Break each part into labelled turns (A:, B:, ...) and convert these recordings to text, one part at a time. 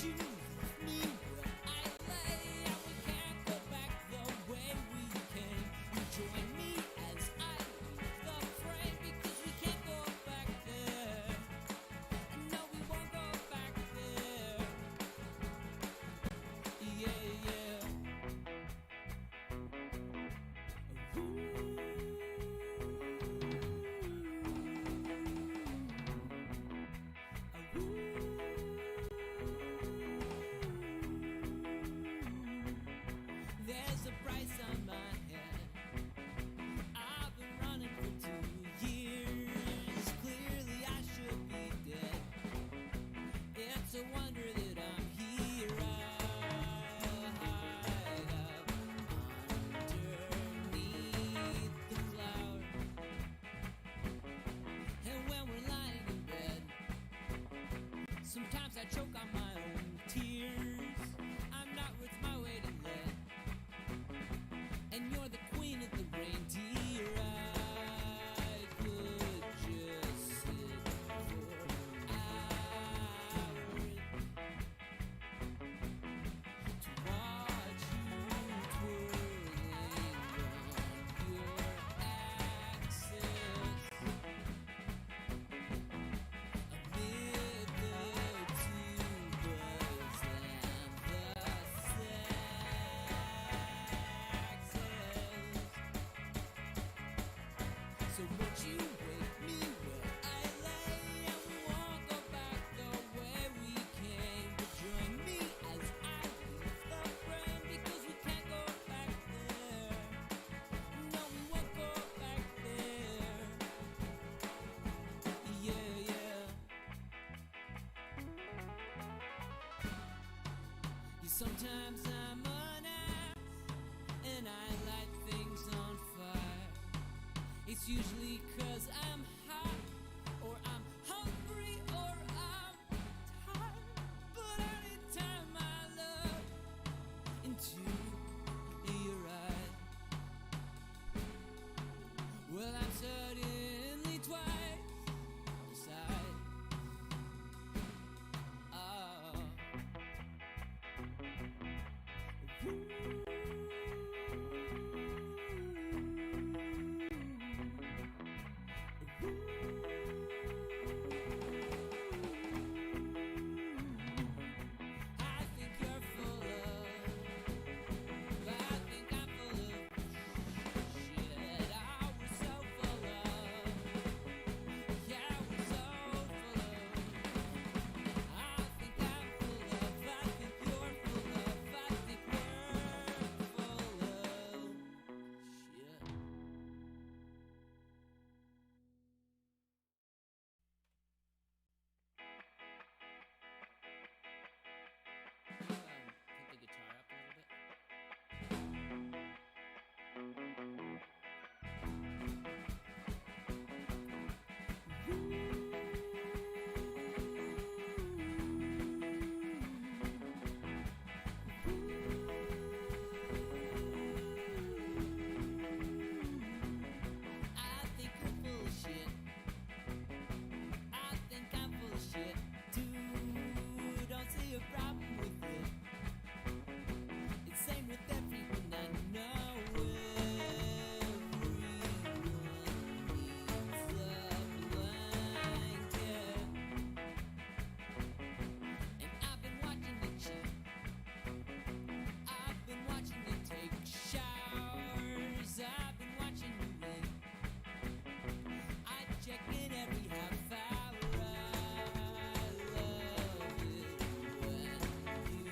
A: you leave me where I lay, and we can't go back the way we came. You join me as I leave the frame, because we can't go back there. And no, we won't go back there. Yeah, yeah. There's a price on my head. I've been running for 2 years. Clearly I should be dead. It's a wonder that I'm here. I hide up underneath the cloud. And when we're lying in bed, sometimes I choke on my own tears. I'm not worth my weight in lead, and you're the queen of the reindeer. I could just sit for hours to watch you twirling on your axis amid the tubas and the saxes. So won't you wake me where I lay, and we won't go back the way we came. But join me as I leave the frame, because we can't go back there. No, we won't go back there. Yeah, yeah. Sometimes I'm an ass, and I light things on fire. It's usually 'cause I'm hot, or I'm hungry, or I'm tired. But anytime I look into your eyes, well, I'm suddenly twice the size. Oh. I think you're full of, I think I'm full of shit. I was so full of, yeah, I was so full of. I think I'm full of, I think you're full of, I think we're full of shit. Put the guitar up a little bit. I think you're full of shit. I think I'm full of shit too. Don't see a problem with it. It's same with everyone I know. Everyone needs a blanket. And I've been watching you cheat. I've been watching you take showers. I've been watching you win. I check in every half hour. I love it when you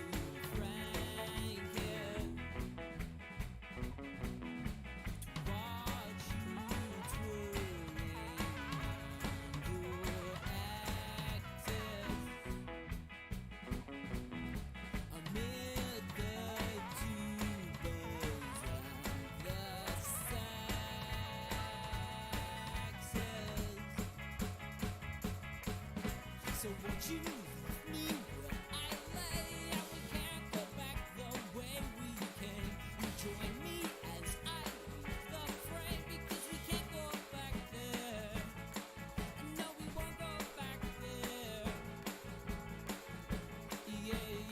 A: prank it. To watch you twirling on your axis amid the tubas and the saxes. So won't you leave me where I lay, and we can't go back the way we came. You join me as I leave the frame, because we can't go back there. And no, we won't go back there. Yeah,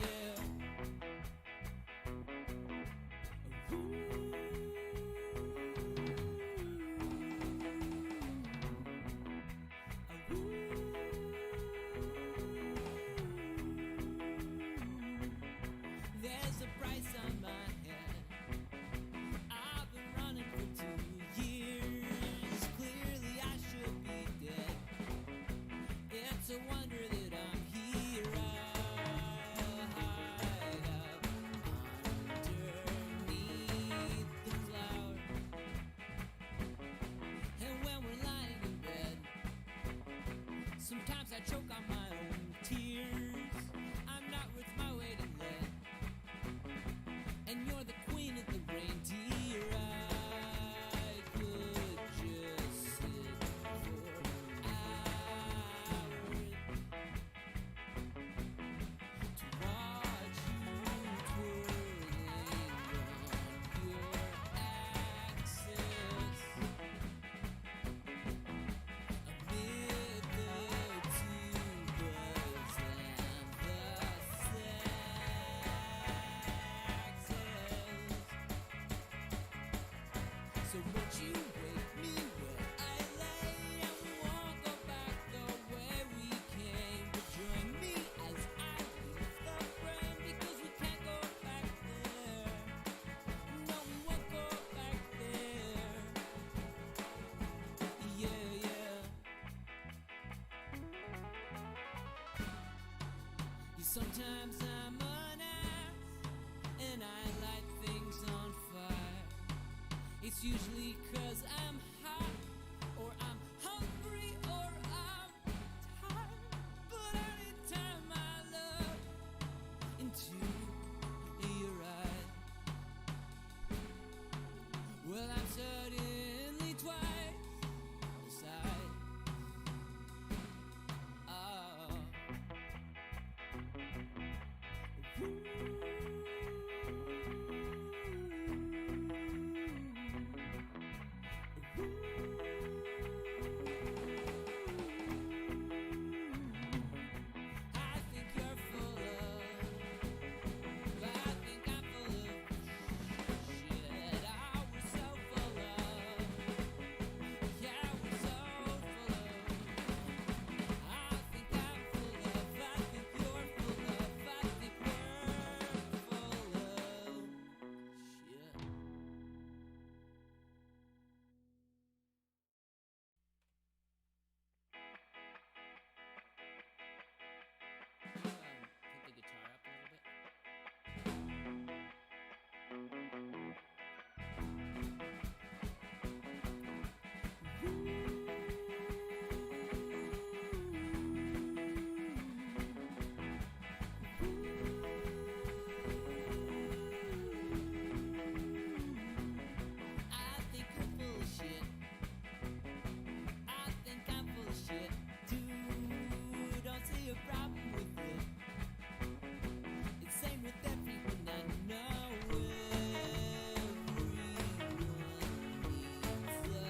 A: Sometimes I choke on my own tears. I'm not worth my weight in lead. And you're the queen of the reindeer. I could just sit for hours to watch you twirling on your axis. Amid the tubas and the saxes. So won't you wake me where I lay, and we won't go back the way we came. But join me as I leave the frame, because we can't go back there. No, we won't go back there. Yeah, yeah. Sometimes I'm an ass, and I light things on fire. It's usually 'cause I'm hot, or I'm hungry, or I'm tired. But anytime I look into your eyes, well, I'm suddenly twice the size. Oh. I think you're full of, I think I'm full of shit. I was so full of, yeah, I was so full of. I think I'm full of, I think you're full of, I think we're full of shit. Put the guitar up a little bit. I think you're full of shit. I think I'm full of shit. Dude, don't see a problem with it. It's same with everyone I know. Everyone needs a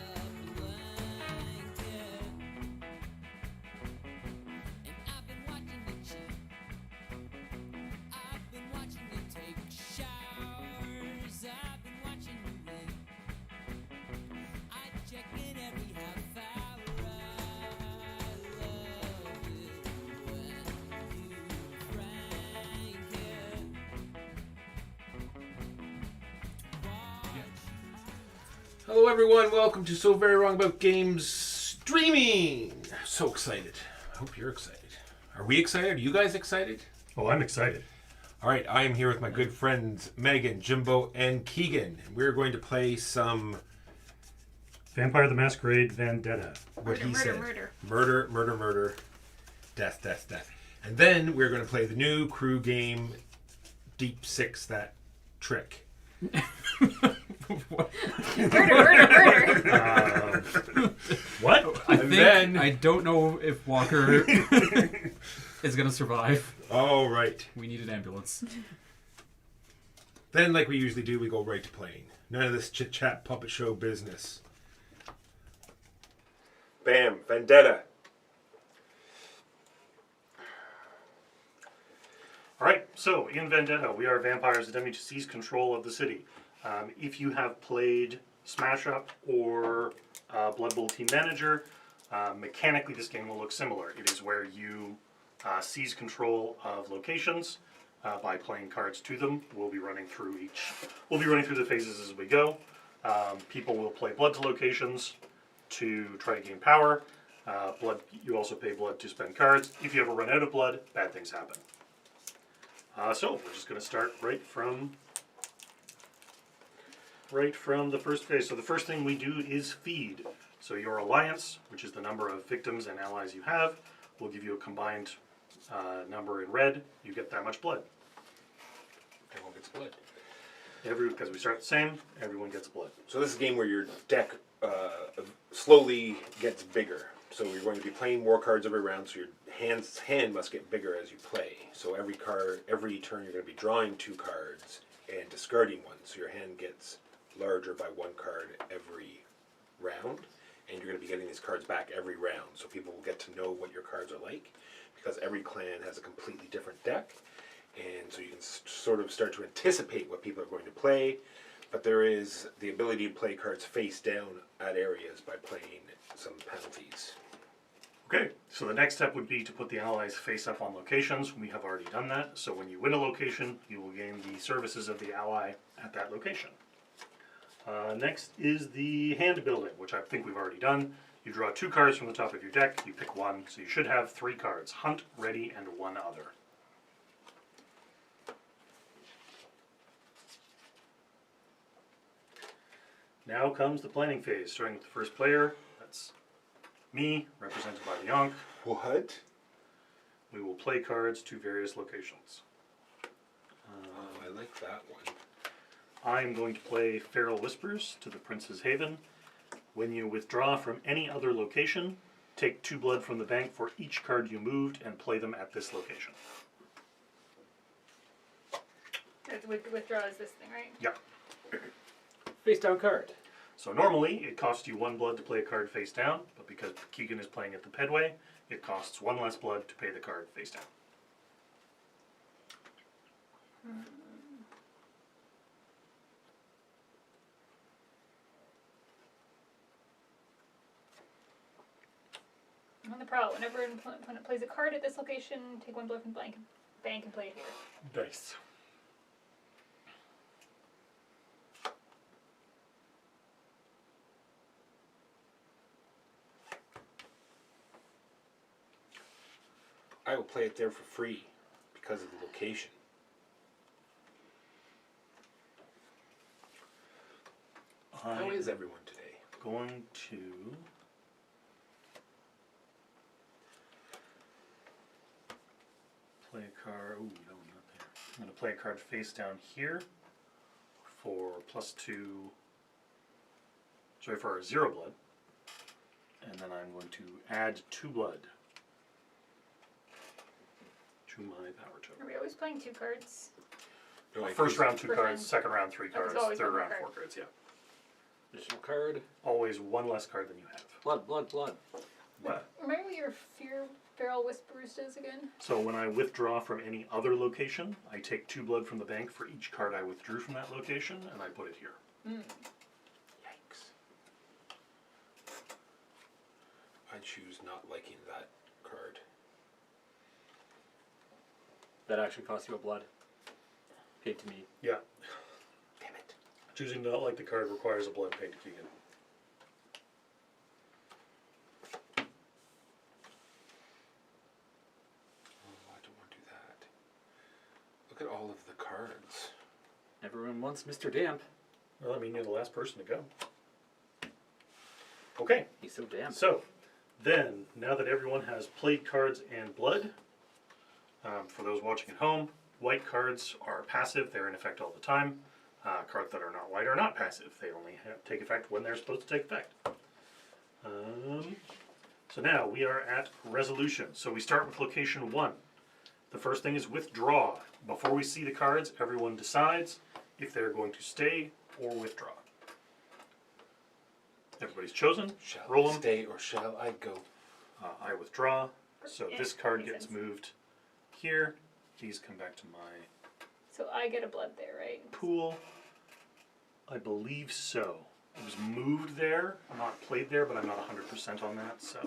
A: blanket. And I've been watching you cheat. I've been watching you take showers. I've been watching you eat. I check in every half hour. I love it when you crank it.
B: Hello everyone, welcome to So Very Wrong About Games streaming. So excited. I hope you're excited. Are we excited? Are you guys excited?
C: Oh, I'm excited.
B: All right, I am here with my good friends Megan, Jimbo, and Keegan. We're going to play some
C: Vampire the Masquerade Vendetta.
B: what he
D: Murder,
B: said.
D: murder.
B: Murder. Death. And then we're going to play the new crew game Deep Six That Trick.
D: Murder.
C: What?
E: I don't know if Walker is going to survive.
B: All right.
E: We need an ambulance.
B: Then, like we usually do, we go right to playing. None of this chit-chat puppet show business. Bam. Vendetta.
C: All right, so in Vendetta, we are vampires attempting to seize control of the city. If you have played Smash Up or Blood Bowl Team Manager, mechanically this game will look similar. It is where you seize control of locations by playing cards to them. We'll be running through the phases as we go. People will play blood to locations to try to gain power. You also pay blood to spend cards. If you ever run out of blood, bad things happen. So we're just going to start right from the first phase. So the first thing we do is feed. So your alliance, which is the number of victims and allies you have, we'll give you a combined number in red. You get that much blood.
B: Everyone gets blood.
C: Because we start the same, everyone gets blood.
B: So this is a game where your deck slowly gets bigger. So you're going to be playing more cards every round, so your hand must get bigger as you play. So every turn you're going to be drawing 2 cards and discarding one. So your hand gets larger by 1 card every round. And you're going to be getting these cards back every round. So people will get to know what your cards are like, because every clan has a completely different deck. And so you can sort of start to anticipate what people are going to play. But there is the ability to play cards face down at areas by playing some penalties.
C: Okay, so the next step would be to put the allies face up on locations. We have already done that. So when you win a location, you will gain the services of the ally at that location. Next is the hand building, which I think we've already done. You draw 2 cards from the top of your deck, you pick one, so you should have 3 cards: Hunt, Ready, and 1 other. Now comes the planning phase, starting with the first player. That's me, represented by the Yonk.
B: What?
C: We will play cards to various locations.
B: I like that one.
C: I'm going to play Feral Whispers to the Prince's Haven. When you withdraw from any other location, take 2 blood from the bank for each card you moved and play them at this location.
F: Withdraw is this thing, right?
C: Yeah.
D: Face down card.
C: So normally it costs you 1 blood to play a card face down, but because Keegan is playing at the Pedway, it costs 1 less blood to pay the card face down.
F: On the prowl, whenever an opponent plays a card at this location, take 1 blood from the bank and play it here.
C: Nice.
B: I will play it there for free because of the location. How is everyone today?
C: Going to play a card. Ooh, no, not there. I'm going to play a card face down here for +2. Sorry, for 0 blood. And then I'm going to add 2 blood to my power
F: Are
C: token.
F: we always playing 2 cards?
B: No,
C: First round 2
F: First
C: cards,
F: round.
C: second round 3
F: Oh,
C: cards,
F: there's always
C: third
F: one more
C: round
F: card.
C: 4 cards, yeah.
D: Additional card.
C: Always 1 less card than you have.
D: Blood, blood, blood.
C: What?
F: Remember what your Feral Whispers does again?
C: So when I withdraw from any other location, I take 2 blood from the bank for each card I withdrew from that location, and I put it here.
B: Yikes. I choose not liking that card.
D: That actually costs you a blood. Paid to me.
C: Yeah.
B: Damn it.
C: Choosing to not like the card requires a blood paid to Keegan.
B: Oh, I don't want to do that. Look at all of the cards.
D: Everyone wants Mr. Damp.
C: Well, I mean, you're the last person to go. Okay,
D: He's so damp.
C: so then, now that everyone has played cards and blood, for those watching at home, white cards are passive, they're in effect all the time. Cards that are not white are not passive, they only take effect when they're supposed to take effect. So now we are at resolution. So we start with location 1. The first thing is withdraw. Before we see the cards, everyone decides if they're going to stay or withdraw. Everybody's chosen.
B: Shall
C: Roll
B: I
C: 'em.
B: stay or shall I go?
C: I withdraw. So
F: Yeah,
C: this card
F: makes
C: gets
F: sense.
C: moved here. These come back to my
F: So I get a blood there, right?
C: pool. I believe so. It was moved there, not played there, but I'm not 100% on that. So,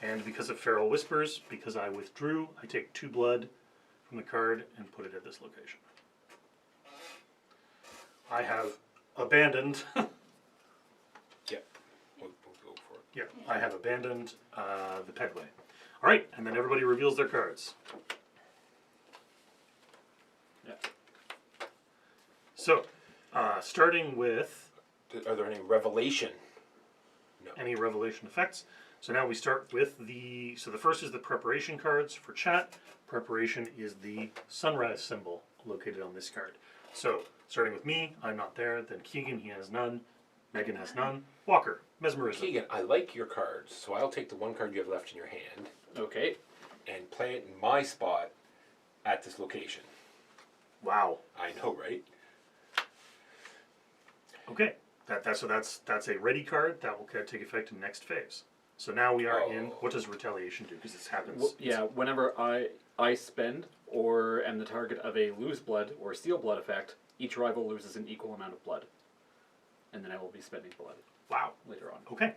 C: and because of Feral Whispers, because I withdrew, I take 2 blood from the card and put it at this location. I have abandoned.
B: Yeah. We'll go for it.
C: Yeah, I have abandoned the Pedway. All right, and then everybody reveals their cards.
D: Yeah.
C: So, starting with
B: Are there any revelation? No.
C: any revelation effects, So now we start with so the first is the preparation cards for chat. Preparation is the sunrise symbol located on this card. So, starting with me, I'm not there, then Keegan, he has none, Megan has none, Walker, mesmerism.
B: Keegan, I like your cards, so I'll take the one card you have left in your hand
D: Okay.
B: and play it in my spot at this location.
C: Wow.
B: I know, right?
C: Okay, that's a ready card that will take effect in next phase. So now we are in, what does retaliation do? Because this happens.
D: Yeah, whenever I spend or am the target of a lose blood or steal blood effect, each rival loses an equal amount of blood. And then I will be spending blood
C: Wow.
D: later on.
C: Okay,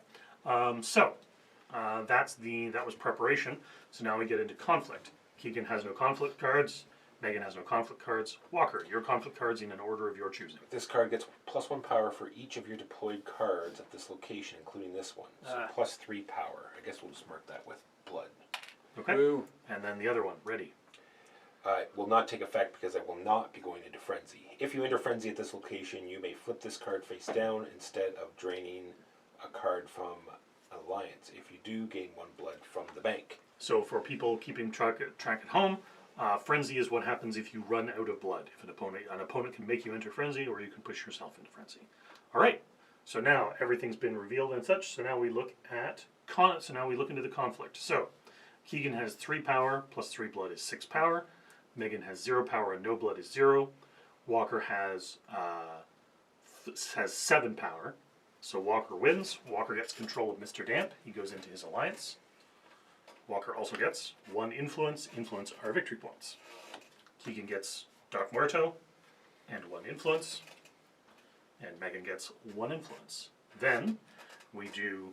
C: that was preparation. So now we get into conflict. Keegan has no conflict cards. Megan has no conflict cards. Walker, your conflict cards in an order of your choosing.
B: This card gets +1 power for each of your deployed cards at this location, including this one. So +3 power. I guess we'll just mark that with blood.
C: Okay.
D: Woo.
C: And then the other one, ready.
B: It will not take effect because I will not be going into frenzy. If you enter frenzy at this location, you may flip this card face down instead of draining a card from Alliance. If you do, gain 1 blood from the bank.
C: So for people keeping track at home, frenzy is what happens if you run out of blood. If an opponent can make you enter frenzy, or you can push yourself into frenzy. All right. So now everything's been revealed and such. So now we look at into the conflict. So Keegan has 3 power plus 3 blood is 6 power. Megan has 0 power and no blood is 0. Walker has 7 power. So Walker wins. Walker gets control of Mr. Damp. He goes into his alliance. Walker also gets 1 influence. Influence are victory points. Keegan gets Dark Muerto and 1 influence. And Megan gets 1 influence. Then we do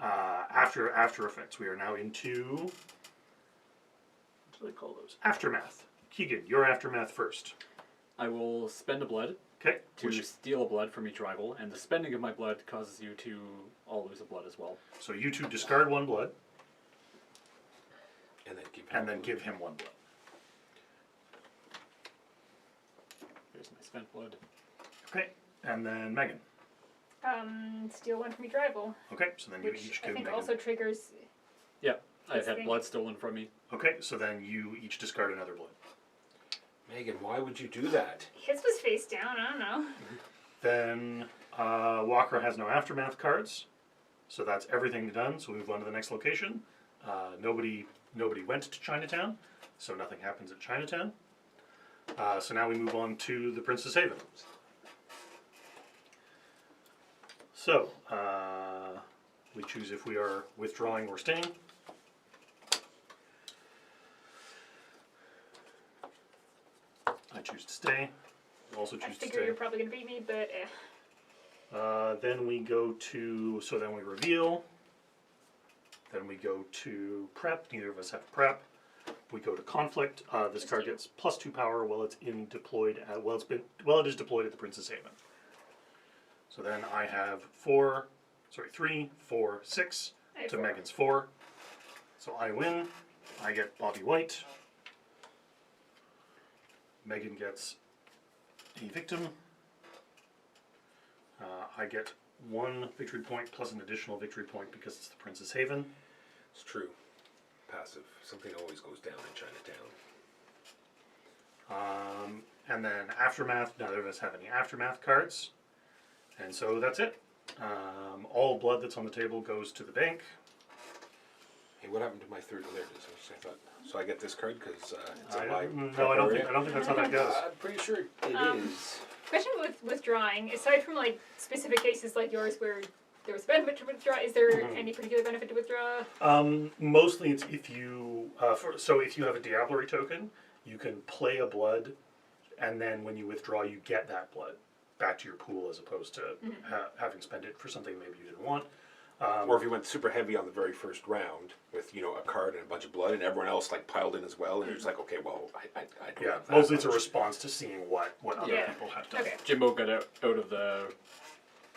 C: after effects. We are now into, what do they call those? Aftermath. Keegan, your aftermath first.
D: I will spend a blood
C: Okay.
D: to steal a blood from each rival, and the spending of my blood causes you to all lose a blood as well.
C: So you two discard 1 blood
B: And then
C: give him 1 blood.
D: Here's my spent blood.
C: Okay. And then Megan.
F: Steal 1 from each rival,
C: Okay. So then you
F: which
C: each
F: I
C: give
F: think
C: Megan.
F: also triggers.
D: Yep, I've
F: This
D: had
F: thing.
D: blood stolen from me.
C: Okay. So then you each discard another blood.
B: Megan, why would you do that?
F: His was face down. I don't know.
C: Then Walker has no aftermath cards, so that's everything done. So we move on to the next location. Nobody went to Chinatown, so nothing happens at Chinatown. So now we move on to the Princess Haven. So we choose if we are withdrawing or staying. I choose to stay. You also
F: I
C: choose to
F: figure
C: stay.
F: you're probably gonna beat me, but
C: Then we go to, so then we reveal. Then we go to prep. Neither of us have prep. We go to conflict. This card gets +2 power while it's it is deployed at the Princess Haven. So then I have 3, 4, 6
F: I have
C: to
F: 4.
C: Megan's 4. So I win. I get Bobby White. Megan gets a victim. I get 1 victory point plus an additional victory point because it's the Princess Haven.
B: It's true. Passive. Something always goes down in Chinatown.
C: And then Aftermath, neither of us have any Aftermath cards. And so that's it. All blood that's on the table goes to the bank.
B: Hey, what happened to my third? There it is. I thought. So I get this card because it's in
C: I
B: my.
C: don't think that's how that goes.
B: I'm pretty sure it is.
F: Question with withdrawing, aside from like specific cases like yours where there was benefit to withdraw, is there any particular benefit to withdraw?
C: Mostly it's if you, if you have a Diablerie token, you can play a blood, and then when you withdraw, you get that blood back to your pool as opposed to having spent it for something maybe you didn't want.
B: Or if you went super heavy on the very first round with a card and a bunch of blood, and everyone else like piled in as well, and you're just like, okay, well, I don't.
C: Yeah,
B: have that
C: mostly it's a
B: much.
C: response to seeing what other
F: Yeah.
C: people have done.
F: Okay.
D: Jimbo got out of the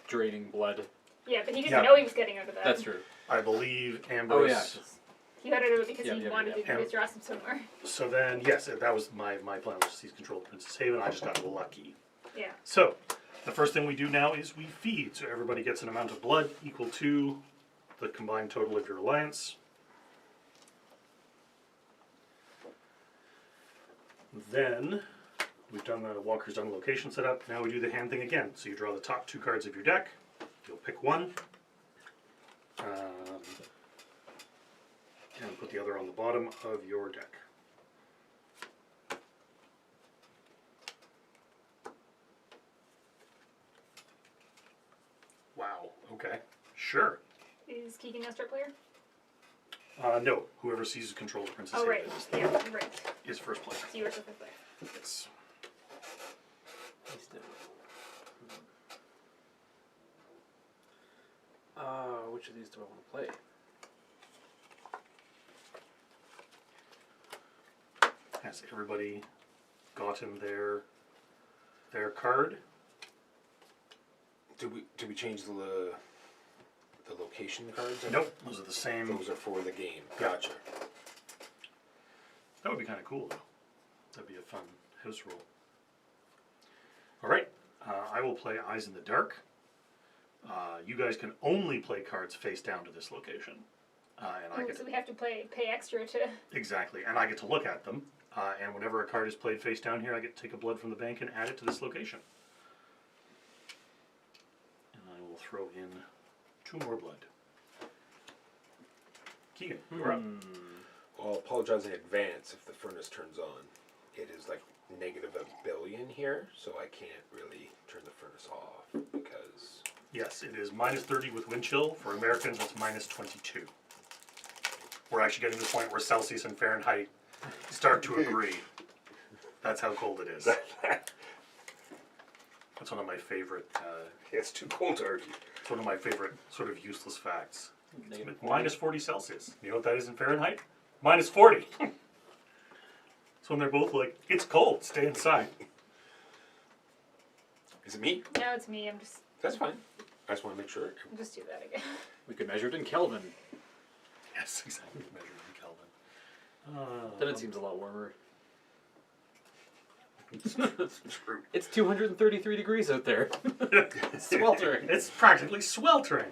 D: draining blood.
F: Yeah, but he didn't
C: Yeah.
F: know he was getting out of that.
D: That's true.
C: I believe
D: Oh
C: Ambrose.
D: yeah. 'Cause
F: He got out of it because
D: Yeah,
F: he
D: yeah,
F: wanted
D: yeah.
F: to withdraw some somewhere.
C: So then, yes, that was my plan was to seize control of Princess Haven. I just got lucky.
F: Yeah.
C: So, the first thing we do now is we feed. So everybody gets an amount of blood equal to the combined total of your alliance. Then we've done the Walker's done the location setup. Now we do the hand thing again. So you draw the top 2 cards of your deck. You'll pick one. And put the other on the bottom of your deck. Wow, okay. Sure.
F: Is Keegan now start player?
C: No, whoever seizes control of the Princess
F: Oh, right.
C: Haven
F: Yeah, right.
C: is first player.
F: So you are the fifth player.
C: Yes.
D: Which of these do I want to play?
C: Has everybody gotten their card?
B: Did we change the location cards?
C: Nope, those are the same.
B: Those are for the game.
C: Yeah.
B: Gotcha.
C: That would be kind of cool, though. That'd be a fun house roll. All right, I will play Eyes in the Dark. You guys can only play cards face down to this location, and I
F: Oh,
C: get
F: so we have to pay extra to.
C: exactly, and I get to look at them. And whenever a card is played face down here, I get to take a blood from the bank and add it to this location. And I will throw in 2 more blood. Keegan, you're up.
B: I'll apologize in advance if the furnace turns on. It is like negative $1 billion here, so I can't really turn the furnace off because
C: Yes, it is minus 30 with wind chill. For Americans, that's minus 22. We're actually getting to the point where Celsius and Fahrenheit start to agree. That's how cold it is. That's one of my favorite.
B: it's too cold to argue.
C: It's one of my favorite sort of useless facts.
D: Negative
C: Minus 40 Celsius. You know what that is in Fahrenheit? Minus 40. So when they're both like, it's cold, stay inside.
B: Is it me?
F: No, it's me.
B: That's fine. I just want to make sure.
F: I'll just do that again.
D: We could measure it in Kelvin.
C: Yes, exactly. Measured in Kelvin.
D: Then it seems a lot warmer.
C: Screw.
D: It's 233 degrees out there. Sweltering.
C: It's practically sweltering.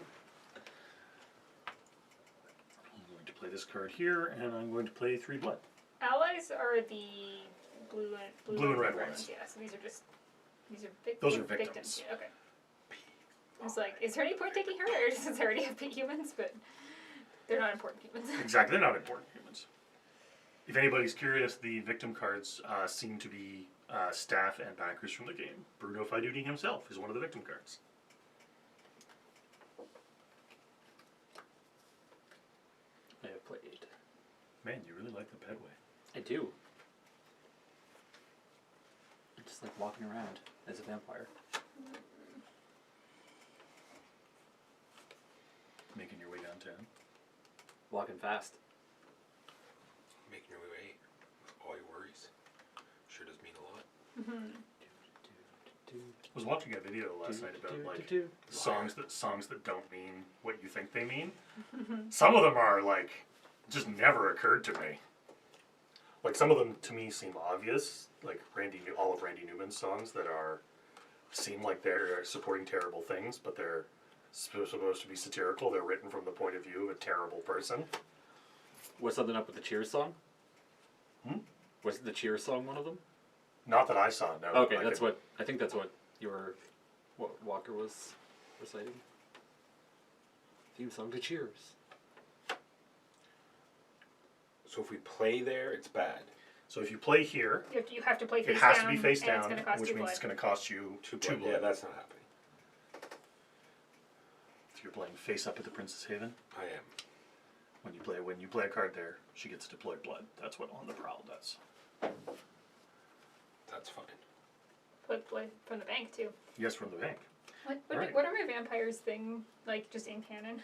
C: I'm going to play this card here, and I'm going to play 3 blood.
F: Allies are the blue and
C: red
F: ones.
C: ones.
F: Yeah, so these are
C: Those are victims.
F: Yeah, okay. I was like, is there any point taking her, or since I already have big humans, but they're not important humans.
C: Exactly, they're not important humans. If anybody's curious, the victim cards seem to be staff and backers from the game. Bruno Faiduti himself is one of the victim cards.
D: I have played.
C: Man, you really like the Pedway.
D: I do. I just like walking around as a vampire.
C: Making your way downtown.
D: Walking fast.
B: Making your way with all your worries. Sure does mean a lot.
C: I was watching a video last night about like songs that don't mean what you think they mean. Some of them are like just never occurred to me. Like some of them to me seem obvious, like all of Randy Newman's songs that seem like they're supporting terrible things, but they're supposed to be satirical. They're written from the point of view of a terrible person.
D: Was something up with the Cheers song? Was the Cheers song one of them?
C: Not that I saw. No.
D: Okay, I think that's what Walker was reciting. Theme song to Cheers.
B: So if we play there, it's bad.
C: So if you play here,
F: You have to play face
C: it has
F: down.
C: to be face
F: and it's
C: down,
F: gonna cost
C: which
F: you
C: means
F: blood.
C: it's going to cost you 2 blood.
B: Yeah, that's not happening.
C: So you're playing face up at the Princess Haven.
B: I am.
C: When you play a card there, she gets deployed blood. That's what On the Prowl does.
B: That's fine.
F: Put blood from the bank too.
C: Yes, from the bank. Right.
F: What are my vampires thing like just in canon?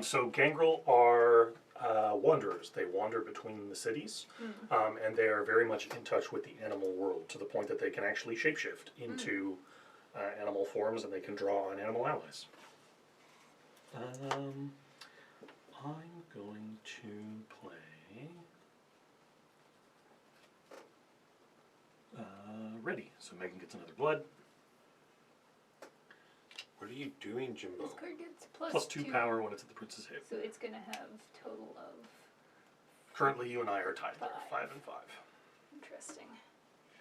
C: So Gangrel are wanderers. They wander between the cities, and they are very much in touch with the animal world to the point that they can actually shapeshift into animal forms, and they can draw on animal allies. I'm going to play ready. So Megan gets another blood.
B: What are you doing, Jimbo?
F: This card gets
C: Plus 2 power when it's at the Prince's Haven.
F: So it's gonna have total of
C: Currently, you and I are tied there, 5
F: 5.
C: and 5.
F: Interesting.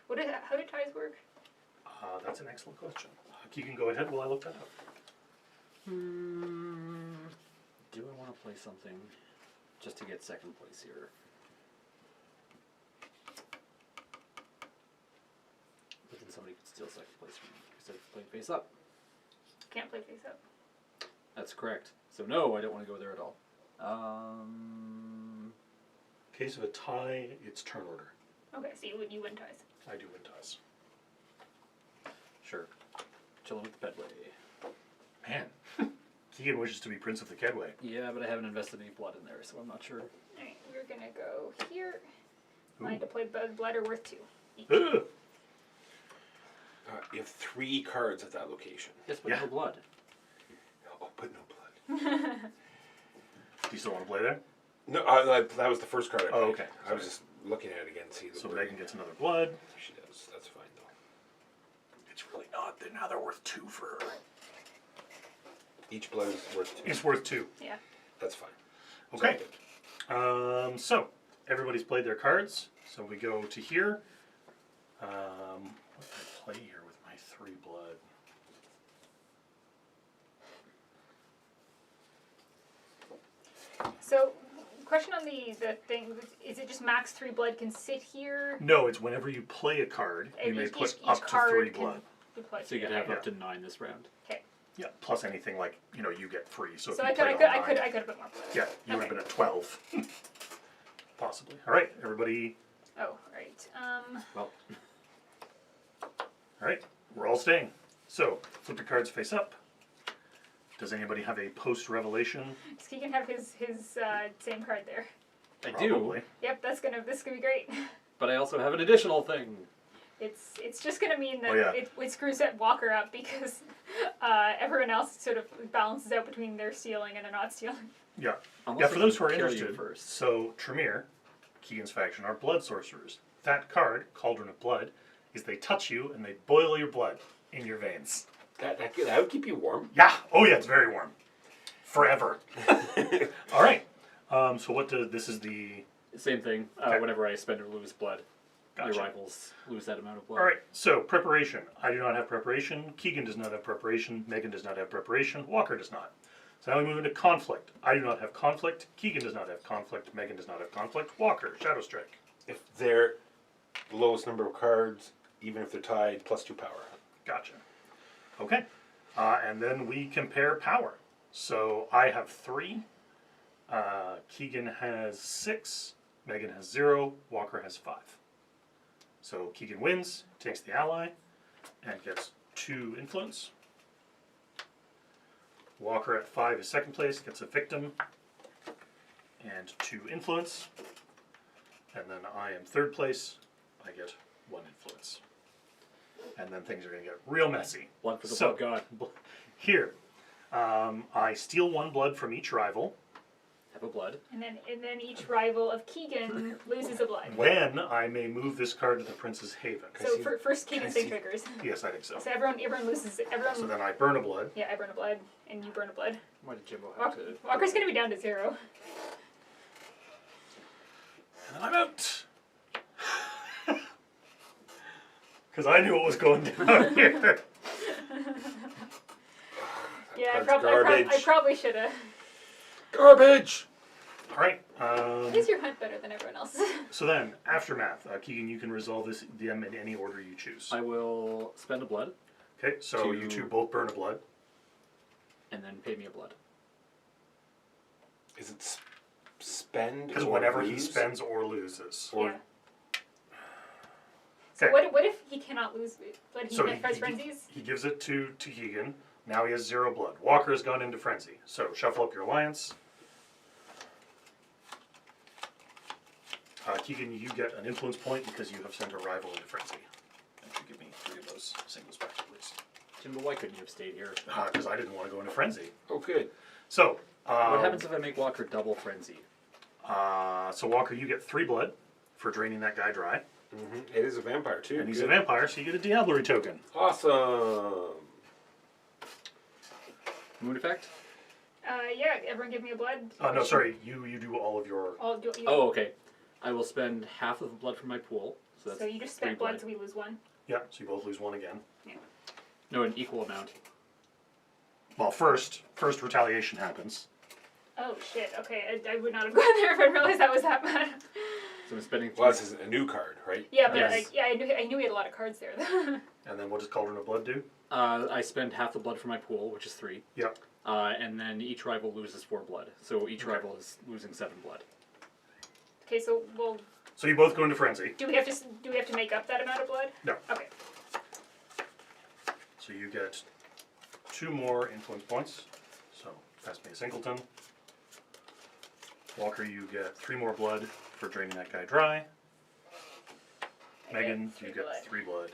F: How do ties work?
C: That's an excellent question. You can go ahead while I look that up.
D: Do I want to play something just to get second place here? But then somebody could steal second place from me instead of playing face up.
F: Can't play face up.
D: That's correct. So no, I don't want to go there at all.
C: In case of a tie, it's turn order.
F: Okay, so you win ties.
C: I do win ties.
D: Sure. Chilling with the Pedway.
C: Man, Keegan wishes to be Prince of the Kedway.
D: Yeah, but I haven't invested any blood in there, so I'm not sure.
F: Alright, we're gonna go here.
C: Ooh.
F: I had to play blood are worth 2 each.
C: Ugh.
B: You have 3 cards at that location.
D: Yes, but
C: Yeah.
D: no blood.
B: Oh, but no blood.
C: Do you still want to play there?
B: No, that was the first card I played.
C: Oh, okay.
B: I was just looking at it again, see the
C: So
B: word.
C: Megan gets another blood.
B: She does. That's fine, though.
C: It's really not. Now they're worth 2 for her.
B: Each blood is worth 2.
C: It's worth 2.
F: Yeah.
B: That's fine.
C: Okay. So everybody's played their cards. So we go to here. What did I play here with my 3 blood?
F: So, question on the thing, is it just max 3 blood can sit here?
C: No, it's whenever you play a card, you
F: And
C: may
F: each
C: put
F: each
C: up to
F: card
C: 3
F: can
C: blood.
F: be played
D: So you could
F: here.
D: have
C: Yeah.
D: up to 9 this round.
F: Okay.
C: Yeah, plus anything like you get free. So if
F: So
C: you
F: I
C: played
F: could
C: all 9,
F: have put more blood.
C: yeah, you would have
F: Okay.
C: been at 12, possibly. All right, everybody.
F: Oh, right.
D: Well,
C: All right, we're all staying. So flip your cards face up. Does anybody have a post-revelation?
F: So he can have his same card there.
D: I
C: Probably.
D: do,
F: Yep, this is gonna be great.
D: but I also have an additional thing.
F: It's just gonna mean that
C: Oh, yeah.
F: it screws that Walker up because everyone else sort of balances out between their stealing and they're not stealing.
C: Yeah.
D: Unless
C: Yeah,
D: I
C: for those
D: can
C: who are
D: kill you
C: interested,
D: first.
C: so Tremere, Keegan's faction, are blood sorcerers. That card, Cauldron of Blood, is they touch you and they boil your blood in your veins.
B: That would keep you warm.
C: Yeah. Oh, yeah, it's very warm. Forever. All right. So this is the...
D: Same thing.
C: Okay.
D: Whenever I spend or lose blood,
C: Gotcha.
D: your rivals lose that amount of blood.
C: All right, so preparation. I do not have preparation. Keegan does not have preparation. Megan does not have preparation. Walker does not. So now we move into conflict. I do not have conflict. Keegan does not have conflict. Megan does not have conflict. Walker, Shadow Strike.
B: If they're the lowest number of cards, even if they're tied, plus 2 power.
C: Gotcha. Okay. And then we compare power. So I have 3. Keegan has 6. Megan has 0. Walker has 5. So Keegan wins, takes the ally, and gets 2 influence. Walker at 5 is second place, gets a victim, and 2 influence. And then I am third place, I get 1 influence. And then things are going to get real messy.
D: Blood for the
C: So-
D: blood god.
C: Here, I steal 1 blood from each rival.
D: Have a blood.
F: And then each rival of Keegan loses a blood.
C: When I may move this card to the Prince's Haven.
F: So first Keegan's
B: see?
F: thing triggers.
C: Yes, I think so.
F: So everyone loses.
C: So then I burn a blood.
F: Yeah, I burn a blood, and you burn a blood.
D: Why did Jimbo have to...
F: Walker's gonna be down to 0.
C: And then I'm out. Because I knew what was going down here.
F: Yeah,
B: card's
F: I
B: garbage.
F: probably should have.
B: Garbage!
C: All right.
F: Is your hunt better than everyone else?
C: So then, aftermath. Keegan, you can resolve them in any order you choose.
D: I will spend a blood,
C: Okay, so
D: To-
C: you 2 both burn a blood.
D: and then pay me a blood.
B: Is it spend
C: Because
B: or
C: whenever he
B: lose?
C: spends or loses.
B: Or
F: Yeah. So
C: Okay.
F: what if he cannot lose blood? He
C: So
F: has frenzies.
C: he gives it to Keegan. Now he has 0 blood. Walker has gone into frenzy. So shuffle up your alliance. Keegan, you get an influence point because you have sent a rival into frenzy. And you give me 3 of those singles back, please.
D: Jimbo, why couldn't you have stayed here?
C: Because I didn't want to go into frenzy.
B: Oh, good.
C: So,
D: What happens if I make Walker double frenzy?
C: so Walker, you get 3 blood for draining that guy dry.
B: It is a vampire, too.
C: And he's
B: Good.
C: a vampire, so you get a Diablerie token.
B: Awesome.
D: Moon effect?
F: Yeah, everyone give me a blood.
C: No, sorry. You do all of your.
F: I'll do you.
D: Oh, okay. I will spend half of the blood from my pool. So that's
F: So you just
D: 3
F: spent blood, so we lose 1.
C: Yeah. So you both lose 1 again.
D: No, an equal amount.
C: Well, first retaliation happens.
F: Oh shit. Okay, I would not have gone there if I realized that was that bad.
D: So I'm spending 3.
B: Well, this is a new card, right?
F: Yeah, but
D: Yes.
F: I knew we had a lot of cards there.
C: And then what does Cauldron of Blood do?
D: I spend half the blood from my pool, which is 3.
C: Yeah.
D: And then each rival loses 4 blood. So each rival is losing 7 blood.
F: Okay, so well,
C: So you both go into frenzy.
F: do we have to make up that amount of blood?
C: No.
F: Okay.
C: So you get 2 more influence points. So pass me a singleton. Walker, you get 3 more blood for draining that guy dry.
F: I
C: Megan,
F: get
C: you
F: 3
C: get
F: blood.
C: 3 blood.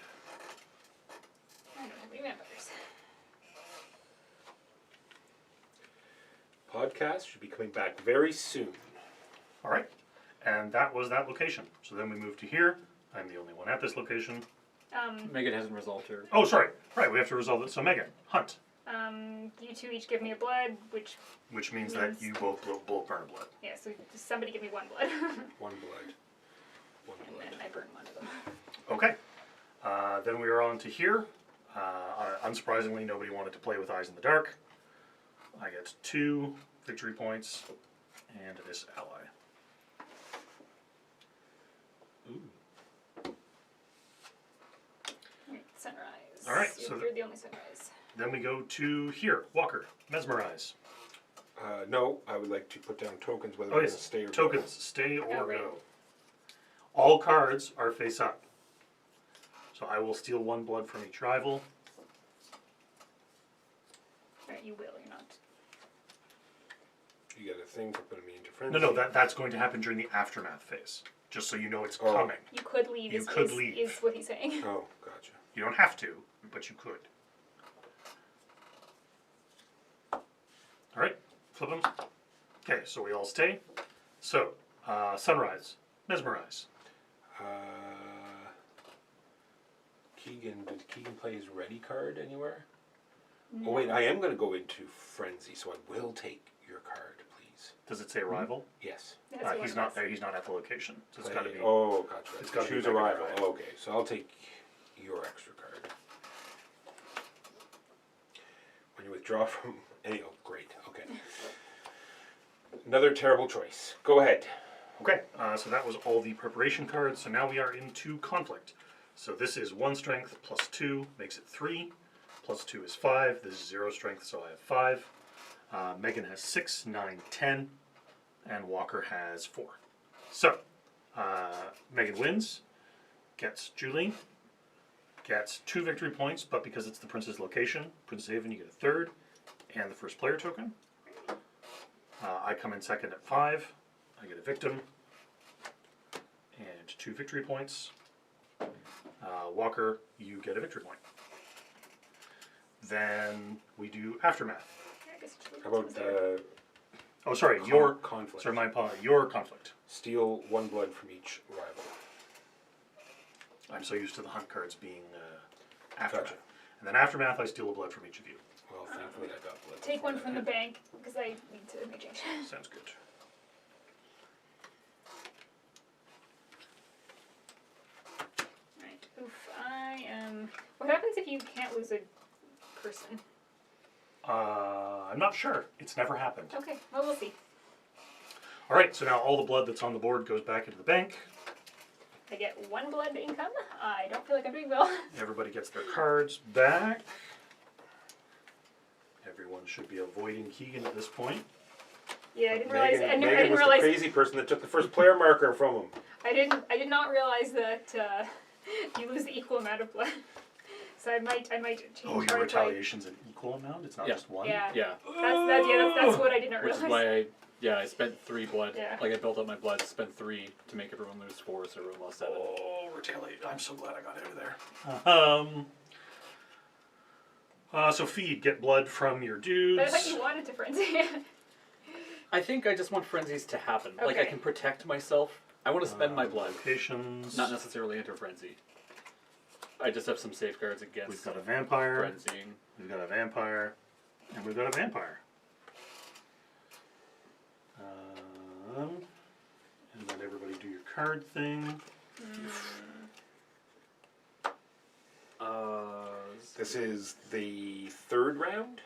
F: I don't have any vampires.
B: Podcast should be coming back very soon.
C: All right. And that was that location. So then we move to here. I'm the only one at this location.
D: Megan hasn't resolved her.
C: Oh, sorry. Right, we have to resolve it. So Megan, hunt.
F: You two each give me a blood, which
C: Which means that you both burn blood.
F: yeah. So just somebody give me 1 blood,
B: 1 blood. 1
F: and
B: blood.
F: then I burn 1 of them.
C: Okay. Then we are on to here. Unsurprisingly, nobody wanted to play with Eyes in the Dark. I get 2 victory points and this ally.
F: Right, sunrise.
C: All right,
F: You're,
C: so
F: you're the only sunrise.
C: Then we go to here. Walker, Mesmerize.
B: No, I would like to put down tokens whether
C: Oh
B: we're
C: yes,
B: going to stay or
C: tokens, stay or
F: Oh, right.
C: go. All cards are face up. So I will steal 1 blood from each rival.
F: Right, you will. You're not.
B: go. You got a thing for putting me into frenzy.
C: No, that's going to happen during the aftermath phase. Just so you know it's
B: Oh.
C: coming.
F: You could leave.
C: You
F: is,
C: could
F: is,
C: leave.
F: is what he's saying.
B: Oh, gotcha.
C: You don't have to, but you could. Alright, flip them. Okay, so we all stay. So, Sunrise, Mesmerize.
B: Keegan, did Keegan play his ready card anywhere? Oh wait, I am going to go into frenzy, so I will take your card, please.
C: Does it say arrival?
B: Yes.
F: That's what
C: He's
F: it
C: not
F: was.
C: there, he's not at the location. So it's
B: Play-
C: got to be.
B: Oh, gotcha.
C: it's gotta be
B: Choose
C: Megan
B: arrival.
C: Ryan.
B: Oh, okay, so I'll take your extra card. When you withdraw from any, oh, great. Okay. Another terrible choice. Go ahead.
C: Okay, so that was all the preparation cards. So now we are into conflict. So this is 1 strength plus 2 makes it 3. Plus 2 is 5. This is 0 strength, so I have 5. Megan has 6, 9, 10. And Walker has 4. So, Megan wins, gets Julie, gets 2 victory points, but because it's the Prince's location, Princess Haven, you get a 3rd, and the first player token. I come in second at 5. I get a victim, and 2 victory points. Walker, you get a victory point. Then we do Aftermath.
F: Yeah, I guess
B: How about
C: Oh, sorry, your
B: conflict?
C: Sorry, my apologies. Your conflict.
B: Steal 1 blood from each rival.
C: I'm so used to the hunt cards being Aftermath.
B: Gotcha.
C: And then Aftermath, I steal a blood from each of you.
B: Well, thankfully I got blood.
F: Take
B: before
F: 1 from the
B: that.
F: bank because I need to make change.
C: Sounds good.
F: Right. Oof. I am. What happens if you can't lose a person?
C: I'm not sure. It's never happened.
F: Okay. Well, we'll see.
C: All right, so now all the blood that's on the board goes back into the bank.
F: I get 1 blood income. I don't feel like I'm doing well.
C: Everybody gets their cards back. Everyone should be avoiding Keegan at this point.
F: Yeah, I didn't realize.
B: Megan,
F: I
B: Megan
F: didn't
B: was
F: realize.
B: the crazy person that took the first player marker from him.
F: I did not realize that you lose the equal amount of blood. So I might change.
C: Oh, your
F: how I play.
C: retaliation's an equal amount? It's not
D: Yeah.
C: just 1?
F: Yeah.
D: Yeah.
F: That's what I did not
D: Which
F: realize.
D: is why I spent 3 blood.
F: Yeah.
D: Like I built up my blood, spent 3 to make everyone lose 4, so everyone lost 7.
C: Oh, retaliate. I'm so glad I got out of there. So feed, get blood from your dudes.
F: But I thought you wanted to frenzy.
D: I think I just want frenzies to happen. Like I
F: Okay.
D: can protect myself. I want to spend my blood,
C: Locations.
D: not necessarily enter frenzy. I just have some safeguards against
C: We've got a vampire.
D: frenzying.
C: We've got a vampire. And we've got a vampire. And let everybody do your card thing.
B: This is the third round?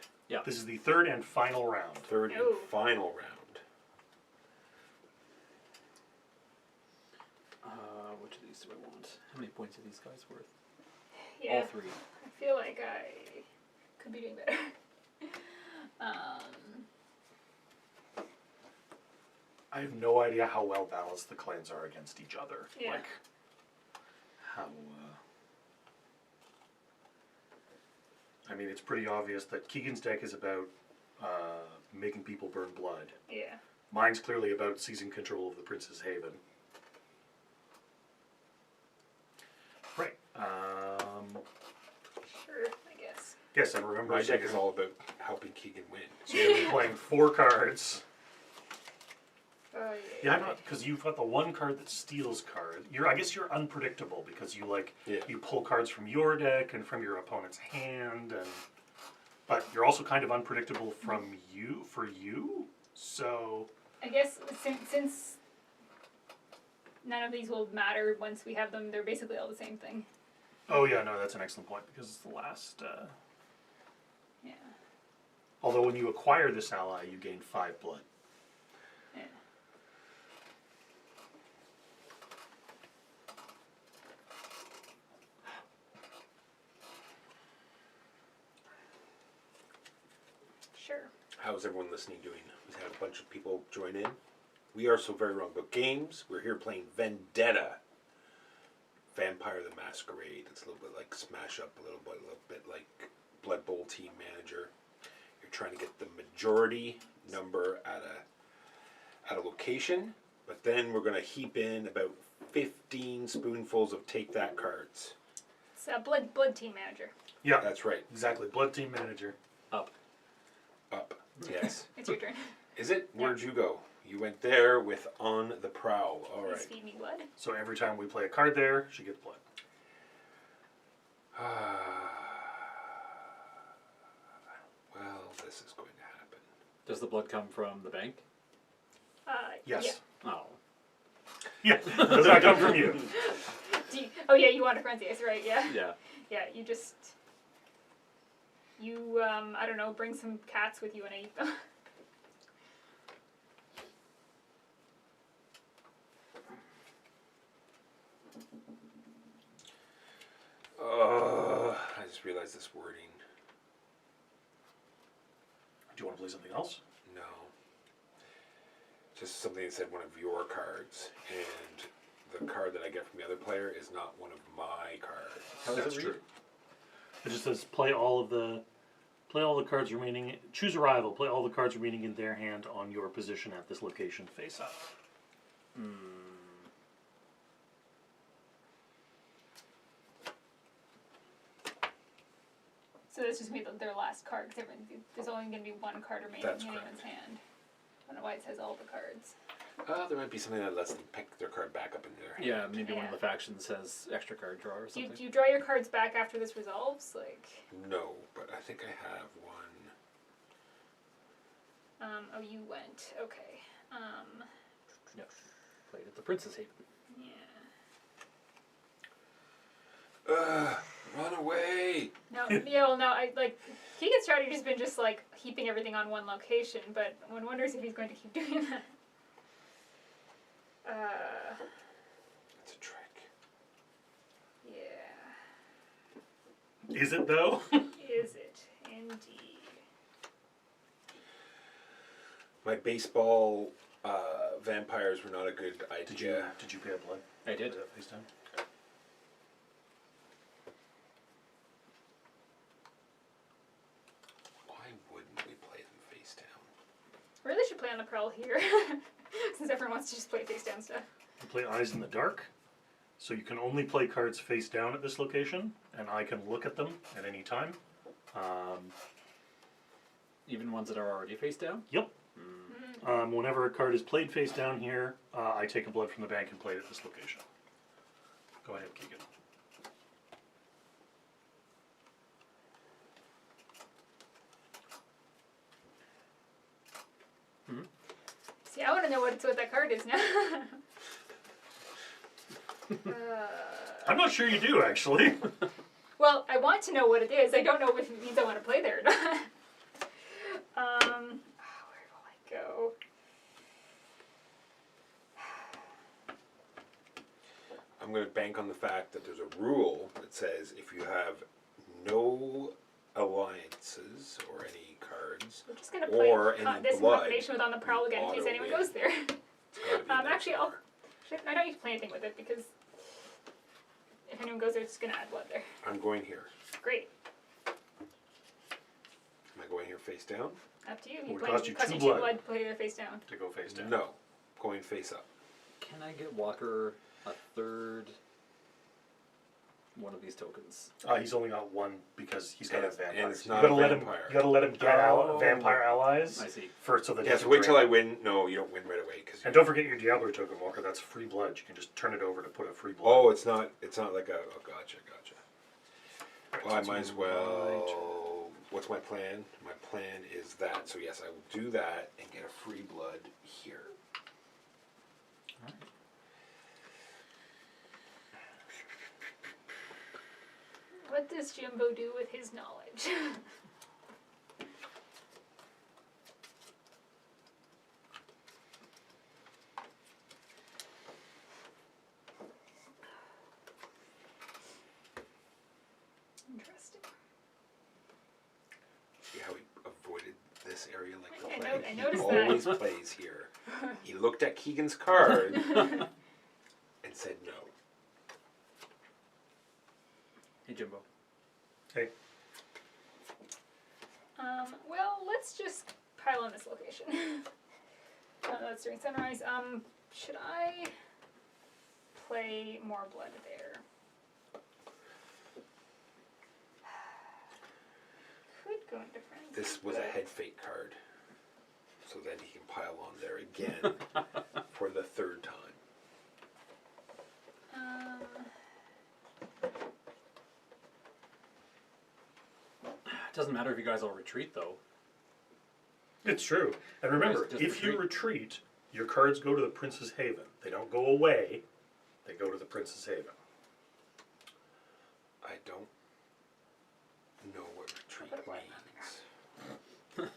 C: This is the third and final round.
B: Third and
F: Oh.
B: final round.
D: Which of these do I want? How many points are these guys worth?
F: Yeah.
D: All 3.
F: I feel like I could be doing better.
C: I have no idea how well balanced the clans are against each other.
F: Yeah.
C: Like, how... I mean, it's pretty obvious that Keegan's deck is about making people burn blood.
F: Yeah.
C: Mine's clearly about seizing control of the Prince's Haven. Right.
F: Sure, I guess.
C: Yes, and remember,
B: My
C: so
B: deck
C: you're-
B: is all about helping Keegan win.
C: so you're gonna be playing 4 cards.
F: Oh,
C: Yeah, I'm not, because you've got the one card that steals cards. I guess you're unpredictable because you
B: Yeah.
C: you pull cards from your deck and from your opponent's hand, but you're also kind of unpredictable for you. So
F: I guess since none of these will matter once we have them, they're basically all the same thing.
C: oh yeah, no, that's an excellent point because it's the last.
F: Yeah.
C: Although when you acquire this ally, you gain 5 blood.
F: Yeah. Sure.
B: How's everyone listening doing? We've had a bunch of people join in. We are so very wrong about games. We're here playing Vendetta. Vampire the Masquerade. It's a little bit like Smash Up, a little bit like Blood Bowl Team Manager. You're trying to get the majority number at a location, but then we're going to heap in about 15 spoonfuls of Take That cards.
F: It's a blood team manager.
C: Yeah,
B: That's right.
C: exactly. Blood Team Manager.
D: Up.
B: Up. Yes.
F: It's your turn.
B: Is it?
F: Yeah.
B: Where'd you go? You went there with On the Prowl. All
F: Please
B: right.
F: feed me blood.
C: So every time we play a card there, she gets blood.
B: Well, this is going to happen.
D: Does the blood come from the bank?
C: Yes.
D: Oh.
C: Yeah. Does not come from you.
F: Yeah. Oh yeah, you want a frenzy, that's right, yeah.
D: Yeah.
F: Yeah, you I don't know, bring some cats with you and I eat them.
B: I just realized this wording.
C: Do you want to play something else?
B: No. Just something that said one of your cards, and the card that I get from the other player is not one of my cards.
D: How does
C: That's
D: it read?
C: true. It just says play all the cards remaining. Choose a rival. Play all the cards remaining in their hand on your position at this location face up.
F: So this just made their last card, because there's only going to be one card remaining
B: That's
F: in
B: correct.
F: anyone's hand. I don't know why it says all the cards.
B: There might be something that lets them pick their card back up in their hand.
D: Yeah, maybe one of
F: Yeah.
D: the factions has extra card draw or
F: Do
D: something.
F: you draw your cards back after this resolves? Like,
B: No, but I think I have one.
F: oh, you went. Okay.
D: Yeah. Played at the Prince's Haven.
F: Yeah.
B: Run away!
F: No, Keegan's strategy has been just like heaping everything on one location, but one wonders if he's going to keep doing that.
B: It's a trick.
F: Yeah.
C: Is it though?
F: Is it indeed?
B: My baseball vampires were not a good idea.
C: Did you pay a blood?
D: I did.
C: Was that face down?
B: Why wouldn't we play them face down?
F: Really should play on the prowl here, since everyone wants to just play face down stuff.
C: You play Eyes in the Dark, so you can only play cards face down at this location, and I can look at them at any time.
D: Even ones that are already face down?
C: Yep. Whenever a card is played face down here, I take a blood from the bank and play it at this location. Go ahead, Keegan.
F: See, I want to know what that card is now.
C: I'm not sure you do, actually.
F: Well, I want to know what it is. I don't know if it means I want to play there or not. Where do I go?
B: I'm going to bank on the fact that there's a rule that says if you have no alliances or any cards,
F: We're just gonna play
B: or any
F: this
B: blood,
F: combination with on the prowl again in case anyone
B: auto-win.
F: goes there.
B: it's gotta be that
F: Actually,
B: far.
F: I don't need to play anything with it because if anyone goes there, it's just gonna add blood there.
B: I'm going here.
F: Great.
B: Am I going here face down?
F: Up to you.
C: Would
F: play,
C: cost you
F: cost
C: 2
F: you
C: blood.
F: 2 blood to play there face down.
C: To go face down.
B: No. Going face up.
D: Can I get Walker a third one of these tokens?
C: He's only got one because he's got a vampire.
B: And it's
C: You
B: not
C: gotta
B: a
C: let
B: vampire.
C: him. You gotta let him get vampire allies
D: I see.
C: first, so that he
B: Yeah, so
C: can
B: wait till
C: drain.
B: I win. No, you don't win right away.
C: And don't forget your Diablo token, Walker. That's free blood. You can just turn it over to put a free blood.
B: Oh, it's not like a. Oh, gotcha. Well, I
C: That's
B: might as
C: my
B: well. What's my plan? My plan is that. So yes, I will do that and get a free blood here.
F: What does Jimbo do with his knowledge? Interesting.
B: See how he avoided this area like the
F: I
B: plague?
F: I noticed
B: He
F: that.
B: always plays here. He looked at Keegan's card and said no.
D: Hey, Jimbo.
C: Hey,
F: Well, let's just pile on this location. That's during sunrise. Should I play more blood there? Could go into friends.
B: This was a head fake card. So then he can pile on there again for the third time.
D: It doesn't matter if you guys all retreat, though.
C: it's true. And remember,
D: Just
C: if you
D: retreat.
C: retreat, your cards go to the Prince's Haven. They don't go away. They go to the Prince's Haven.
B: I don't know what retreat
F: Put a white
B: means.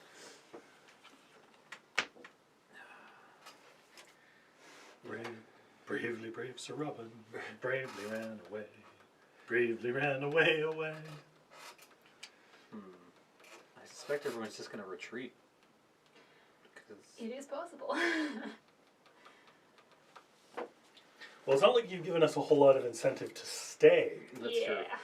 C: Bravely brave Sir Robin, bravely ran away. Bravely ran away, away.
D: I suspect everyone's just going to retreat. 'Cause
F: It is possible.
C: Well, it's not like you've given us a whole lot of incentive to stay.
D: that's true.
F: Yeah.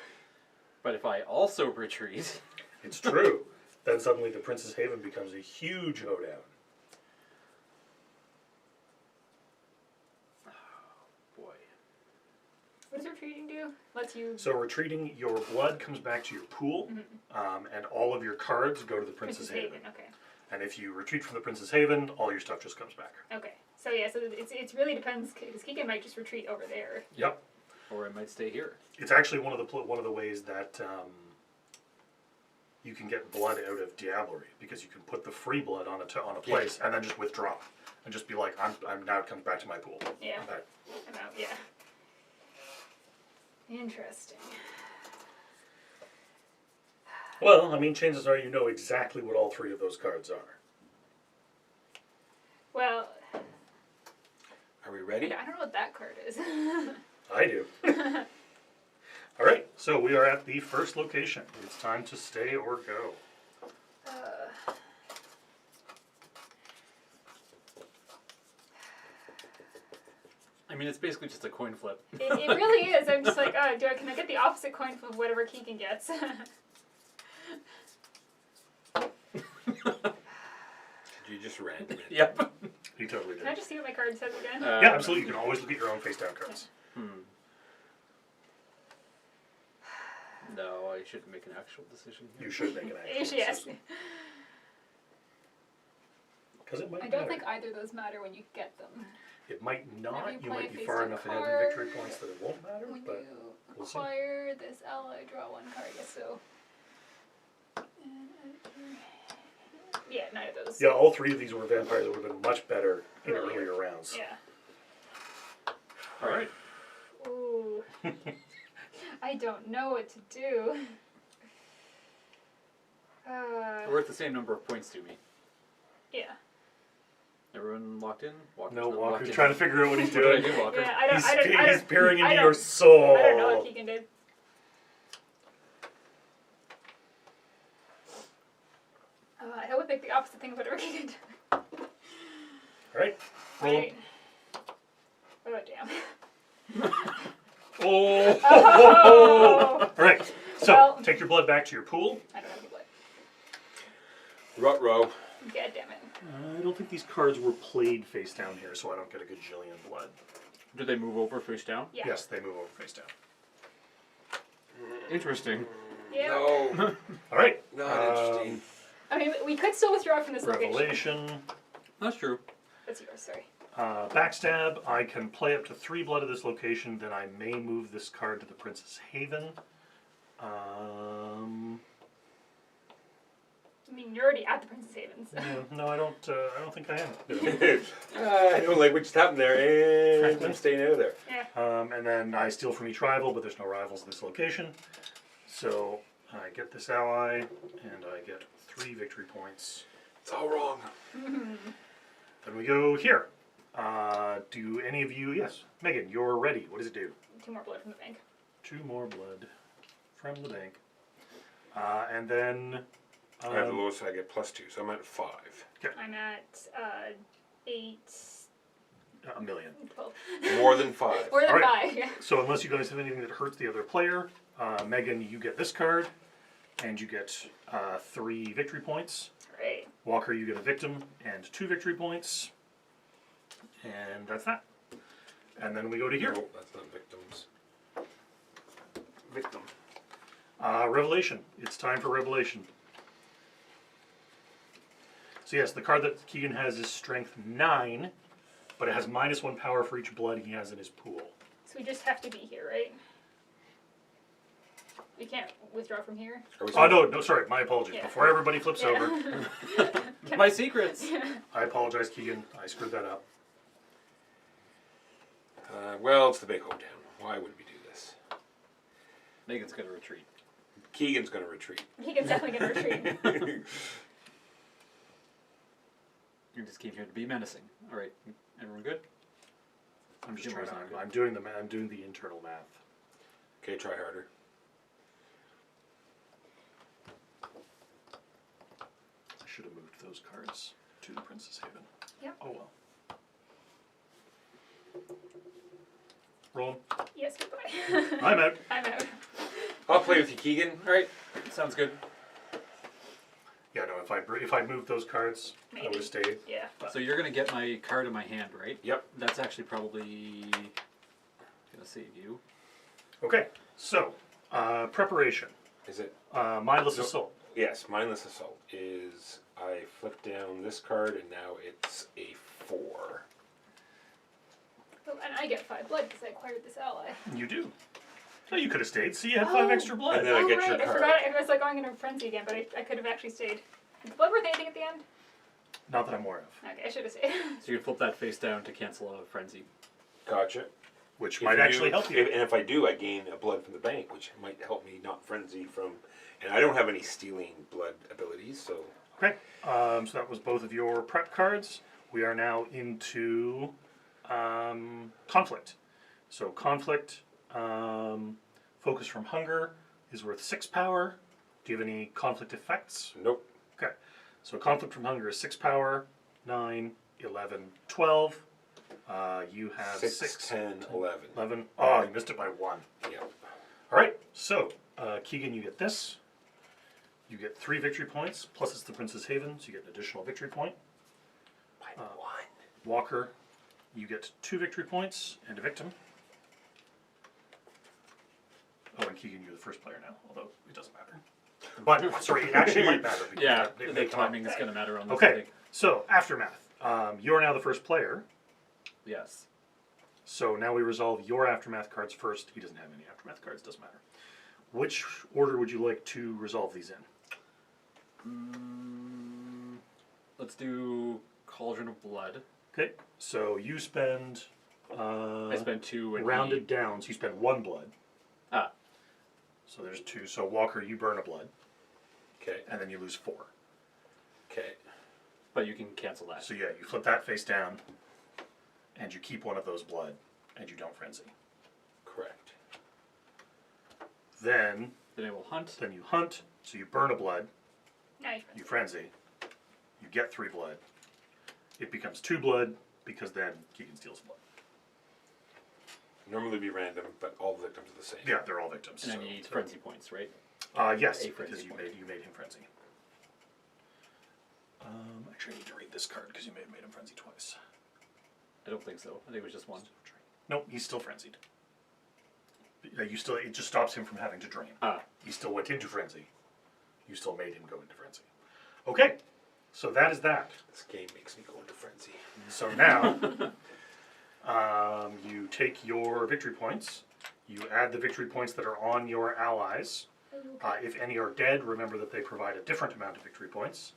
D: But if I also retreat,
C: It's true. Then suddenly the Prince's Haven becomes a huge hoedown.
D: boy.
F: What does retreating do? Lets you.
C: So retreating, your blood comes back to your pool, and all of your cards go to the Prince's Haven.
F: Okay.
C: And if you retreat from the Prince's Haven, all your stuff just comes back.
F: Okay. So yeah. So it really depends because Keegan might just retreat over there.
C: Yep.
D: Or I might stay here.
C: It's actually one of the ways that you can get blood out of Diablerie, because you can put the free blood on a place and then just withdraw and just be like, I'm now it comes back to my pool.
F: Yeah.
C: I'm back.
F: I'm out. Yeah. Interesting.
C: Well, I mean, chances are you know exactly what all three of those cards are.
F: Well,
B: Are we ready?
F: I don't know what that card is.
C: I do. All right, so we are at the first location. It's time to stay or go.
D: I mean, it's basically just a coin flip.
F: It really is. I'm just like, can I get the opposite coin of whatever Keegan gets?
B: Did you just random it?
D: Yep.
C: You totally
F: Can I
C: did.
F: just see what my card says again?
C: Yeah, absolutely. You can always look at your own face down cards.
D: No, I shouldn't make an actual decision here.
C: You should make an actual
F: Yes.
C: decision. Because it might
F: I don't
C: matter.
F: think either of those matter when you get them.
C: It might not.
F: Whenever
C: You
F: you
C: might
F: play
C: be
F: a
C: far
F: face-down
C: enough ahead in
F: card,
C: victory points that it won't matter,
F: When
C: but
F: you
C: we'll see.
F: acquire this ally, draw one card. Yes, so. And edit your hand. Yeah, none of those.
C: Yeah, all three of these were vampires that would have been much better in earlier rounds.
F: Yeah.
C: All right.
F: Ooh. I don't know what to do.
D: We're at the same number of points to me.
F: Yeah.
D: Everyone locked in? Walker's
C: No,
D: not
C: Walker's
D: locked in.
C: trying to figure out what he's
D: What did I
C: doing.
D: do, Walker?
F: Yeah, I don't.
C: He's peering
F: I
C: into
F: don't-
C: your soul.
F: I don't know what Keegan did. I would think the opposite thing of whatever Keegan did.
C: All right. Roll.
F: Right. Oh damn.
C: Oh.
F: Oh.
C: All right. So
F: Well-
C: take your blood back to your pool.
F: I don't have any blood.
B: Rut-row.
F: God damn it.
C: I don't think these cards were played face down here, so I don't get a gajillion blood.
D: Do they move over face down?
F: Yeah.
C: Yes, they move over face down.
D: Interesting.
F: Yeah.
B: No,
C: All right.
B: not interesting.
F: I mean, we could still withdraw from this location.
C: Revelation.
D: That's true.
F: That's yours. Sorry.
C: Backstab. I can play up to 3 blood at this location. Then I may move this card to the Princess Haven.
F: I mean, you're already at the Princess Haven, so.
C: Yeah, no, I don't think I am.
B: I don't like what just happened there, and
C: Frankly.
B: I'm staying out of there.
F: Yeah.
C: And then I steal from each rival, but there's no rivals at this location. So I get this ally, and I get 3 victory points.
B: It's all wrong.
C: Then we go here. Do any of you? Yes, Megan, you're ready. What does it do?
F: 2 more blood from the bank.
C: 2 more blood from the bank. And then.
B: I have the lowest, so I get +2, so I'm at 5.
F: I'm at 8.
C: A million.
F: 12.
B: More than 5.
F: More than
C: All right.
F: 5. Yeah.
C: So unless you guys have anything that hurts the other player, Megan, you get this card, and you get 3 victory points.
F: Right.
C: Walker, you get a victim and 2 victory points. And that's that. And then we go to here.
B: Nope, that's not victims. Victim.
C: Revelation. It's time for Revelation. So yes, the card that Keegan has is Strength 9, but it has -1 power for each blood he has in his pool.
F: So we just have to be here, right? We can't withdraw from here.
B: Are we
C: Oh, no, sorry, my apologies.
F: Yeah.
C: Before everybody flips
F: Yeah.
C: over,
D: My secrets!
C: I apologize, Keegan. I screwed that up.
B: Well, it's the big hoedown. Why would we do this?
D: Megan's gonna retreat.
B: Keegan's going to retreat.
F: Keegan's definitely gonna retreat.
D: You just came here to be menacing. Alright, everyone good?
C: I'm just
D: Humor's
C: trying
D: not
C: to.
D: good.
C: I'm doing the internal math.
B: Okay, try harder.
C: I should have moved those cards to the Princess Haven.
F: Yeah.
C: Oh well. Roll 'em.
F: Yes, goodbye.
C: I'm out.
F: I'm out.
B: I'll play with you, Keegan.
D: Alright, sounds good.
C: Yeah, no. If I moved those cards, I would
F: Maybe.
C: have stayed.
F: Yeah.
D: So you're gonna get my card in my hand, right?
B: Yep.
D: That's actually probably gonna save you.
C: Okay. So, preparation.
B: Is it?
C: Mindless
B: No.
C: assault.
B: Yes, mindless assault is I flip down this card and now it's a 4.
F: Oh, and I get 5 blood because I acquired this ally.
C: You do. So you could have stayed. See, you had 5
F: Oh.
C: extra blood.
B: And then I
F: Oh,
B: get
F: right.
B: your
F: I
B: card.
F: forgot. I was like going into a frenzy again, but I could have actually stayed. Is blood worth anything at the end?
C: Not that I'm aware of.
F: Okay, I should have stayed.
D: So you can flip that face down to cancel a frenzy.
B: Gotcha.
C: Which
B: If
C: might
B: you
C: actually
B: do-
C: help you.
B: And if I do, I gain a blood from the bank, which might help me not frenzy from. And I don't have any stealing blood abilities, so.
C: Okay. So that was both of your prep cards. We are now into conflict. So conflict, focus from hunger is worth 6 power. Do you have any conflict effects?
B: Nope.
C: Okay. So conflict from hunger is 6 power, 9, 11, 12. You have
B: 6, 10, 11.
C: 11. Oh, you missed it by 1.
B: Yeah.
C: All right. So, Keegan, you get this. You get 3 victory points, plus it's the Princess Haven, so you get an additional victory point.
B: By 1.
C: Walker, you get 2 victory points and a victim. Oh, and Keegan, you're the first player now, although it doesn't matter. But, sorry, it actually might matter. Because
D: Yeah,
C: they
D: the
C: come up.
D: timing is gonna matter on this. I
C: Okay,
D: think.
C: so aftermath. You're now the first player,
D: Yes.
C: so now we resolve your aftermath cards first. He doesn't have any aftermath cards, doesn't matter. Which order would you like to resolve these in?
D: Let's do Cauldron of Blood.
C: Okay, so you spend.
D: I spend 2 and
C: rounded down, so you spend 1 blood.
D: Ah.
C: So there's 2. So Walker, you burn a blood,
B: Okay.
C: and then you lose 4.
B: Okay.
D: But you can cancel that.
C: So yeah, you flip that face down, and you keep 1 of those blood, and you don't frenzy.
B: Correct.
C: Then
D: Then I will hunt.
C: you hunt, so you burn a blood,
F: Now
C: you frenzy, you get 3 blood. It becomes 2 blood, because then Keegan steals blood.
B: Normally be random, but all victims are the same.
C: Yeah, they're all victims.
D: And then you need frenzy points, right?
C: Yes,
D: A
C: because
D: frenzy
C: you
D: point.
C: made him frenzy. Actually, I need to read this card because you may have made him frenzy twice.
D: I don't think so. I think it was just 1.
C: Nope, he's still frenzied. It just stops him from having to drain.
D: Ah.
C: He still went into frenzy. You still made him go into frenzy. Okay, so that is that.
B: This game makes me go into frenzy.
C: So now, you take your victory points. You add the victory points that are on your allies. If any are dead, remember that they provide a different amount of victory points.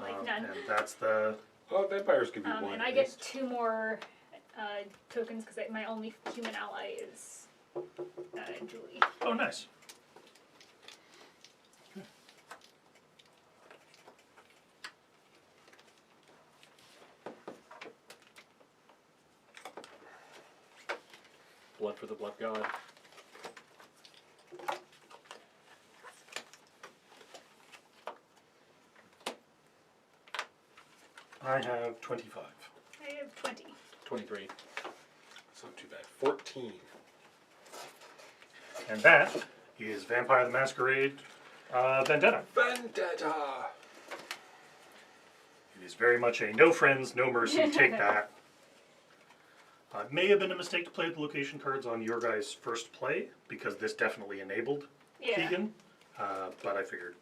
F: Like none.
C: And that's the...
B: Oh, vampires can be one.
F: And
B: at
F: I get
B: least.
F: 2 more tokens because my only human ally is Julie.
C: Oh, nice.
D: Blood for the Blood God.
C: I have 25.
F: I have 20.
D: 23.
B: It's not too bad. 14.
C: And that is Vampire the Masquerade Vendetta.
B: Vendetta!
C: It is very much a no friends, no mercy, take that. It may have been a mistake to play with the location cards on your guys' first play, because this definitely enabled
F: Yeah.
C: Keegan, but I figured,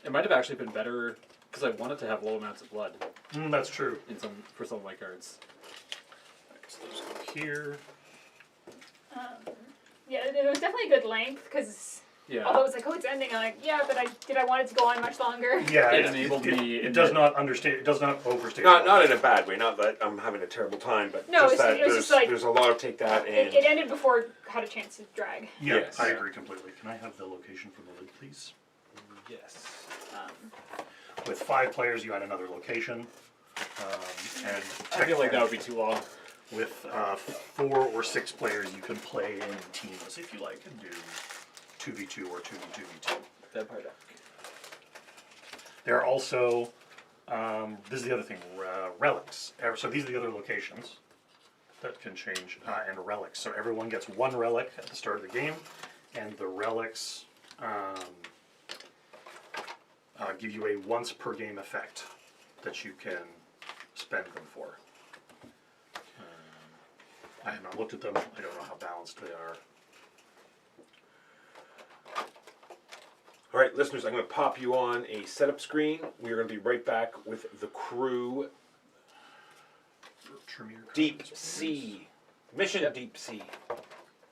D: It might have actually been better because I wanted to have low amounts of blood
C: that's true.
D: for some of my cards.
C: I guess those go here.
F: Yeah, it was definitely a good length because
D: Yeah.
F: although it's like, oh, it's ending, I'm like, yeah, but did I want it to go on much longer?
C: Yeah,
D: It enabled me
C: It
D: in
C: does
D: that-
C: not understate. It does not overstate.
B: Not in a bad way. Not that I'm having a terrible time, but
F: No,
B: just
F: it's-
B: that
F: it was
B: there's,
F: just like-
B: there's a lot of take that and
F: It ended before it had a chance to drag.
C: Yeah,
B: Yes.
C: I agree completely. Can I have the location for the lid, please?
B: yes.
C: With 5 players, you add another location, and
D: I feel like that would be too long.
C: with 4 or 6 players, you can play in teams if you like and do 2v2 or 2v2v2.
D: Vampire deck.
C: There are also, this is the other thing, relics. So these are the other locations that can change, and relics. So everyone gets 1 relic at the start of the game, and the relics give you a once per game effect that you can spend them for. I have not looked at them. I don't know how balanced they are.
B: All right, listeners, I'm going to pop you on a setup screen. We are going to be right back with the crew.
C: Tremere cards,
B: Deep
C: please.
B: Sea. Mission Deep Sea.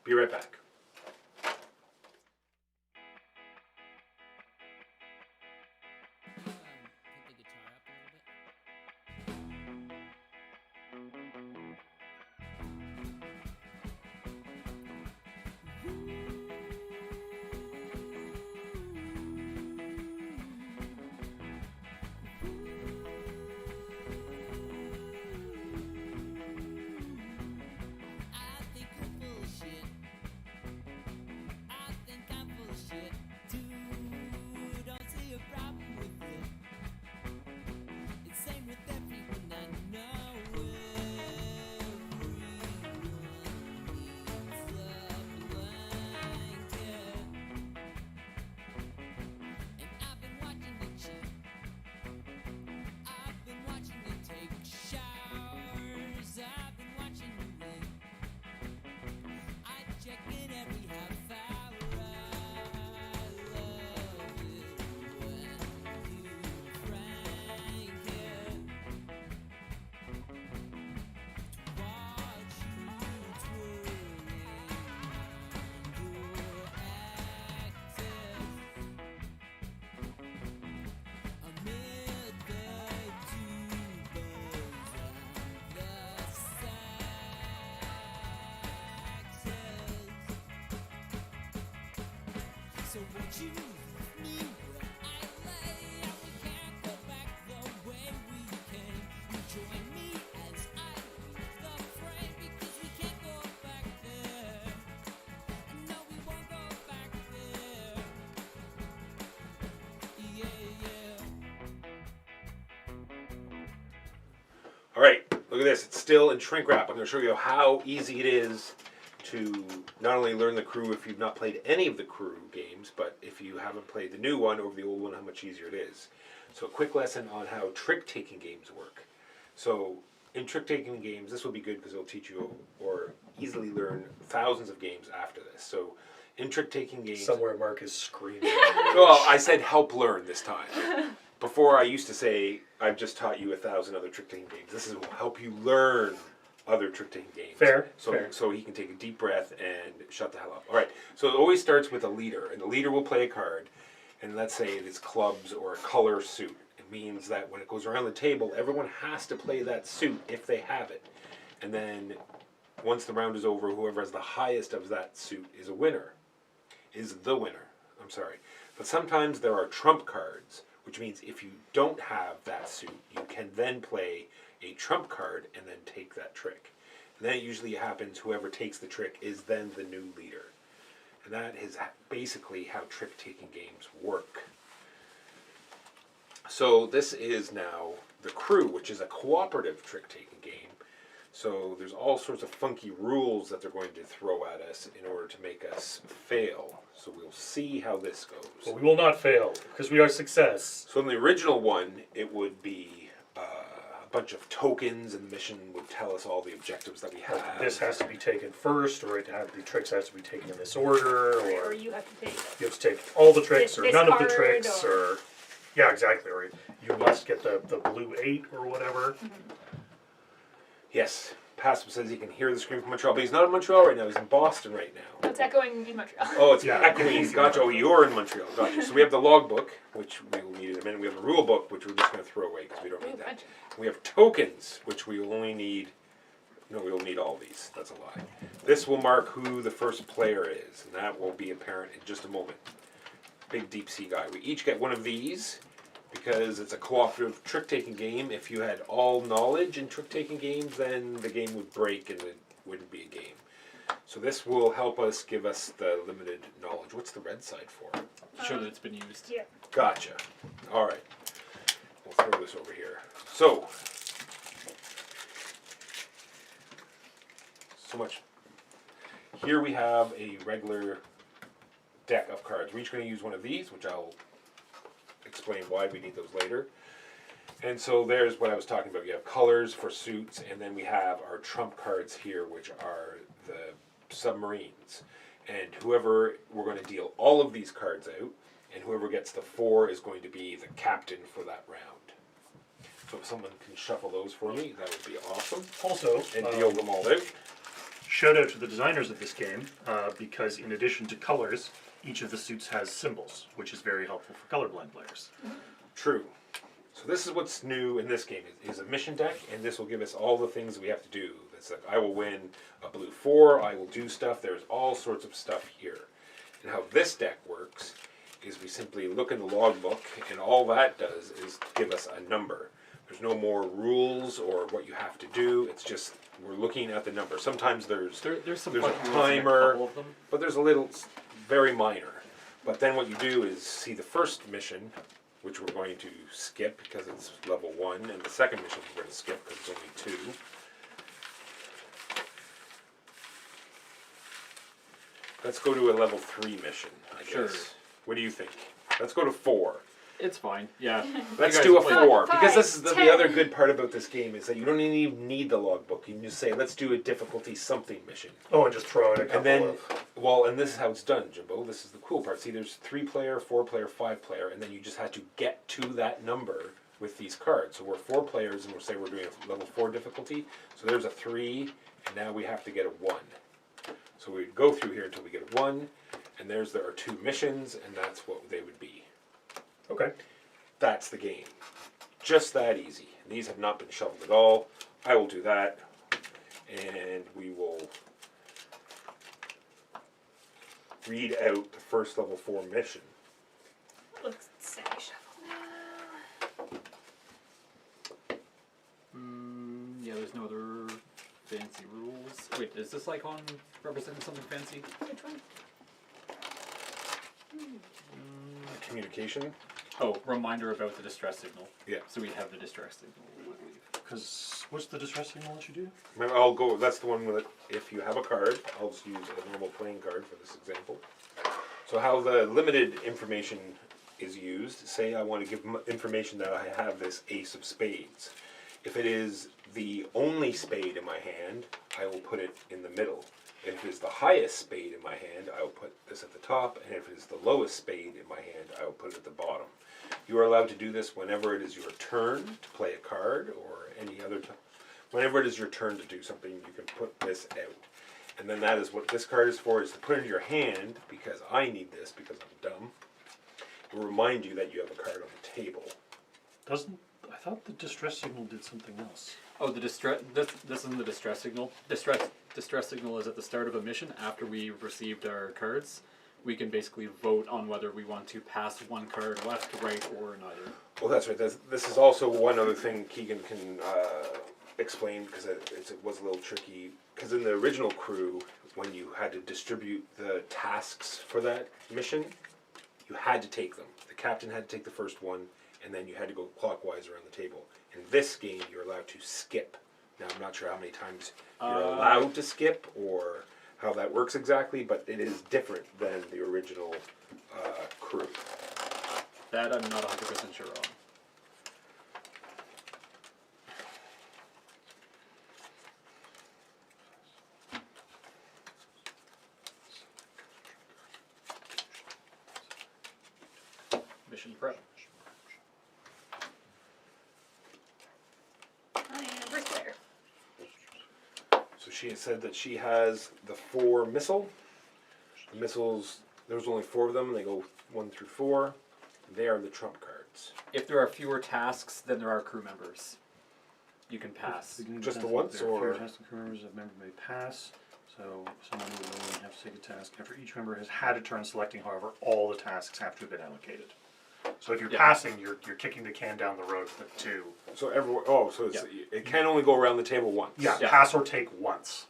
B: Be right back.
A: Put the guitar up a little bit. I think you're full of shit. So won't you leave me where I lay? We can't go back the way we came. You join me as I leave the fray, because we can't go back there. And no, we won't go back there. Yeah, yeah.
B: All right, look at this. It's still in shrink wrap. I'm going to show you how easy it is to not only learn the crew if you've not played any of the crew games, but if you haven't played the new one over the old one, how much easier it is. So a quick lesson on how trick-taking games work. So in trick-taking games, this will be good because it'll teach you or easily learn thousands of games after this. So in trick-taking games...
G: Somewhere Mark is screaming.
B: Well, I said help learn this time. Before I used to say, I've just taught you 1,000 other trick-taking games. This is will help you learn other trick-taking games.
G: Fair,
B: So,
G: fair.
B: so he can take a deep breath and shut the hell up. All right. So it always starts with a leader, and the leader will play a card, and let's say it is clubs or a color suit. It means that when it goes around the table, everyone has to play that suit if they have it. And then once the round is over, whoever has the highest of that suit is a winner. Is the winner. I'm sorry. But sometimes there are trump cards, which means if you don't have that suit, you can then play a trump card and then take that trick. And then it usually happens whoever takes the trick is then the new leader. And that is basically how trick-taking games work. So this is now the crew, which is a cooperative trick-taking game. So there's all sorts of funky rules that they're going to throw at us in order to make us fail. So we'll see how this goes.
G: But we will not fail, because we are success.
B: So in the original one, it would be a bunch of tokens, and the mission would tell us all the objectives that we have.
G: This has to be taken first, or the tricks has to be taken in this order,
F: Or
G: or
F: you have to take.
G: you have to take all the tricks, or
F: This
G: none of the
F: card,
G: tricks,
F: or-
G: or... Yeah, exactly, or you must get the blue 8, or whatever.
B: Yes, Passum says he can hear the scream from Montreal, but he's not in Montreal right now, he's in Boston right now.
F: It's echoing in Montreal.
B: Oh, it's
G: Yeah.
B: echoing. Gotcha. Oh, you're in Montreal. Gotcha. So we have the logbook, which we will need in a minute. We have the rule book, which we're just going to throw away because we don't need that. We have tokens, which we will only need. No, we will need all these. That's a lie. This will mark who the first player is, and that will be apparent in just a moment. Big deep sea guy. We each get one of these because it's a cooperative trick-taking game. If you had all knowledge in trick-taking games, then the game would break and it wouldn't be a game. So this will help us, give us the limited knowledge. What's the red side for?
D: Show that it's been used.
F: Yeah.
B: Gotcha. All right. We'll throw this over here. So much. Here we have a regular deck of cards. We're each going to use one of these, which I'll explain why we need those later. And so there's what I was talking about. You have colors for suits, and then we have our trump cards here, which are the submarines. And whoever, we're going to deal all of these cards out, and whoever gets the 4 is going to be the captain for that round. So if someone can shuffle those for me, that would be awesome.
G: Also,
B: And deal them all out.
C: Shout out to the designers of this game, because in addition to colors, each of the suits has symbols, which is very helpful for colorblind players.
B: True. So this is what's new in this game, is a mission deck, and this will give us all the things we have to do. It's like, I will win a blue 4, I will do stuff, there's all sorts of stuff here. And how this deck works is we simply look in the logbook, and all that does is give us a number. There's no more rules or what you have to do, it's just, we're looking at the number. Sometimes there's
D: There's
B: a
D: funky rules in a
B: timer,
D: couple of them.
B: but there's a little, very minor. But then what you do is see the first mission, which we're going to skip because it's level 1, and the second mission we're going to skip because it's only 2. Let's go to a level 3 mission, I guess.
D: Sure.
B: What do you think? Let's go to 4.
D: It's fine. Yeah.
B: Let's
D: You guys
B: do a
D: play-
B: 4, because
F: Five,
B: this is the
F: 10.
B: other good part about this game is that you don't even need the logbook. You can just say, let's do a difficulty something mission.
G: oh, and just throw in a couple
B: And then,
G: of...
B: well, and this is how it's done, Jimbo. This is the cool part. See, there's 3-player, 4-player, 5-player, and then you just have to get to that number with these cards. So we're 4 players, and we'll say we're doing a level 4 difficulty. So there's a 3, and now we have to get a 1. So we go through here until we get a 1, and there are 2 missions, and that's what they would be.
G: Okay.
B: That's the game. Just that easy. And these have not been shuffled at all. I will do that, and we will read out the first level 4 mission.
F: Looks semi-shuffled now.
D: Yeah, there's no other fancy rules. Wait, is this icon representing something fancy?
F: Which one?
B: Communication.
D: Oh, reminder about the distress signal.
B: Yeah.
D: So we have the distress signal, I believe.
G: Because what's the distress signal that you do?
B: Remember, I'll go. That's the one with. If you have a card, I'll just use a normal playing card for this example. So how the limited information is used. Say I want to give information that I have this ace of spades. If it is the only spade in my hand, I will put it in the middle. If it is the highest spade in my hand, I will put this at the top, and if it is the lowest spade in my hand, I will put it at the bottom. You are allowed to do this whenever it is your turn to play a card, or any other time. Whenever it is your turn to do something, you can put this out. And then that is what this card is for, is to put it in your hand, because I need this, because I'm dumb. It will remind you that you have a card on the table.
G: I thought the distress signal did something else.
D: Oh, the distress. This isn't the distress signal. Distress signal is at the start of a mission after we received our cards. We can basically vote on whether we want to pass one card left, right, or neither.
B: Well, that's right. This is also one other thing Keegan can explain, because it was a little tricky. Because in the original crew, when you had to distribute the tasks for that mission, you had to take them. The captain had to take the first one, and then you had to go clockwise around the table. In this game, you're allowed to skip. Now, I'm not sure how many times you're allowed to skip, or how that works exactly, but it is different than the original crew.
D: That I'm not 100% sure on. Mission prep.
F: I am first player.
B: So she has said that she has the 4 missile. The missiles, there's only 4 of them. They go 1 through 4. They are the trump cards.
D: If there are fewer tasks than there are crew members, you can pass.
B: Just the once,
G: There are fewer
B: or-
G: tasks and crew members a member may pass. So someone will only have to take a task after each member has had a turn selecting. However, all the tasks have to have been allocated. So if you're
D: Yeah.
G: passing, you're kicking the can down the road for 2.
B: So everyone, so it's, it can only go around the table once.
G: Yeah,
D: Yeah.
G: pass or take once.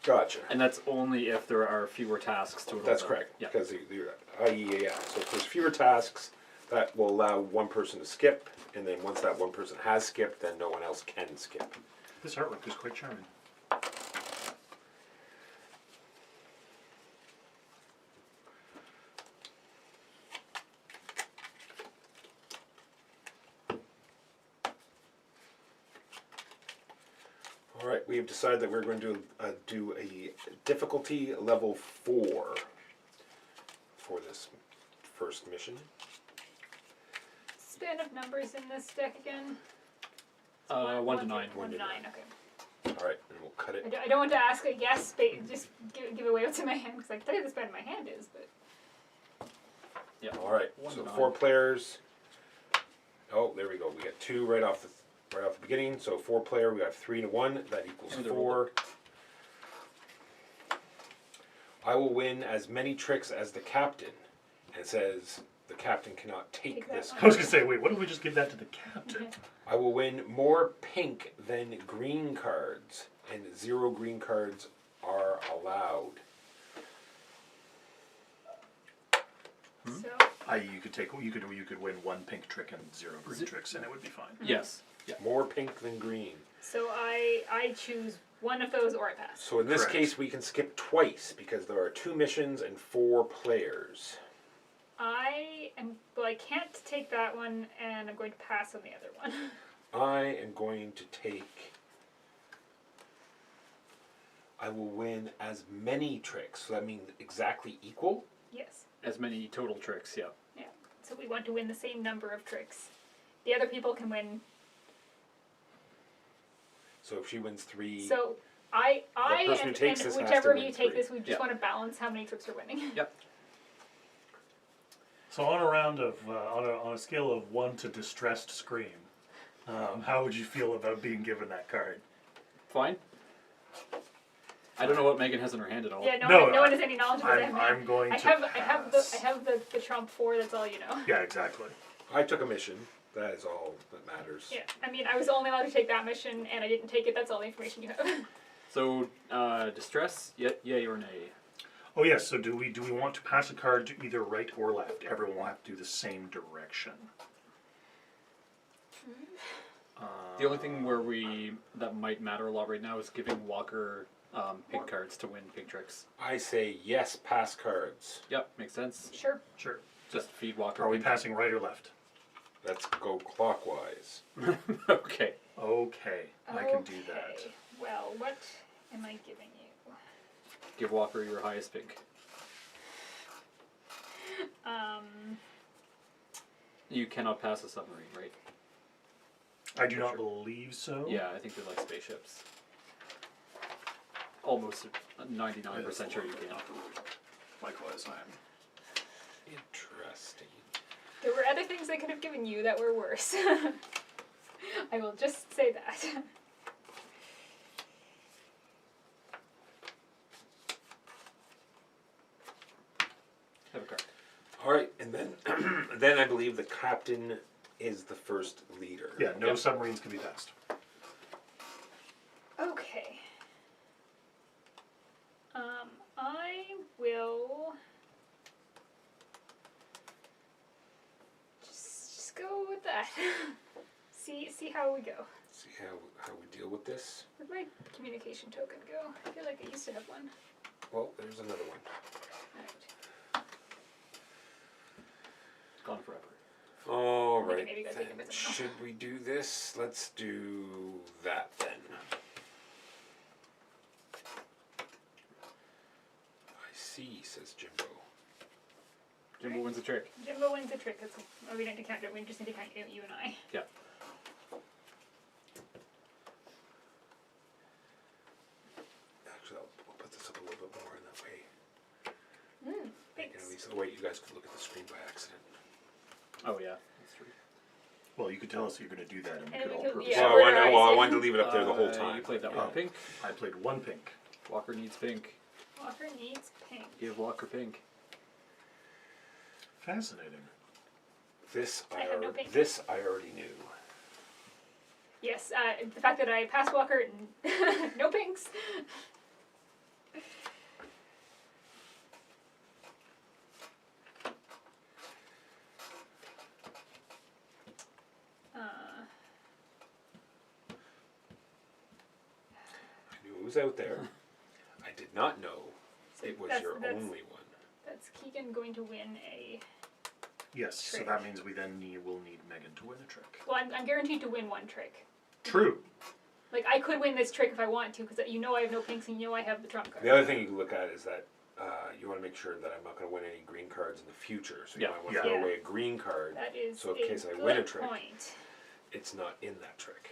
B: Gotcha.
D: And that's only if there are fewer tasks total.
B: That's
D: though.
B: correct.
D: Yeah.
B: Because the IEAF. So if there's fewer tasks, that will allow one person to skip, and then once that one person has skipped, then no one else can skip.
G: This artwork is quite charming.
B: All right, we have decided that we're going to do a difficulty level 4 for this first mission.
F: Span of numbers in this deck again?
D: 1 to 9.
F: 1 to 9, okay.
B: All right, and we'll cut it.
F: I don't want to ask a guess, just give away what's in my hand, because I can tell you the span of my hand is, but...
D: Yeah.
B: All right,
D: 1
B: so
D: to 9.
B: 4 players. Oh, there we go. We got 2 right off the beginning. So 4 player, we got 3 to 1. That equals
D: And they're
B: 4. I will win as many tricks as the captain. And it says the captain cannot take
F: Take that
B: this.
F: one.
G: I was gonna say, wait, what if we just give that to the captain?
B: I will win more pink than green cards, and 0 green cards are allowed.
F: So,
G: I.e., you could win 1 pink trick and 0 green tricks, and it would be fine.
D: Yes. Yeah.
B: More pink than green.
F: so I choose one of those or I pass.
B: So in this
G: Correct.
B: case, we can skip twice because there are 2 missions and 4 players.
F: I can't take that one, and I'm going to pass on the other one.
B: I am going to take. I will win as many tricks. So that means exactly equal.
F: Yes.
D: As many total tricks, yeah.
F: Yeah. So we want to win the same number of tricks. The other people can win.
B: So if she wins 3.
F: So I
B: person who
F: and,
B: takes
F: and
B: this has
F: whichever
B: to
F: of you
B: win
F: take
B: 3.
F: this, we just
D: Yeah.
F: want to balance how many tricks we're winning.
D: Yep.
G: So on a round of on a scale of 1 to distressed scream, how would you feel about being given that card?
D: Fine. I don't know what Megan has in her hand at all.
F: Yeah, no,
G: No,
F: one has any knowledge of what I have.
G: I'm going
F: I
G: to
F: have the trump 4. That's all you know.
G: Yeah, exactly.
B: I took a mission. That is all that matters.
F: Yeah, I mean, I was only allowed to take that mission, and I didn't take it. That's all the information you have.
D: So, distress, yay or nay?
G: Oh yes. So do we want to pass a card to either right or left? Everyone will have to do the same direction.
D: The only thing that might matter a lot right now is giving Walker pink cards to win pink tricks.
B: I say yes, pass cards.
D: Yep, makes sense.
F: Sure.
G: Sure.
D: Just feed Walker.
G: Are we
D: pink.
G: passing right or left?
B: Let's go clockwise.
D: Okay.
G: Okay, I can do that.
F: Okay. Well, what am I giving you?
D: Give Walker your highest pink. You cannot pass a submarine, right?
G: I do not believe so.
D: Yeah, I think they're like spaceships. Almost 99% sure you can.
G: Likewise, I am.
B: Interesting.
F: There were other things I could have given you that were worse. I will just say that.
D: Have a card.
B: All right, and then then I believe the captain is the first leader.
G: Yeah, no
D: Yep.
G: submarines can be passed.
F: Okay. I will just go with that. see how we go.
B: See how we deal with this.
F: Where'd my communication token go? I feel like I used to have one.
B: Well, there's another one.
F: Alright.
D: Gone forever.
B: All
F: We can
B: right.
F: maybe go take a
B: Then.
F: visit.
B: Should we do this? Let's do that then. I see, says Jimbo.
D: Jimbo wins the trick.
F: Jimbo wins the trick. That's, oh, we don't need to count it. We just need to count you and I.
D: Yeah.
B: Actually, I'll put this up a little bit more in that way. And
F: Thanks.
B: at least, oh wait, you guys could look at the screen by accident.
D: Oh yeah, that's true.
G: Well, you could tell us you're going to do that, and we
F: And
G: could
F: we
G: all
F: could-
G: purpose
F: yeah.
B: Well,
G: it.
B: I wanted to leave it up there the whole time.
D: You played that
G: Yeah.
D: one pink.
G: I played one pink.
D: Walker needs pink.
F: Walker needs pink.
D: Give Walker pink.
G: Fascinating.
B: This
F: I have no pink.
B: this I already knew.
F: Yes, the fact that I passed Walker and no pinks.
B: I knew it was out there. I did not know it was your
F: That's-
B: only one.
F: That's Keegan going to win a.
G: Yes, so
F: Trick.
G: that means we then will need Megan to win a trick.
F: Well, I'm guaranteed to win one trick.
G: True.
F: Like, I could win this trick if I want to, because you know I have no pinks and you know I have the trump card.
B: The other thing you can look at is that you want to make sure that I'm not going to win any green cards in the future. So you
D: Yeah.
B: might want to
G: Yeah.
B: throw away a green card.
F: That is
B: So in
F: a
B: case I
F: good
B: win a trick.
F: point.
B: It's not in that trick.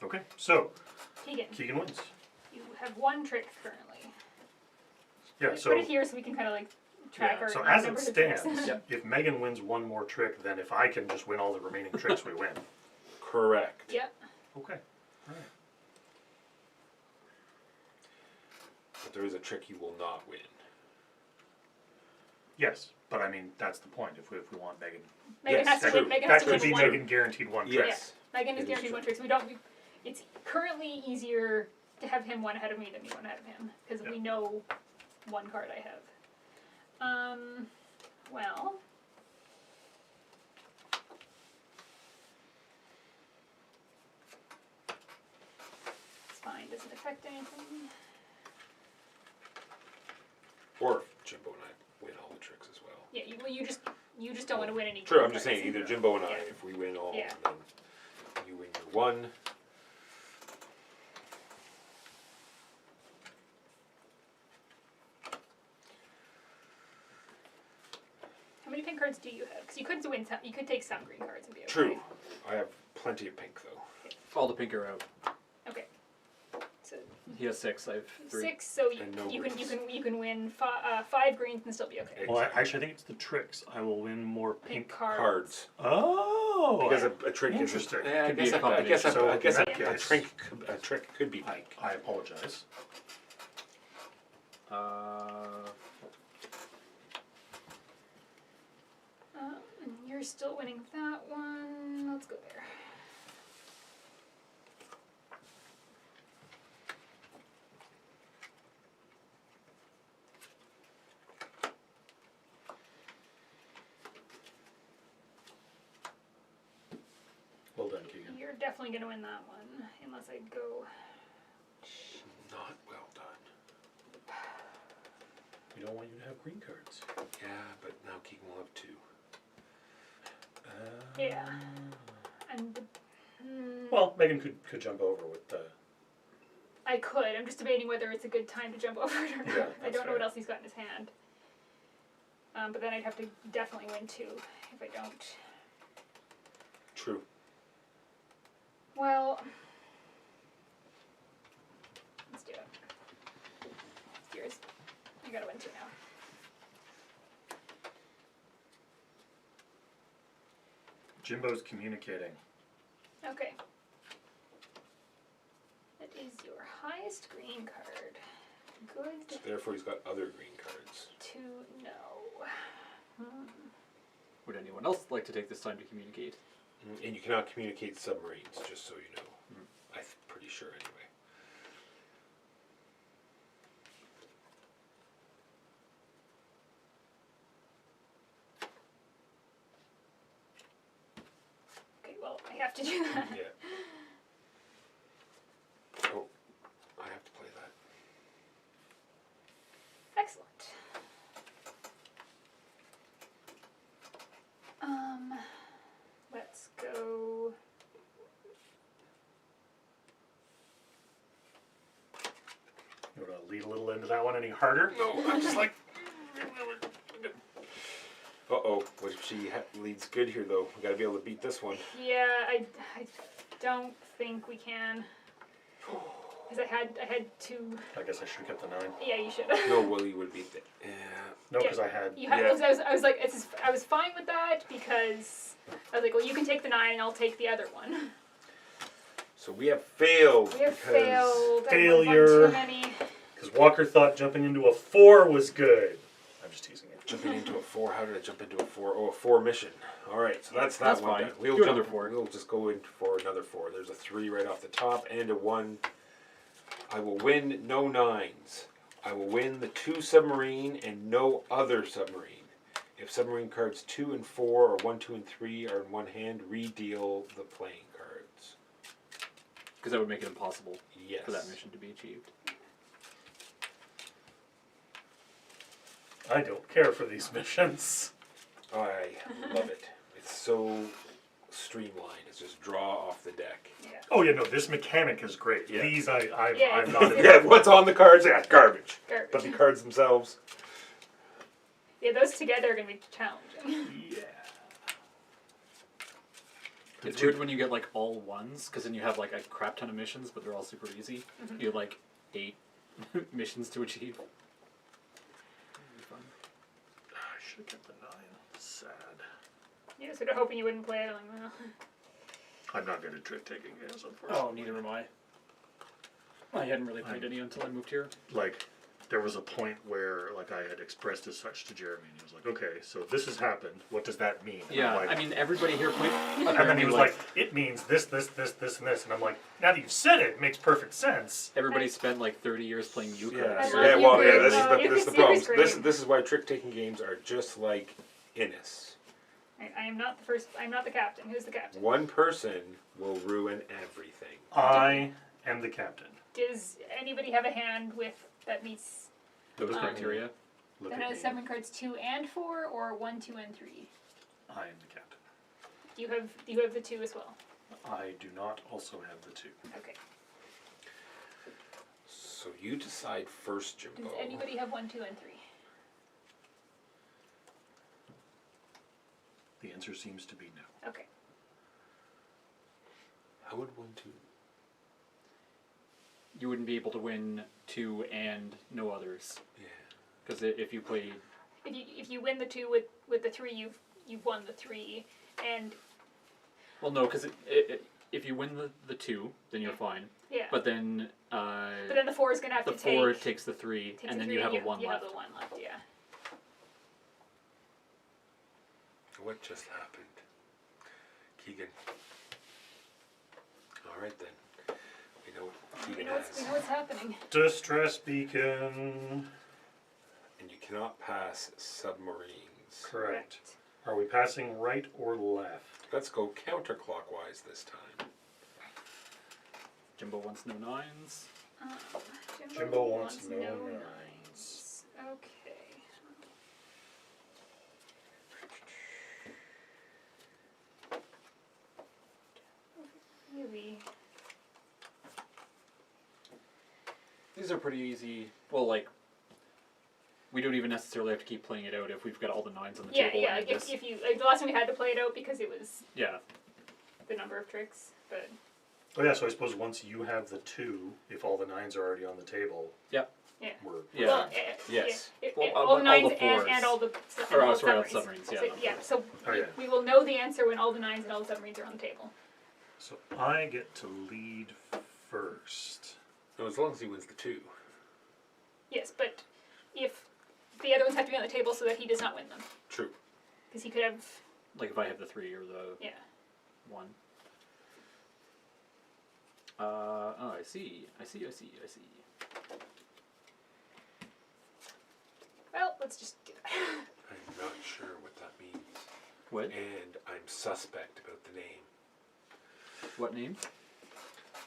G: Okay, so
F: Keegan,
G: Keegan wins.
F: you have one trick currently.
G: Yeah,
F: Let's
G: so
F: put it here so we can kind of like track
G: yeah,
F: our
G: so as it
F: numbers of tricks.
G: stands,
D: Yep.
G: if Megan wins one more trick, then if I can just win all the remaining tricks, we win.
B: Correct.
F: Yep.
G: Okay. All right.
B: But there is a trick you will not win.
G: Yes, but I mean that's the point. If we want Megan,
F: Megan
B: Yes,
F: has to
B: true.
F: win. Megan
G: that
F: has to
G: could
F: win
G: be
F: one.
G: Megan guaranteed one trick.
B: Yes.
F: Megan
B: It
F: is
B: is
F: guaranteed
B: true.
F: one trick. So it's currently easier to have him one ahead of me than me one ahead of him because
G: Yeah.
F: we know one card I have. Well. It's fine. Doesn't affect anything.
B: Or Jimbo and I win all the tricks as well.
F: Yeah. You just don't want to win any.
B: True,
F: green
B: I'm just
F: cards.
B: saying either Jimbo and I,
F: Yeah.
B: if we win all,
F: Yeah.
B: then you win your one.
F: How many pink cards do you have? Because you could win some. You could take some green cards and be okay.
B: True. I have plenty of pink though.
D: All the pink are out.
F: Okay. So
D: He has 6. I have 3.
F: 6, so
B: And no
F: you
B: greens.
F: can win 5 greens and still be okay.
G: Well, actually, I think it's the tricks. I will win more
F: Pink
G: pink.
B: Cards.
G: Oh,
B: Because a trick
G: interesting.
B: is. Yeah,
D: Could be a combination.
B: I guess
G: So,
B: a
G: in that case-
B: trick could be pink.
G: I apologize.
F: You're still winning that one. Let's go there.
G: Well done, Keegan.
F: You're definitely gonna win that one, unless I go.
B: Not well done.
G: We don't want you to have green cards.
B: Yeah, but now Keegan will have 2.
F: Yeah. And
G: Well, Megan could jump over with the.
F: I could. I'm just debating whether it's a good time to jump over it or not.
G: Yeah,
F: I
G: that's
F: don't know what
G: fair.
F: else he's got in his hand. But then I'd have to definitely win 2 if I don't.
B: True.
F: Well, let's do it. It's yours. I gotta win 2 now.
G: Jimbo's communicating.
F: Okay. That is your highest green card. Good
B: Therefore, he's got other green cards.
F: to know.
D: Would anyone else like to take this time to communicate?
B: And you cannot communicate submarines, just so you know. I'm pretty sure, anyway.
F: Okay, well, I have to do that.
B: Yeah. Oh, I have to play that.
F: Excellent. Let's go.
G: You want to lead a little into that one any harder?
B: No, I'm just like. Uh-oh, what if she leads good here, though? We gotta be able to beat this one.
F: Yeah, I don't think we can. Because I had 2.
G: I guess I should have kept the 9.
F: Yeah, you should.
B: No, Willie would beat that. Yeah.
G: No, because I had.
F: You had.
B: Yeah.
F: I was like, I was fine with that because I was like, well, you can take the 9 and I'll take the other one.
B: So we have failed.
F: We have
B: because
F: failed.
G: Failure.
F: Too many.
G: Because Walker thought jumping into a 4 was good. I'm just teasing you.
B: Jumping into a 4. How did I jump into a 4? Oh, a 4 mission. All right, so that's that
D: That's
B: one
D: fine.
B: done. We'll
D: Do
B: jump,
D: another 4.
B: We'll just go in for another 4. There's a 3 right off the top and a 1. I will win no 9s. I will win the 2 submarine and no other submarine. If submarine cards 2 and 4 or 1, 2, and 3 are in one hand, redeal the playing cards.
D: Because that would make it impossible
B: Yes.
D: for that mission to be achieved.
G: I don't care for these missions.
B: I love it. It's so streamlined. It's just draw off the deck.
F: Yeah.
G: Oh yeah, no, this mechanic is great.
B: Yeah.
G: These
F: Yeah,
G: I'm
F: it's-
G: not.
B: Yeah, what's on the cards? Yeah, garbage.
F: Garbage.
B: But the cards themselves.
F: Yeah, those together are gonna be challenging.
G: Yeah.
D: It's weird when you get like all 1s, because then you have like a crap ton of missions, but they're all super easy. You have like 8 missions to achieve.
G: I should have kept the 9. Sad.
F: Yeah, sort of hoping you wouldn't play it. Like, well.
G: I'm not good at trick taking games, unfortunately.
D: Oh, neither am I. I hadn't really played any until I moved here.
G: Like, there was a point where, like, I had expressed as such to Jeremy, and he was like, "Okay, so this has happened. What does that mean?" And
D: Yeah,
G: I'm like,
D: I mean everybody here played.
G: and then he was like, "It means this, this, this, this, and this," and I'm like, "Now that you've said it, it makes perfect sense."
D: everybody spent like 30 years playing euchre.
B: Yeah,
F: I love
B: yeah, well,
F: euchre.
B: yeah. This is the
F: Euchre's
B: problem.
F: great.
B: This is why trick taking games are just like Innis.
F: I am not the first. I'm not the captain. Who's the captain?
B: One person will ruin everything.
G: I am the captain.
F: Does anybody have a hand with that meets?
D: Those criteria.
G: Look
F: I
G: at
F: know
G: me.
F: summon cards 2 and 4, or 1, 2, and 3.
G: I am the captain.
F: You have the 2 as well.
G: I do not also have the 2.
F: Okay.
B: So you decide first, Jimbo.
F: Does anybody have 1, 2, and 3?
G: The answer seems to be no.
F: Okay.
B: How would 1, 2?
D: you wouldn't be able to win 2 and no others.
B: Yeah.
D: Because if you played,
F: If you win the 2 with the 3, you've won the 3, and
D: well, no, because if you win the 2, then you're fine.
F: yeah.
D: But then
F: But then the 4 is gonna have
D: the
F: to
D: 4
F: take.
D: takes the 3,
F: takes
D: and
F: the
D: then
F: 3
D: you have a
F: and
D: 1
F: you
D: left.
F: have the 1 left. Yeah.
B: What just happened? Keegan. Alright then. We know what
F: We
B: Keegan
F: know
B: has.
F: what's happening.
G: Distress beacon.
B: And you cannot pass submarines.
G: Correct. Are we passing right or left?
B: Let's go counterclockwise this time.
D: Jimbo wants no 9s.
G: Jimbo wants no nines.
F: Okay. Really?
D: These are pretty easy. Well, like, we don't even necessarily have to keep playing it out if we've got all the 9s on the
F: Yeah,
D: table.
F: yeah.
D: and
F: If you the last time we had to play it out because it was
D: yeah.
F: the number of tricks, but
G: Oh yeah, so I suppose once you have the 2, if all the 9s are already on the table,
D: Yep.
F: yeah.
G: we're
D: Yeah.
F: Well,
B: Yes.
D: Well,
F: all
D: all
F: the
D: the
F: 9s
D: fours.
F: and all the
D: Or,
F: all
D: oh,
F: the
D: sorry, all the
F: submarines.
D: submarines, yeah.
F: So,
G: Oh, yeah.
F: we will know the answer when all the 9s and all the submarines are on the table.
G: so I get to lead first.
B: No, as long as he wins the 2.
F: Yes, but if the other ones have to be on the table so that he does not win them,
B: True.
F: because he could have
D: Like if I have the 3 or the
F: yeah.
D: 1. Oh, I see.
F: Well, let's just do that.
B: I'm not sure what that means.
D: What?
B: And I'm suspect about the name.
D: What name?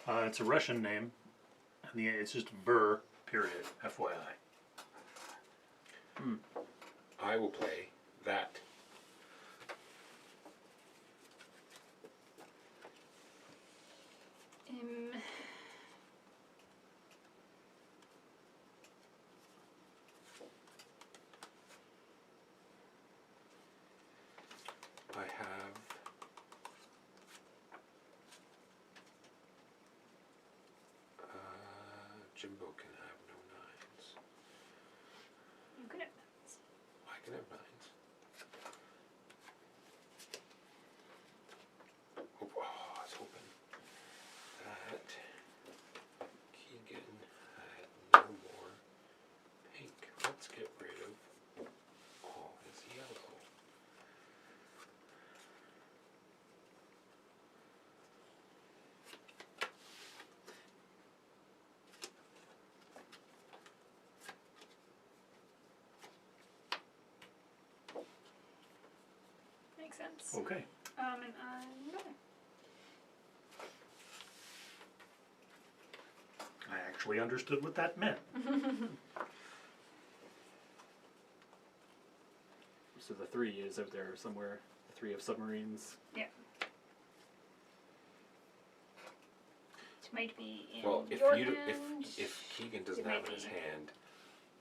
G: It's a Russian name, and it's just Ver, period, FYI.
B: I will play that. I have Jimbo can have no 9s.
F: You could have
B: I can have 9s. Oh, I was hoping that Keegan had no more pink. Let's get rid of all his yellow.
F: makes sense.
G: Okay.
F: And no.
G: I actually understood what that meant.
D: So the 3 is out there somewhere. The 3 of submarines.
F: Yeah. Which might be in
B: Well, if
F: your
B: you
F: hand.
B: if Keegan doesn't
F: It
B: have
F: might
B: it in his
F: be.
B: hand,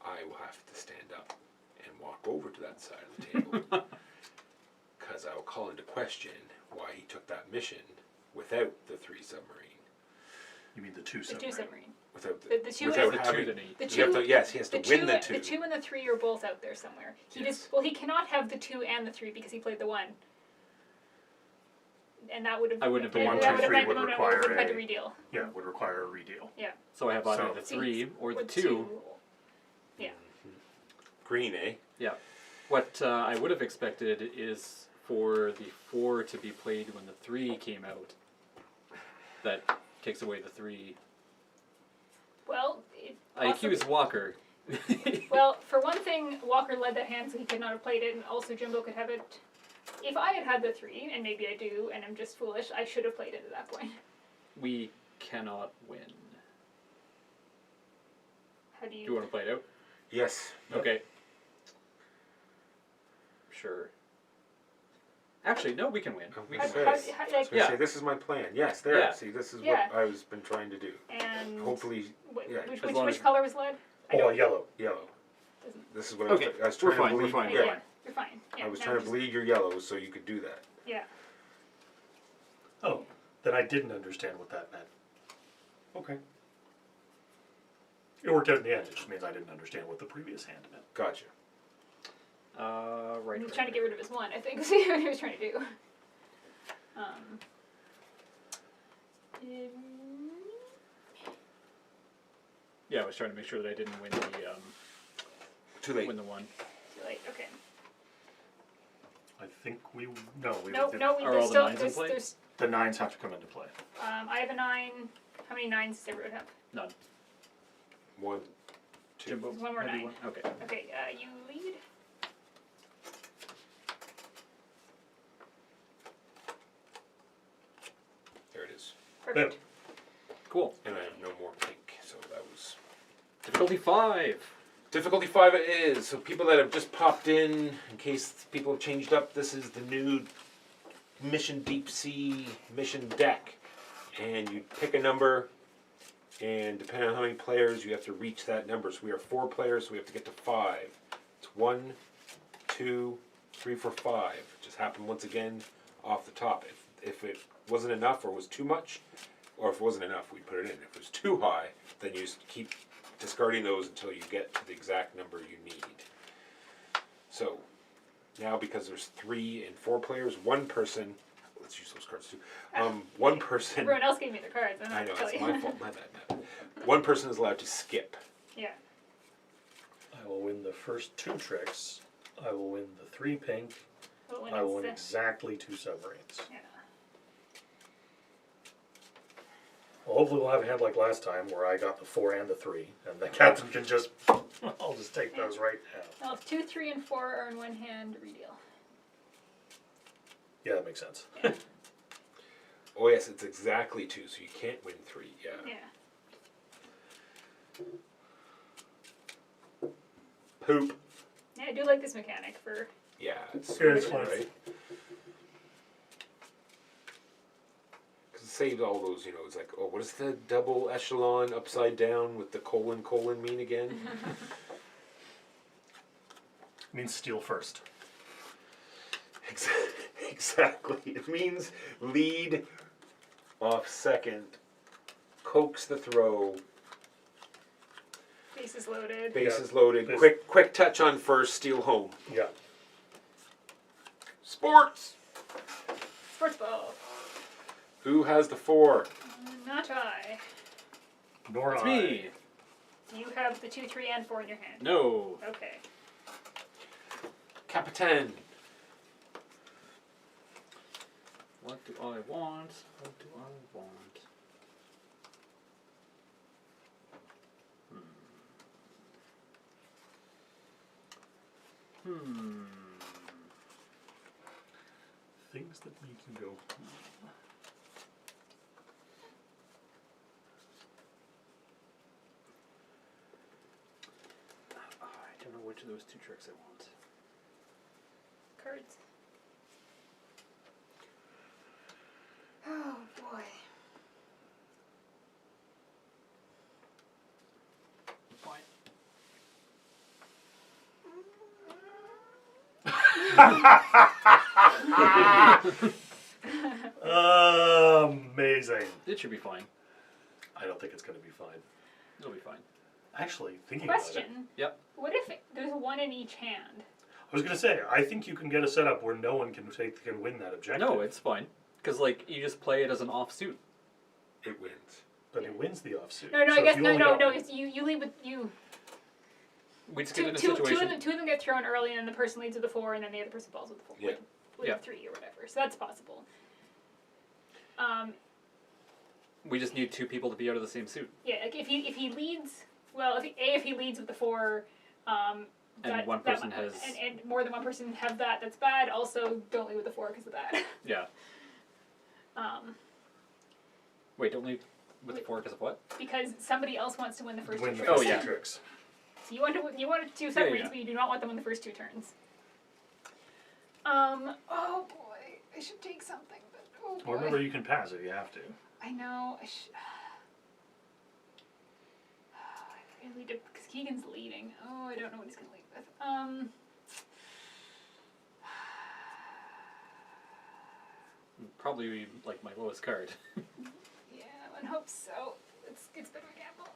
B: I will have to stand up and walk over to that side of the table. Because I will call into question why he took that mission without the 3 submarine.
G: You mean the 2
F: the
G: submarine?
F: 2 submarine.
B: Without
F: The 2
B: without
F: and
D: The 2
B: having,
D: that he.
F: the
B: you have
F: 2.
B: to, yes, he has to win the 2.
F: The 2 and the 3 are both out there somewhere.
B: Yes.
F: He cannot have the 2 and the 3 because he played the 1. And that would have.
D: I wouldn't have been
F: and
D: able
F: that
D: to.
F: would have
G: 1, 2, 3
F: meant-
G: would
F: no, no,
G: require
F: would have had to
G: a-
F: redeal.
G: Yeah, would require a redeal.
F: Yeah.
D: So I have either
G: So-
D: the 3 or the
F: Or
D: 2.
F: Yeah.
B: Green, eh?
D: Yeah. What I would have expected is for the 4 to be played when the 3 came out. That takes away the 3.
F: Well,
D: I accuse Walker.
F: Well, for one thing, Walker led that hand, so he could not have played it, and also Jimbo could have it. If I had the 3, and maybe I do, and I'm just foolish, I should have played it at that point.
D: We cannot win.
F: How do
D: Do
F: you?
D: you want to play it out?
B: Yes.
D: Okay. Sure. Actually, no, we can win. We can
B: Okay.
D: win.
F: How,
B: I was
F: like,
B: going to
D: Yeah.
B: say, this is my plan. Yes, there.
D: Yeah.
B: See, this is
F: Yeah.
B: what I was been trying to do.
F: and
B: Hopefully, yeah,
F: which
D: long as-
F: color was led? I
G: Oh,
F: don't.
G: yellow.
B: yellow.
F: Doesn't-
B: This is what
D: Okay,
B: I was
D: we're
B: trying
D: fine,
B: to
D: we're
B: bleed.
D: fine.
B: Yeah,
F: Yeah, you're fine. Yeah,
B: I was
F: now
B: trying to
F: just-
B: bleed your yellows so you could do that.
F: Yeah.
G: Oh, then I didn't understand what that meant. Okay. It worked out in the end. It just means I didn't understand what the previous hand meant.
B: Gotcha.
D: Right.
F: He was trying to get rid of his one, I think. See what he was trying to do. Um,
D: Yeah, I was trying to make sure that I didn't win the
B: Too late.
D: win the one.
F: too late. Okay.
G: I think we no. We
F: No,
G: did-
F: no.
D: Are
F: There's
D: all the
F: still
D: nines in play?
F: there's.
G: The 9s have to come into play.
F: I have a 9. How many 9s does everyone have?
D: None.
B: 1, 2.
D: Jimbo,
F: There's one more
D: maybe
F: 9.
D: one? Okay.
F: Okay. You lead.
B: There it is.
F: Perfect.
D: Cool.
B: And I have no more pink, so that was...
D: Difficulty 5.
B: Difficulty 5 it is. So people that have just popped in case people have changed up, this is the new Mission Deep Sea mission deck. And you pick a number, and depending on how many players, you have to reach that number. So we are 4 players, so we have to get to 5. It's 1, 2, 3, 4, 5. It just happened once again off the top. If it wasn't enough or was too much, or if it wasn't enough, we put it in. If it was too high, then you just keep discarding those until you get to the exact number you need. So now, because there's 3 and 4 players, one person. Let's use those cards too. One person.
F: Everyone else gave me the cards.
B: I know,
F: tell
B: it's
F: you.
B: my fault. My bad. One person is allowed to skip.
F: Yeah.
G: I will win the first 2 tricks. I will win the 3 pink.
F: But when
G: I will
F: it's,
G: win exactly 2 submarines.
F: yeah.
G: Well, hopefully we'll have a hand like last time where I got the 4 and the 3, and the captain can just, I'll just take those right now.
F: Well, if 2, 3, and 4 are in one hand, redeal.
G: Yeah, that makes sense.
B: Oh yes, it's exactly 2, so you can't win 3. Yeah.
F: Yeah.
B: Poop.
F: Yeah, I do like this mechanic for.
B: Yeah, it's
G: Yeah, it's
B: good,
G: fun.
B: right? Because it saves all those, it's like, oh, what does the double echelon upside down with the colon mean again?
G: It means steal first.
B: Exactly. It means lead off second, coax the throw,
F: Bases loaded.
B: bases
G: Yeah.
B: loaded,
G: This-
B: quick touch on first, steal home.
G: Yeah.
B: Sports!
F: Sports ball.
B: Who has the 4?
F: Not I.
G: Nor
D: It's
G: I.
D: me.
F: You have the 2, 3, and 4 in your hand.
D: No.
F: Okay.
B: Capitan.
D: What do I want? What do I want?
G: Things that make you go,
D: I don't know which of those 2 tricks I want.
F: Cards. Oh boy.
D: Fine.
G: amazing.
D: It should be fine.
G: I don't think it's going to be fine.
D: It'll be fine.
G: Actually, thinking about it,
F: Question.
D: Yep.
F: What if there's 1 in each hand?
G: I was going to say, I think you can get a setup where no one can win that objective.
D: No, it's fine. Because, like, you just play it as an offsuit.
B: It wins.
G: But it wins the offsuit.
F: No,
G: So
F: I guess
G: if you
F: no.
G: only got-
F: It's you lead with you.
D: We just
F: Two,
D: get in a
F: two,
D: situation.
F: two of them get thrown early, and then the person leads with the 4, and then the other person falls with the 4.
B: Yeah.
F: With
D: Yeah.
F: 3 or whatever. So that's possible.
D: We just need 2 people to be out of the same suit.
F: Yeah, like if he leads, well, if he leads with the 4,
D: And one person has-
F: and more than one person have that. That's bad. Also, don't lead with the 4 because of that.
D: Yeah. Wait, don't leave with the
F: Wait.
D: 4 because of what?
F: Because somebody else wants to win the first
G: win
F: 2
G: the
F: turns.
G: first
D: yeah.
G: two tricks.
F: So you want to do submarines,
D: yeah.
F: but you do not want them on the first 2 turns. Oh boy, I should take something, but oh boy.
G: Well, remember, you can pass if you have to.
F: I know. I really do, because Keegan's leading. Oh, I don't know what he's gonna lead with.
D: Probably, like, my lowest card.
F: Yeah, one hopes so. It's been a gamble.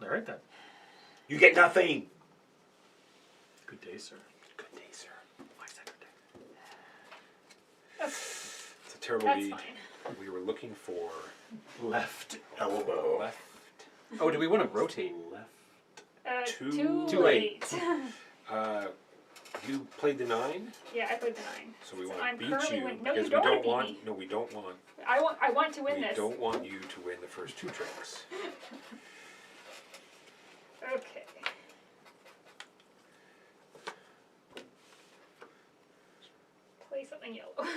G: All right then.
B: You get nothing.
G: Good day, sir.
B: Good day, sir.
D: My secretary.
B: It's a terrible
F: That's
B: lead.
F: fine.
B: We were looking for
G: Left elbow.
B: left.
D: Oh, do we want to rotate?
B: Left.
F: Too
D: Too late.
B: You played the 9,
F: Yeah, I played the 9.
B: so we
F: So
B: want
F: I'm
B: to beat
F: currently
B: you
F: win- no, you
B: because
F: don't
B: we
F: wanna
B: don't
F: beat
B: want.
F: me.
B: No, we don't want.
F: I want to win
B: We
F: this.
B: don't want you to win the first 2 tricks.
F: Okay. Play something yellow.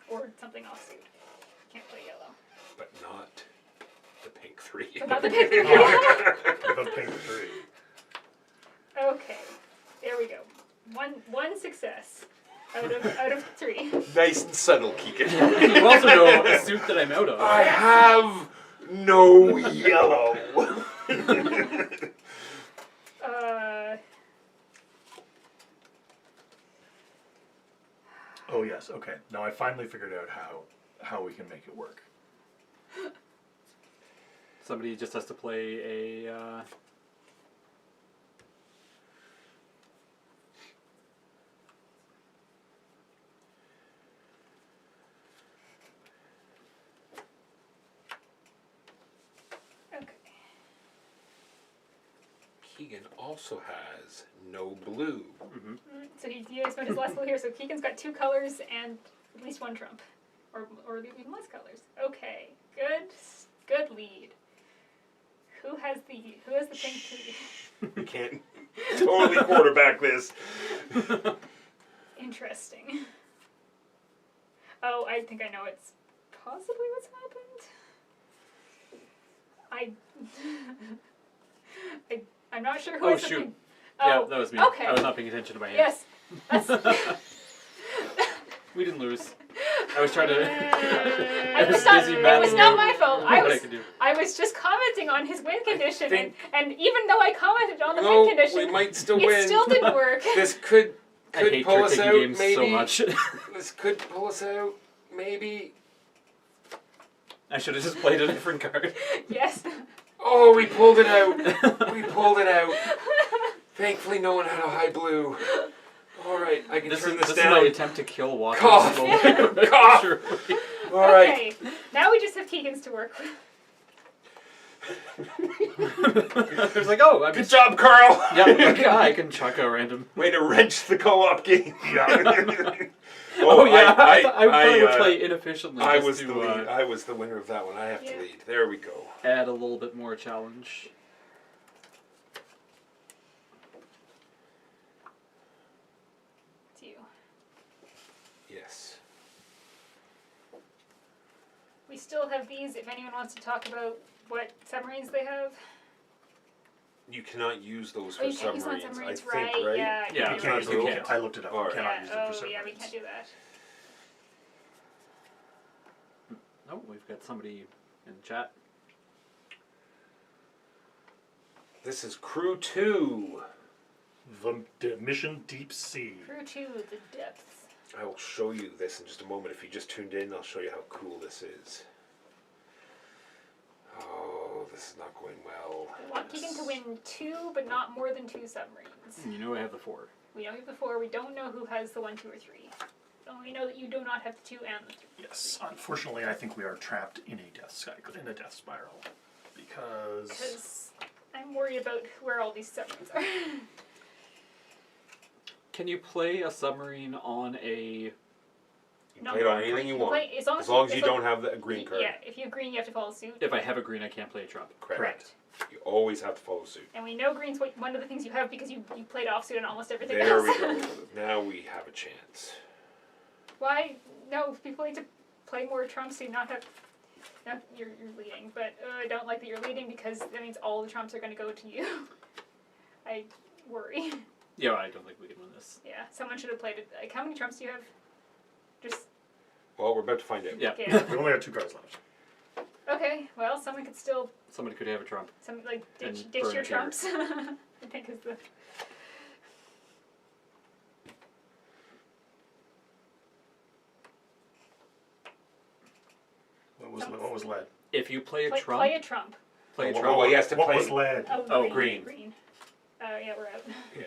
F: Or something offsuit. Can't play yellow.
B: But not the pink 3.
F: But not the pink.
G: The pink 3.
F: Okay. There we go. One success out of 3.
B: Nice and subtle, Keegan.
D: You also know a suit that I'm out of.
B: I have no yellow.
G: Oh yes, okay. Now I finally figured out how we can make it work.
D: Somebody just has to play a.
F: Okay.
B: Keegan also has no blue.
F: So he spent his last blue here. So Keegan's got 2 colors and at least 1 trump, or even less colors. Okay. Good lead. Who has the pink 3?
B: We can't totally quarterback this.
F: Interesting. Oh, I think I know it's possibly what's happened. I'm not sure who
D: Oh,
F: has the
D: shoot.
F: pink.
D: Yeah,
F: Oh,
D: that was me.
F: Okay.
D: I was not paying attention to my hand.
F: Yes. That's,
D: We didn't lose. I was trying to.
F: it was
D: busy
F: not
D: managing
F: my fault.
D: what I could do.
F: I was just commenting on his win condition,
B: think-
F: and even though I commented on the
B: No,
F: win condition,
B: we might still
F: it
B: win.
F: still didn't work.
B: This could
D: I hate
B: pull
D: trick
B: us
D: taking
B: out,
D: games
B: maybe.
D: so much.
B: This could pull us out, maybe.
D: I should have just played a different card.
F: Yes.
B: Oh, we pulled it out. We pulled it out. Thankfully, no one had a high blue. All right, I can
D: This
B: turn
D: is
B: this
D: this
B: down.
D: is my attempt to kill Walker.
B: Cough.
D: slowly.
B: Cough.
D: Sure.
B: All right.
F: Okay. Now we just have Keegan's to work with.
D: It was like, oh, I'm
B: Good job, Carl.
D: yeah, like, I can chuck a random.
B: Way to wrench the co-op game.
D: Oh, yeah, I thought I would play inefficiently.
B: I
D: just
B: was
D: to,
B: the lead. I was the winner of that one. I have
F: Yeah.
B: to lead. There we go.
D: add a little bit more challenge.
F: It's you.
B: Yes.
F: We still have these. If anyone wants to talk about what submarines they have.
B: You cannot use those
F: Oh,
B: for
F: you can't use them on
B: submarines.
F: submarines,
B: I think, right?
F: Yeah.
D: Yeah,
G: You can't use
D: you
G: them.
D: can't.
G: I looked it up.
B: All
G: You
B: right.
G: cannot
F: Yeah.
G: use them for
F: Oh,
G: submarines.
F: yeah. We can't do that.
D: Oh, we've got somebody in chat.
B: This is Crew 2.
G: The mission Deep Sea.
F: Crew 2, the depths.
B: I will show you this in just a moment. If you just tuned in, I'll show you how cool this is. Oh, this is not going well.
F: We want Keegan to win 2, but not more than 2 submarines.
D: You know I have the 4.
F: We know you have the 4. We don't know who has the 1, 2, or 3. We know that you do not have the 2 and the 3.
G: Yes. Unfortunately, I think we are trapped in a death cycle, in a death spiral, because
F: Because I'm worried about where all these submarines are.
D: Can you play a submarine on a?
B: You can play it on anything you want. As long as you don't have the green card.
F: Yeah, if you have green, you have to follow suit.
D: If I have a green, I can't play a trump.
B: Correct. You always have to follow suit.
F: And we know green's one of the things you have because you played offsuit on almost everything
B: There
F: else.
B: we go. Now we have a chance.
F: Why? No, people need to play more trumps so not have. No, you're leading, but I don't like that you're leading because that means all the trumps are going to go to you. I worry.
D: Yeah, I don't think we can win this.
F: Yeah, someone should have played it. Like, how many trumps do you have? Just.
B: Well, we're about to find out.
D: Yeah.
F: Yeah.
G: we only have 2 cards left.
F: Okay, well, someone could still
D: Somebody could have a trump.
F: ditch
D: And
F: your
D: burn a trigger.
F: trumps. I think is the.
G: What was led?
D: If you play a trump,
F: Play a trump.
D: Play
G: What-
D: Trump.
B: Oh, he has to
G: what
B: play.
G: was lead?
F: Oh,
B: green.
F: Green. Oh, yeah, we're out.
B: Yeah,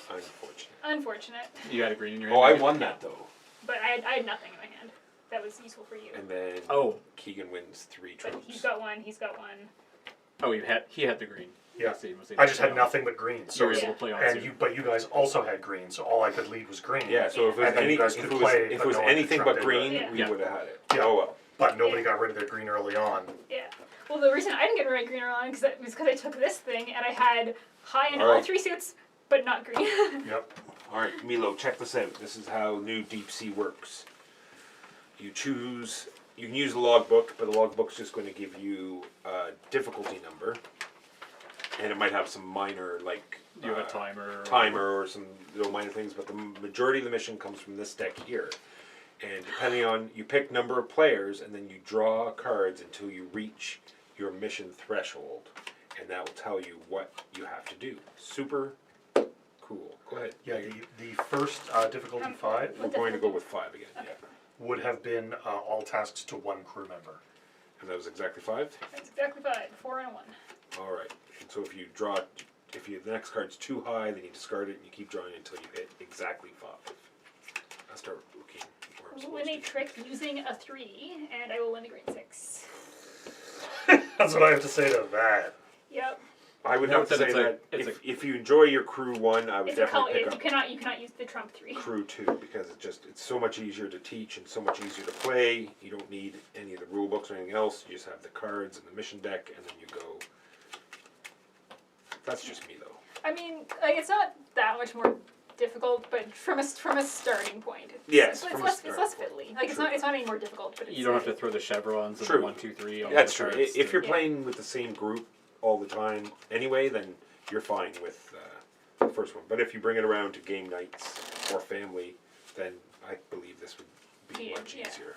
B: unfortunate.
F: Unfortunate.
D: You had a green in your hand.
B: Oh, I
D: right?
B: won that though.
F: But I had nothing in my hand. That was useful for you.
B: And then
D: Oh.
B: Keegan wins 3
F: But
B: trumps.
F: he's got one. He's got one.
D: Oh, he had the green.
G: Yeah.
D: Must have
G: I just had
D: play on.
G: nothing but green.
D: You
G: So
D: were
F: Yeah.
D: able to play on
G: and
D: soon.
G: but you guys also had green, so all I could lead was green.
B: Yeah, so if it was,
G: And then you
B: any,
G: guys
B: if
G: could
B: it was,
G: play,
B: if it
G: but
B: was
G: no one could
B: anything
G: trump
B: but
G: it.
B: green,
F: Yeah.
B: we
D: Yeah.
B: would have had it.
G: Yeah.
B: Oh well.
G: But nobody
F: Yeah.
G: got rid of their green early on.
F: Yeah. Well, the reason I didn't get red, green, or on was because I took this thing and I had high in
B: All
F: all
B: right.
F: 3 suits, but not green.
G: Yep.
B: All right, Milo, check this out. This is how new Deep Sea works. You choose. You can use the logbook, but the logbook's just going to give you a difficulty number, and it might have some minor like
D: You have a timer.
B: timer or some little minor things. But the majority of the mission comes from this deck here, and depending on you pick number of players, and then you draw cards until you reach your mission threshold, and that will tell you what you have to do. Super cool. Go ahead.
G: Yeah. The first difficulty 5
B: We're going to go with 5 again. Yeah.
G: would have been all tasks to 1 crew member.
B: And that was exactly 5?
F: That's exactly 5. 4 and a 1.
B: Alright. And so if you draw, the next card's too high, then you discard it and you keep drawing until you hit exactly 5. I'll start looking where I'm
F: Win a
B: supposed to.
F: trick using a 3, and I will win a green 6.
G: That's what I have to say to that.
F: Yep.
B: I would
D: Note
B: have to
D: that
B: say
D: it's
B: that
D: a-
B: if you enjoy your crew 1, I would
F: It's a color.
B: definitely pick
F: You
B: up
F: cannot use the trump 3.
B: crew 2 because it's so much easier to teach and so much easier to play. You don't need any of the rule books or anything else. You just have the cards and the mission deck and then you go. That's just me though.
F: I mean, like, it's not that much more difficult, but from a starting point,
B: Yes,
F: it's
B: from a
F: less
B: starting
F: fiddly. Like
B: True.
F: it's not any more difficult, but it's
D: You don't have to throw the chevrons and
B: True.
D: the 1, 2, 3 on
B: That's
D: the
B: true.
D: cards.
B: If you're
F: Yeah.
B: playing with the same group all the time anyway, then you're fine with the first one. But if you bring it around to game nights or family, then I believe this would be
F: Yeah,
B: much
F: yeah.
B: easier.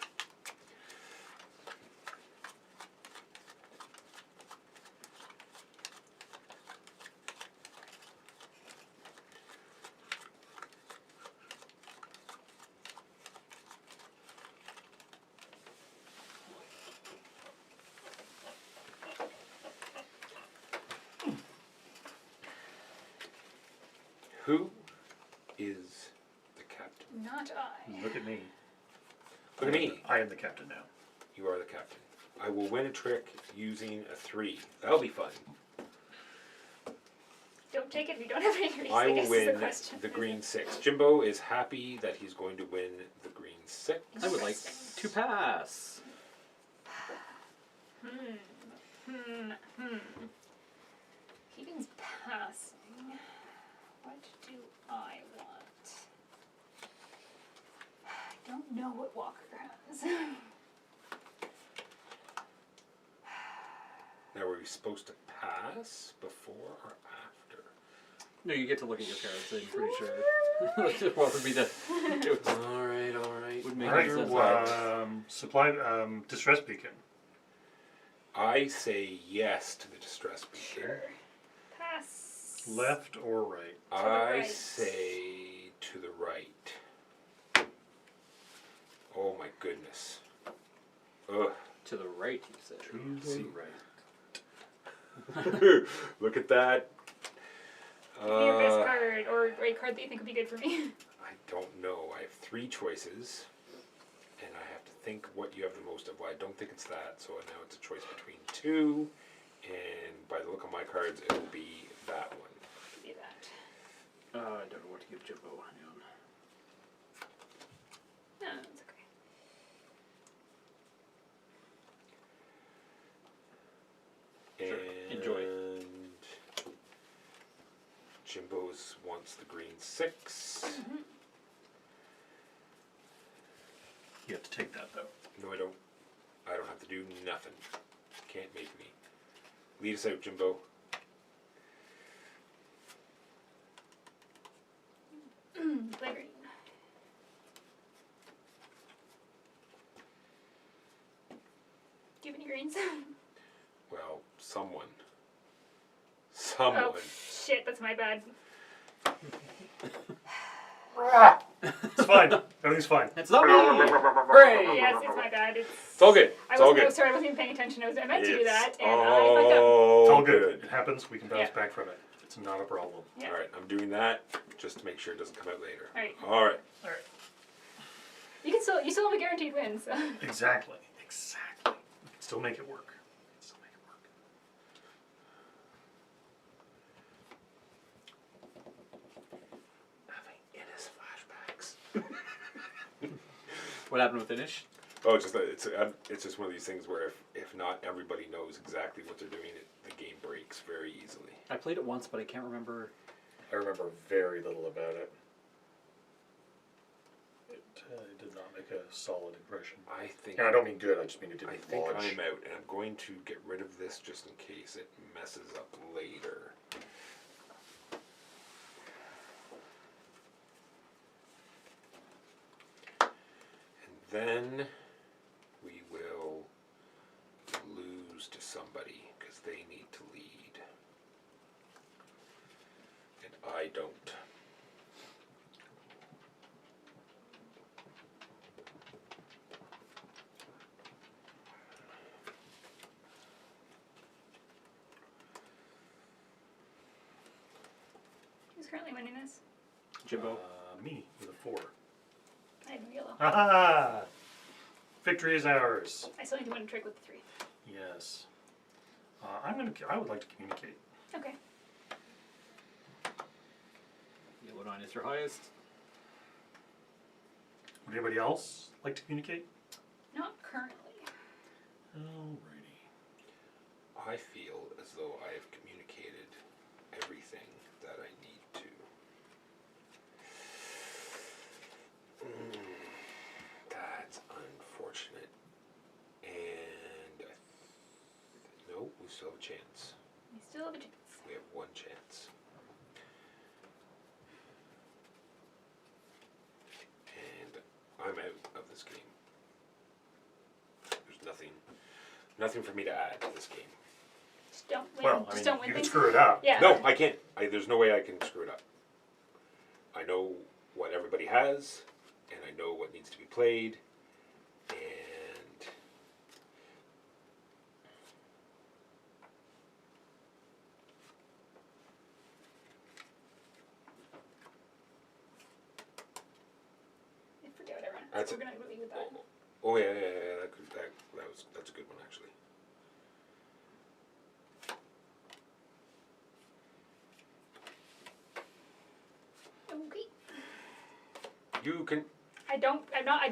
B: Who is the captain?
F: not I.
G: Look at me.
B: Look at me.
G: I am the captain now.
B: You are the captain. I will win a trick using a 3. That'll be fun.
F: Don't take it if you don't have any greens.
B: I will
F: guess is
B: win
F: the question.
B: the green 6. Jimbo is happy that he's going to win the green 6.
D: I would like to pass.
F: Keaton's passing. What do I want? I don't know what Walker has.
B: Now, were we supposed to pass before or after?
D: No, you get to look at your cards. I'm pretty sure. What would be the? It would,
B: Alright.
D: would make
G: Alright,
D: sense.
G: supply distress beacon.
B: I say yes to the distress beacon.
F: Sure. Pass.
G: Left or right?
F: the
B: I
F: right.
B: say to the right. Oh my goodness. Ugh.
D: To the right, you said.
G: To the
B: See.
G: right.
B: Look at that.
F: Give me your best card, or a card that you think would be good for me.
B: I don't know. I have 3 choices, and I have to think what you have the most of. Well, I don't think it's that, so now it's a choice between 2, and by the look of my cards, it will be that one.
F: Give me that.
D: I don't know what to give Jimbo. Hang on.
F: No, it's okay.
D: Sure.
B: And
D: Enjoy.
B: Jimbo's wants the green 6.
G: You have to take that though.
B: No, I don't. I don't have to do nothing. Can't make me. Lead us out, Jimbo.
F: Play green. Do you have any greens?
B: Well, someone. Someone.
F: Oh, shit, that's my bad.
G: It's fine. Everything's fine.
D: It's not me! Hooray!
F: Yes, it's my bad.
B: It's all good.
F: I
B: It's all
F: wasn't.
B: good.
F: Sorry, I wasn't even paying attention. I meant to do that, and I fucked up.
B: Oh,
G: It's all good. It happens. We can bounce
F: Yeah.
G: back from it. It's not a problem.
F: Yeah.
B: All right, I'm doing that just to make sure it doesn't come out later.
F: All right.
B: All right.
G: All right.
F: You still have a guaranteed win. So.
G: Exactly. Exactly. We can still make it work. We can still make it work.
B: Having Innis flashbacks.
D: What happened with Inish?
B: Oh, it's just one of these things where if not everybody knows exactly what they're doing, the game breaks very easily.
D: I played it once, but I can't remember.
G: I remember very little about it. It did not make a solid impression.
B: I think.
G: And I don't mean good. I just mean it didn't
B: I think
G: lodge.
B: I'm out, and I'm going to get rid of this just in case it messes up later. And then we will lose to somebody because they need to lead. And I don't.
F: Who's currently winning this?
D: Jimbo.
G: Me with a 4.
F: I have yellow.
G: Ha! Victory is ours.
F: I still need to win a trick with the 3.
G: Yes. I would like to communicate.
F: Okay.
D: Yellow 9 is your highest.
G: Would anybody else like to communicate?
F: Not currently.
G: Alrighty.
B: I feel as though I have communicated everything that I need to. That's unfortunate. And no, we still have a chance.
F: We still have a chance.
B: We have one chance. And I'm out of this game. There's nothing for me to add to this game.
F: Just don't win.
G: Well, I
F: Just
G: mean,
F: don't win
G: you can
F: things.
G: screw it up.
F: Yeah.
B: No, I can't. There's no way I can screw it up. I know what everybody has, and I know what needs to be played, and
F: I forget what I run.
B: That's
F: We're
B: it.
F: gonna leave with that.
B: oh yeah, that's a good one actually.
F: Okay.
B: You can.
F: I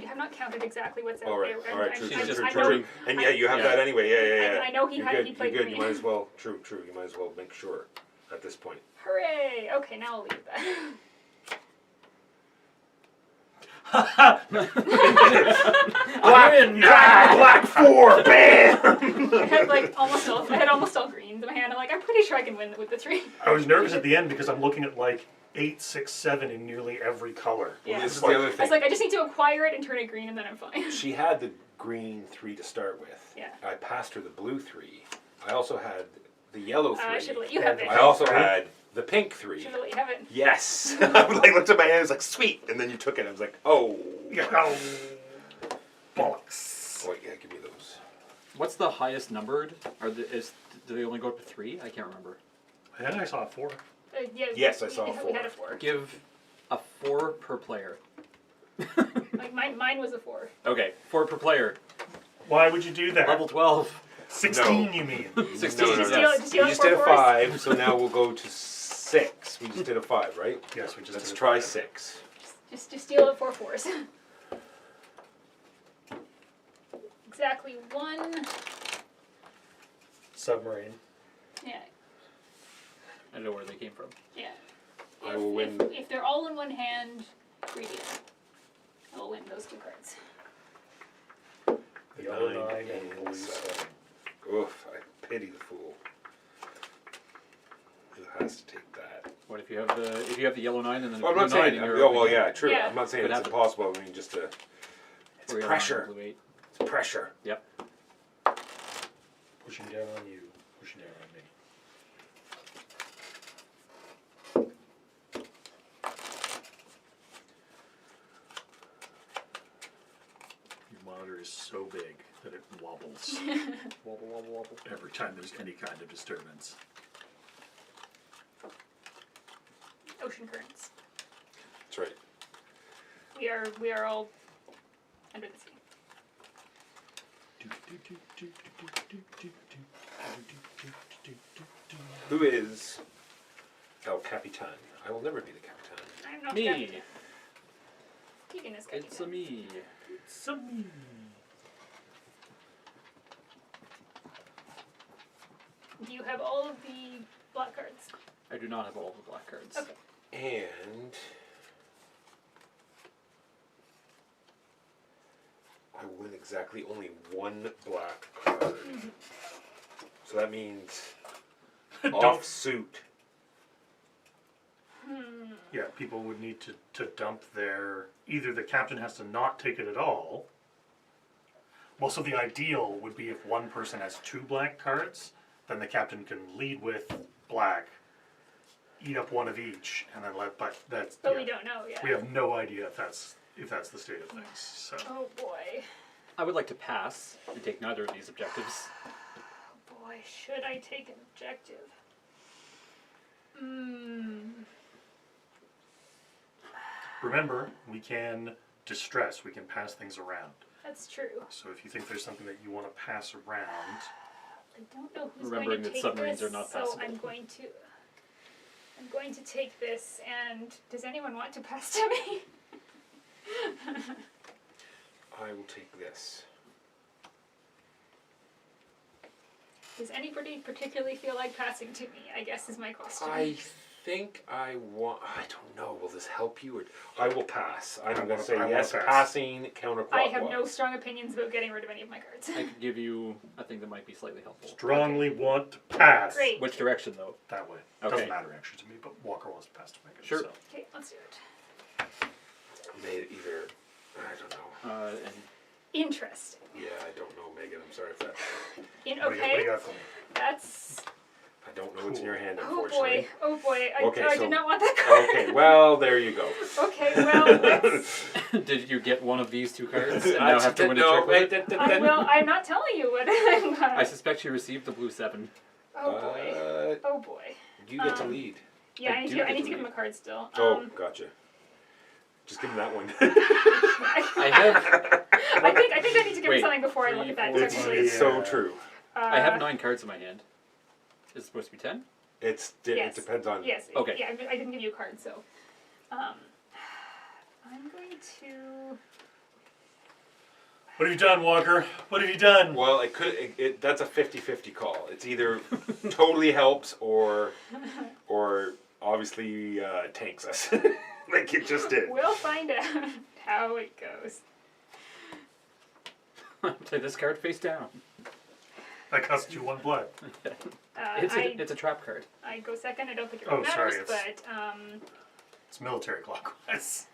F: have not counted exactly what's out
B: All right,
F: there.
B: all right,
F: I-
B: true,
F: I-
B: true,
F: I
B: true,
F: know-
B: true. And yeah, you have
D: Yeah.
B: that anyway. Yeah.
F: I know he
B: You're
F: had-
B: good,
F: he played
B: you're good.
F: green.
B: You might as well. True. You might as well make sure at this point.
F: Hooray! Okay, now I'll leave that.
B: Black 4, bam!
F: I had almost all greens in my hand. I'm like, I'm pretty sure I can win with the 3.
G: I was nervous at the end because I'm looking at like 8, 6, 7 in nearly every color.
F: Yeah.
B: This is the other
F: I
B: thing.
F: was like, I just need to acquire it and turn it green, and then I'm fine.
B: She had the green 3 to start with.
F: Yeah.
B: I passed her the blue 3. I also had the yellow 3.
F: I should have let you have it.
B: I also had the pink 3.
F: Should have let you have it.
B: Yes. I was like, looked at my hand, I was like, sweet. And then you took it. I was like, oh.
G: Oh, bollocks.
B: Oh, yeah, give me those.
D: What's the highest numbered? Do they only go up to 3? I can't remember.
G: I think I saw a 4.
F: Yeah,
B: Yes, I saw a
F: we
B: 4.
F: had a 4.
D: Give a 4 per player.
F: Like mine was a 4.
D: Okay, 4 per player.
G: Why would you do that?
D: Level 12.
G: 16,
B: No.
G: you mean?
D: 16.
B: No.
F: Just
D: Yes.
F: steal
B: We
F: it
B: just
F: for
B: did a
F: fours?
B: 5, so now we'll go to 6. We just did a 5, right?
G: Yes, we just
B: Let's
G: did a
B: try
G: 5.
B: 6.
F: Just steal it for 4s. Exactly 1.
G: Submarine.
F: Yeah.
D: I don't know where they came from.
F: Yeah.
B: I will win.
F: If they're all in one hand, greedy. I will win those 2 cards.
G: The yellow
B: 9
G: 9 and blue 7.
B: Oof, I pity the fool. Who has to take that?
D: What if you have the yellow 9 and then
B: Well, I'm
D: blue
B: not saying.
D: 9 and
B: Oh, well, yeah, true.
F: Yeah.
B: I'm not saying
D: Could
B: it's
D: happen.
B: impossible. I mean, just it's
D: Or yellow 9 and
B: pressure.
D: blue 8.
B: It's pressure.
D: Yep.
G: Pushing down on you. Pushing down on me. water is so big that it wobbles
D: Wobble, wobble, wobble.
G: every time there's any kind of disturbance.
F: Ocean currents.
B: That's right.
F: We are all under the sea.
B: Who is El Capitan? I will never be the Capitan.
F: I'm not
D: Me.
F: Captain. Keegan is Captain.
D: It's a me.
F: Do you have all of the black cards?
D: I do not have all the black cards.
F: Okay.
B: And I win exactly only one black card. So that means off suit.
G: Yeah, people would need to dump their... Either the captain has to not take it at all. Well, so the ideal would be if one person has 2 black cards, then the captain can lead with black, eat up one of each, and then let... But that's...
F: But
G: yeah.
F: we don't know yet.
G: We have no idea if that's the state of things. So
F: Oh boy.
D: I would like to pass and take neither of these objectives.
F: Oh boy, should I take an objective?
G: remember, we can distress. We can pass things around.
F: That's true.
G: So if you think there's something that you want to pass around,
F: I don't know who's
D: Remembering
F: going to
D: that
F: take
D: submarines
F: this,
D: are not
F: so
D: passable.
F: I'm going to take this. And does anyone want to pass to me?
B: I will take this.
F: Does anybody particularly feel like passing to me? I guess is my question.
B: I think I want. I don't know. Will this help you? Or I will pass. I'm going to say
G: I wanna
B: yes.
G: pass.
B: Passing counterclockwise.
F: I have no strong opinions about getting rid of any of my cards.
D: I could give you a thing that might be slightly helpful.
G: strongly want to pass.
F: Great.
D: Which direction, though?
G: That way.
D: Okay.
G: Doesn't matter actually to me, but Walker wants to pass to Megan.
D: Sure.
G: So.
F: Okay, let's do it.
B: Made either. I don't know.
D: And
F: Interesting.
B: Yeah, I don't know, Megan. I'm sorry for that.
G: What do you got for me?
F: That's.
B: I don't know what's in your hand,
F: Oh
B: unfortunately.
F: boy. Oh boy.
B: Okay,
F: I
B: so-
F: did not want that card.
B: Okay, well, there you go.
F: Okay, well, let's.
D: did you get one of these two cards and
B: I
D: now have to win a
B: no,
D: trick with it?
F: I will. I'm not telling you what I'm gonna.
D: I suspect you received the blue 7.
F: Oh boy. Oh boy.
B: You get to lead.
F: Yeah,
D: I
F: I need
D: do
F: to. I
D: get
F: need
D: to
F: to give him
D: lead.
F: a card still.
B: Oh, gotcha. Just give him that one.
D: I have
F: I think I need to give him
D: Wait,
F: something before I
D: 3,
F: look at that.
D: 4,
B: it's,
F: Technically.
B: it's so true.
D: I have 9 cards in my hand. Is it supposed to be 10?
F: Yes.
B: It depends on.
F: Yes.
D: Okay.
F: Yeah, I didn't give you a card, so. I'm going to.
G: What have you done, Walker? What have you done?
B: Well, it could. That's a 50-50 call. It's either totally helps or obviously tanks us, like it just did.
F: We'll find out how it goes.
D: Play this card face down.
G: That cost you 1 blood.
D: It's a trap card.
F: I go second. I don't think it
G: Oh,
F: really
G: sorry,
F: matters,
G: it's-
F: but
G: It's military clockwise.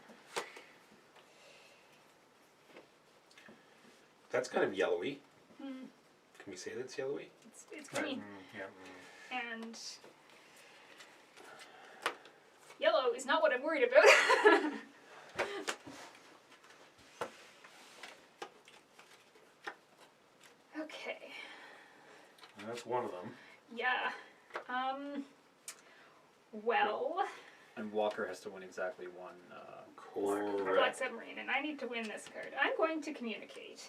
B: That's kind of yellowy. Can we say that's yellowy?
F: it's green.
G: Yeah.
F: And yellow is not what I'm worried about. Okay.
G: That's one of them.
F: Yeah. Well,
D: And Walker has to win exactly 1.
F: Black
B: Correct.
F: Submarine, and I need to win this card. I'm going to communicate.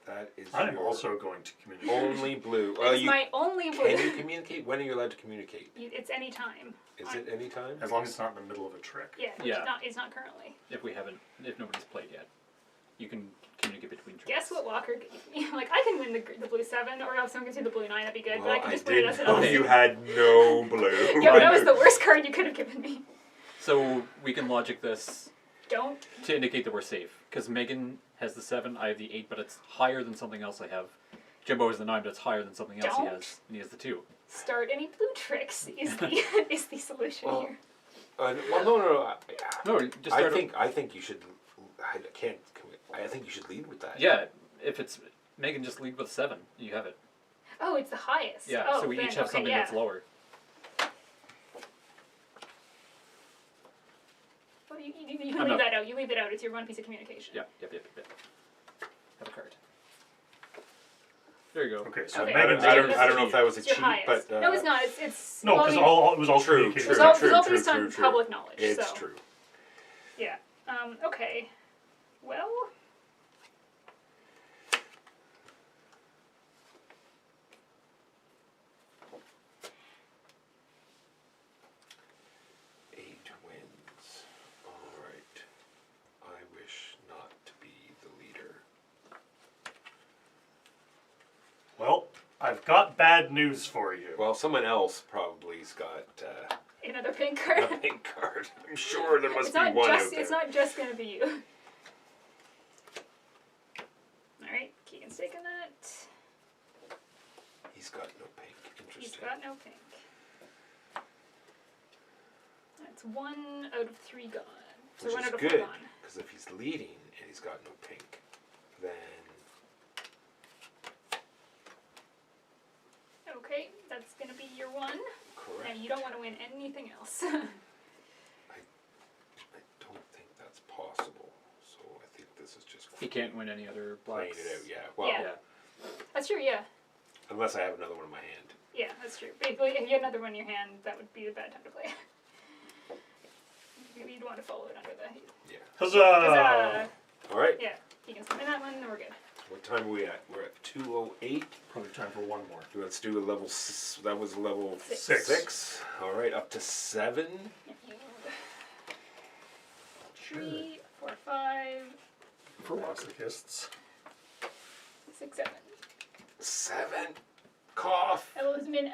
B: That is
G: I'm
B: your
G: also going to communicate.
B: only blue. Well,
F: It's my only blue.
B: can you communicate? When are you allowed to communicate?
F: It's any time.
B: Is it any time?
G: As long as it's not in the middle of a trick.
F: Yeah, which
D: Yeah.
F: is not currently.
D: If nobody's played yet. You can communicate between tricks.
F: Guess what Walker gave me? Like, I can win the blue 7, or if someone gives me the blue 9, that'd be good, but I
B: Well,
F: can
B: I
F: just put it
B: did
F: as an
B: know
F: opposite.
B: you had no blue.
F: Yeah, but that was the worst card you could have given me.
D: So we can logic this
F: Don't.
D: to indicate that we're safe. Because Megan has the 7, I have the 8, but it's higher than something else I have. Jimbo has the 9, but it's higher than something else he
F: Don't.
D: has. And he has the 2.
F: Start any blue tricks is the is the solution
B: Well,
F: here.
B: Well, no.
D: No, just start
B: I think you should. I can't. I think you should lead with that.
D: Yeah, if it's Megan, just lead with 7. You have it.
F: Oh, it's the highest.
D: Yeah,
F: oh,
D: so we
F: then,
D: each have
F: okay,
D: something
F: yeah.
D: that's lower.
F: What do you can
D: I'm
F: leave
D: not-
F: that out. You leave leave it out. It's your one piece of communication.
D: Yep. Have a card. There you go.
G: Okay, so
F: Okay.
G: Megan's
B: I
G: turn.
B: don't know if that was a
F: It's your
B: cheat,
F: highest.
B: but
F: no, it's not. It's
G: No,
F: well,
G: because
F: I mean,
G: it was all
B: True,
G: communication.
F: It's all,
B: true,
F: it's all based on
B: true.
F: public knowledge.
B: it's
F: so.
B: true.
F: Yeah. Okay. Well.
B: Eight wins. All right. I wish not to be the leader.
G: Well, I've got bad news for you.
B: Well, someone else probably's got
F: Another pink card.
B: a pink card. I'm sure there must
F: It's
B: be
F: not
B: one
F: just.
B: out there.
F: It's not just gonna be you. All right, Keegan's taking that.
B: He's got no pink.
F: He's
B: Interesting.
F: got no pink. That's 1 out of 3 gone. So
B: Which
F: 1
B: is
F: out of 4
B: good,
F: gone.
B: because if he's leading and he's got no pink, then
F: Okay, that's gonna be your 1.
B: correct.
F: And you don't want to win anything else.
B: I don't think that's possible. So I think this is just
D: He can't win any other
B: playing
D: blacks.
B: it out. Yeah. Well,
F: Yeah. That's true. Yeah.
B: unless I have another one in my hand.
F: Yeah, that's true. Basically, if you had another one in your hand, that would be a bad time to play. Maybe you'd want to follow it under the.
B: Yeah.
G: Huzzah!
F: Huzzah!
B: All right.
F: Yeah, Keegan's coming that one, then we're good.
B: What time are we at? We're at 2:08.
G: Probably time for one more.
B: Let's do a level. That was level
F: Six.
B: 6. All right, up to 7.
F: 3, 4, 5,
G: For masochists.
F: 6, 7.
B: 7. Cough.
F: I will win.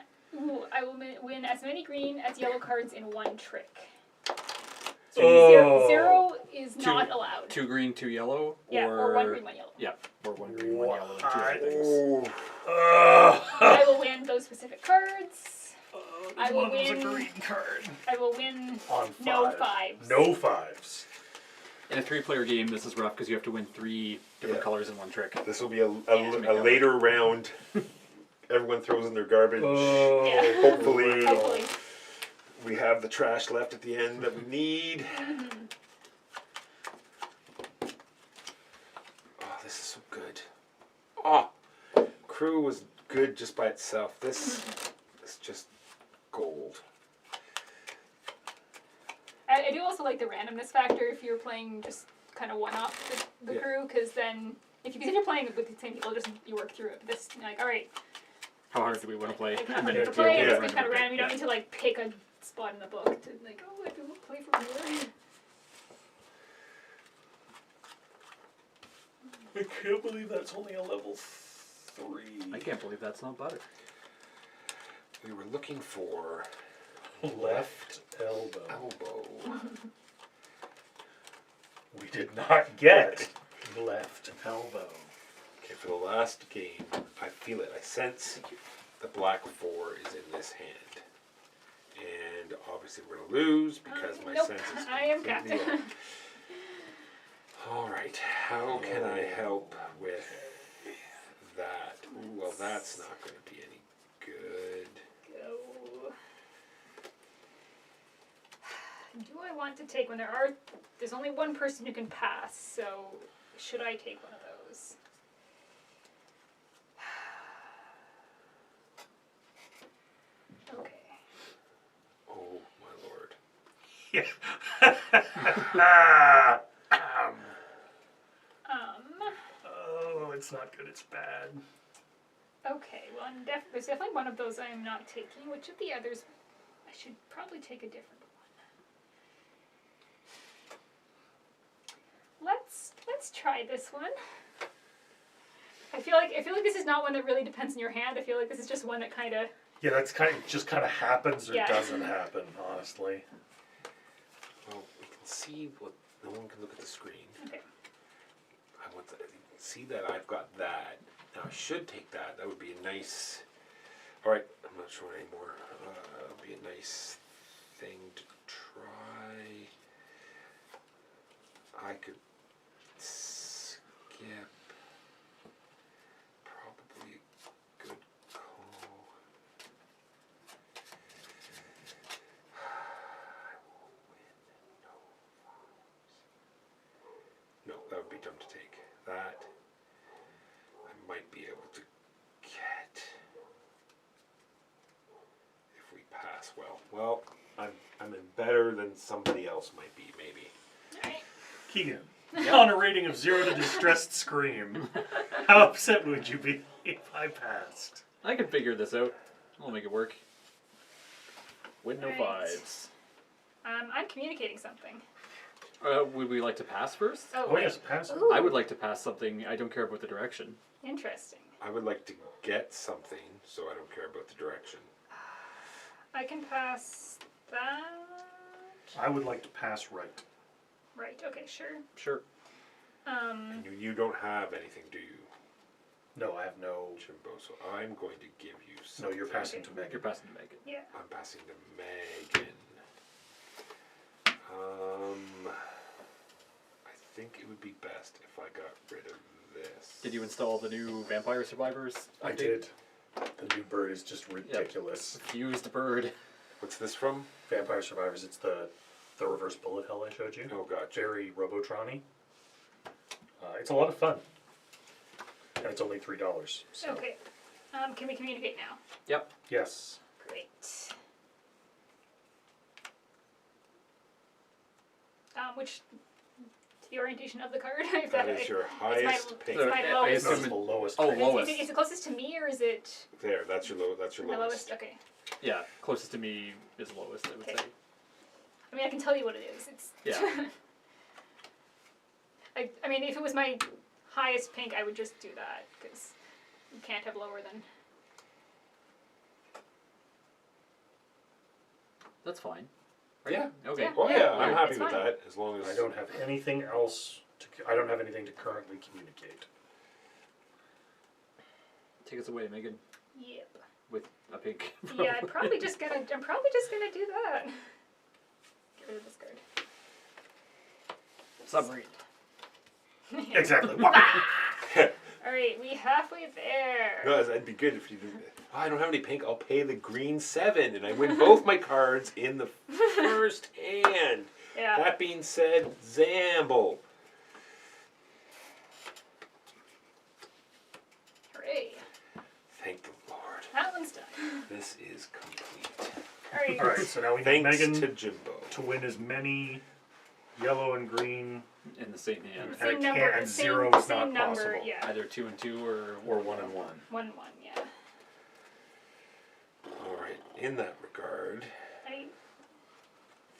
F: I will win as many green as yellow cards in 1 trick. So
G: Oh.
F: zero is not allowed.
D: 2 green, 2 yellow.
F: Yeah, or 1 green, 1 yellow.
D: Yeah, or 1 green, 1 yellow. Two
G: What?
D: other things.
B: Oh.
F: I will win those specific cards. I will
G: One was a
F: win.
G: green card.
F: I will win
G: On
F: no
G: 5.
F: 5s.
G: No 5s.
D: In a 3-player game, this is rough because you have to win 3 different
B: Yeah.
D: colors in 1 trick.
B: This will be a
D: Yeah.
B: later round. Everyone throws in their garbage.
G: Oh.
F: Yeah.
B: Hopefully,
F: Hopefully.
B: we have the trash left at the end that we need. Oh, this is so good. Oh, crew was good just by itself. This is just gold.
F: I do also like the randomness factor if you're playing just kind of one-off the
B: Yeah.
F: crew, because then if you're playing with the same people, just you work through it. This like, all right,
D: How hard do we want to play?
F: like, how
D: And
F: hard
D: then
F: to
D: deal
F: play,
D: with
F: and
D: the
F: it's
D: random
F: kind of
D: pick.
F: random. You don't
D: Yeah.
F: need to like pick a spot in the book to like, oh, I have to play from here.
G: I can't believe that's only a level 3.
D: I can't believe that's not butter.
B: We were looking for
G: Left elbow.
B: elbow.
G: We did not get left elbow.
B: Okay, for the last game, I feel it. I sense the black 4 is in this hand. And obviously we're going to lose because my
F: Nope,
B: sense is
F: I am
B: completely
F: captain.
B: off. All right, how can I help with that? Ooh, well, that's not going to be any good.
F: Go. Do I want to take when there's only one person who can pass, so should I take one of those? Okay.
B: Oh, my lord.
G: Oh, it's not good, it's bad.
F: Okay, well, there's definitely one of those I'm not taking. Which of the others? I should probably take a different one. Let's try this one. I feel like this is not one that really depends on your hand. I feel like this is just one that kind of.
G: Yeah, that's just kind of happens or
F: Yeah.
G: doesn't happen, honestly.
B: Well, we can see what. No one can look at the screen.
F: Okay.
B: I want to see that I've got that. Now I should take that. That would be a nice. All right, I'm not sure anymore. It'll be a nice thing to try. I could skip. Probably a good call. I will win. No. be dumb to take. That I might be able to get if we pass well. Well, I'm in better than somebody else might be, maybe.
F: Alright.
G: Keegan, on a rating of 0 to distressed scream, how upset would you be if I passed?
D: I can figure this out. I'll make it work. With no
F: Alright.
D: vibes.
F: I'm communicating something.
D: Would we like to pass first?
F: Oh,
G: Oh
F: wait.
G: yes, pass.
F: Ooh,
D: I would like to pass something. I don't care about the direction.
F: Interesting.
B: I would like to get something, so I don't care about the direction.
F: I can pass that.
G: I would like to pass right.
F: Right, okay, sure.
D: Sure.
B: And you don't have anything, do you,
G: No, I have no.
B: Jimbo? So I'm going to give you
G: No,
B: something.
G: you're passing to
D: You're
G: Megan.
D: passing to Megan.
F: Yeah.
B: I'm passing to Megan. I think it would be best if I got rid of this.
D: Did you install the new Vampire Survivors?
G: I
D: update?
G: did. The new bird is just ridiculous.
D: Fused bird.
B: What's this from?
G: Vampire Survivors. It's the reverse bullet hell I showed you.
B: Oh, gotcha.
G: Very Robotron-y. It's a lot of fun. And it's only $3. So.
F: Okay. Can we communicate now?
D: Yep.
G: Yes.
F: Great. Which the orientation of the card? If
B: That is your highest pink.
F: It's my
D: I
F: lowest.
D: assume
G: That's the lowest.
D: Oh,
G: pink.
D: lowest.
F: Is it closest to me or is it
B: There, that's your That's your
F: my
B: lowest.
F: lowest? Okay.
D: Yeah, closest to me is lowest, I would
F: Okay.
D: say.
F: I mean, I can tell you what it is. It's.
D: Yeah.
F: I mean, if it was my highest pink, I would just do that because you can't have lower than.
D: That's fine. Right?
B: Yeah.
D: Okay.
F: Yeah.
B: Oh yeah, I'm
F: Yeah,
B: happy
F: it's
B: with
F: fine.
B: that as long as
G: I don't have anything else. I don't have anything to currently communicate.
D: Take us away, Megan,
F: Yep.
D: with a pink.
F: Yeah, I'm probably just gonna do that. Get rid of this card.
D: Submarine.
G: Exactly.
F: All right, we halfway there.
B: No, that'd be good if you didn't. Oh, I don't have any pink. I'll pay the green 7, and I win both my cards in the first hand.
F: Yeah.
B: That being said, Zamble.
F: Hooray!
B: Thank the Lord.
F: That one's done.
B: This is complete.
F: All right.
G: All right. So now we need
B: Thanks
G: Megan
B: to Jimbo.
G: to win as many yellow and green,
D: In the same hand.
G: And I
F: Same
G: can't-
F: number.
G: and
F: Same,
G: 0 is
F: same
G: not
F: number.
G: possible.
F: Yeah.
D: Either 2 and 2 or
G: or 1 and 1.
F: 1-1. Yeah.
B: All right. In that regard,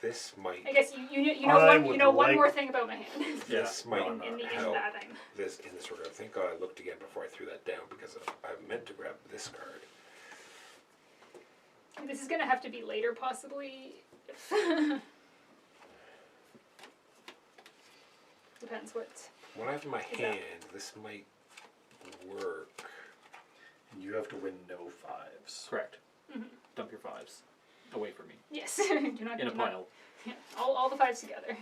B: this might
F: I guess you
G: I
F: know
G: would
F: one
G: like-
F: more thing about my hand.
D: Yeah.
B: this might
G: No,
F: in
B: help.
F: that I'm.
B: This in this regard. Thank God I looked again before I threw that down because I meant to grab this card.
F: This is gonna have to be later, possibly. Depends what.
B: What I have in my
F: that?
B: hand, this might work.
G: And you have to win no 5s.
D: Correct.
F: Mhm.
D: Dump your 5s away from me.
F: Yes. Do not.
D: In a
F: do not-
D: pile.
F: Yeah, all the 5s together.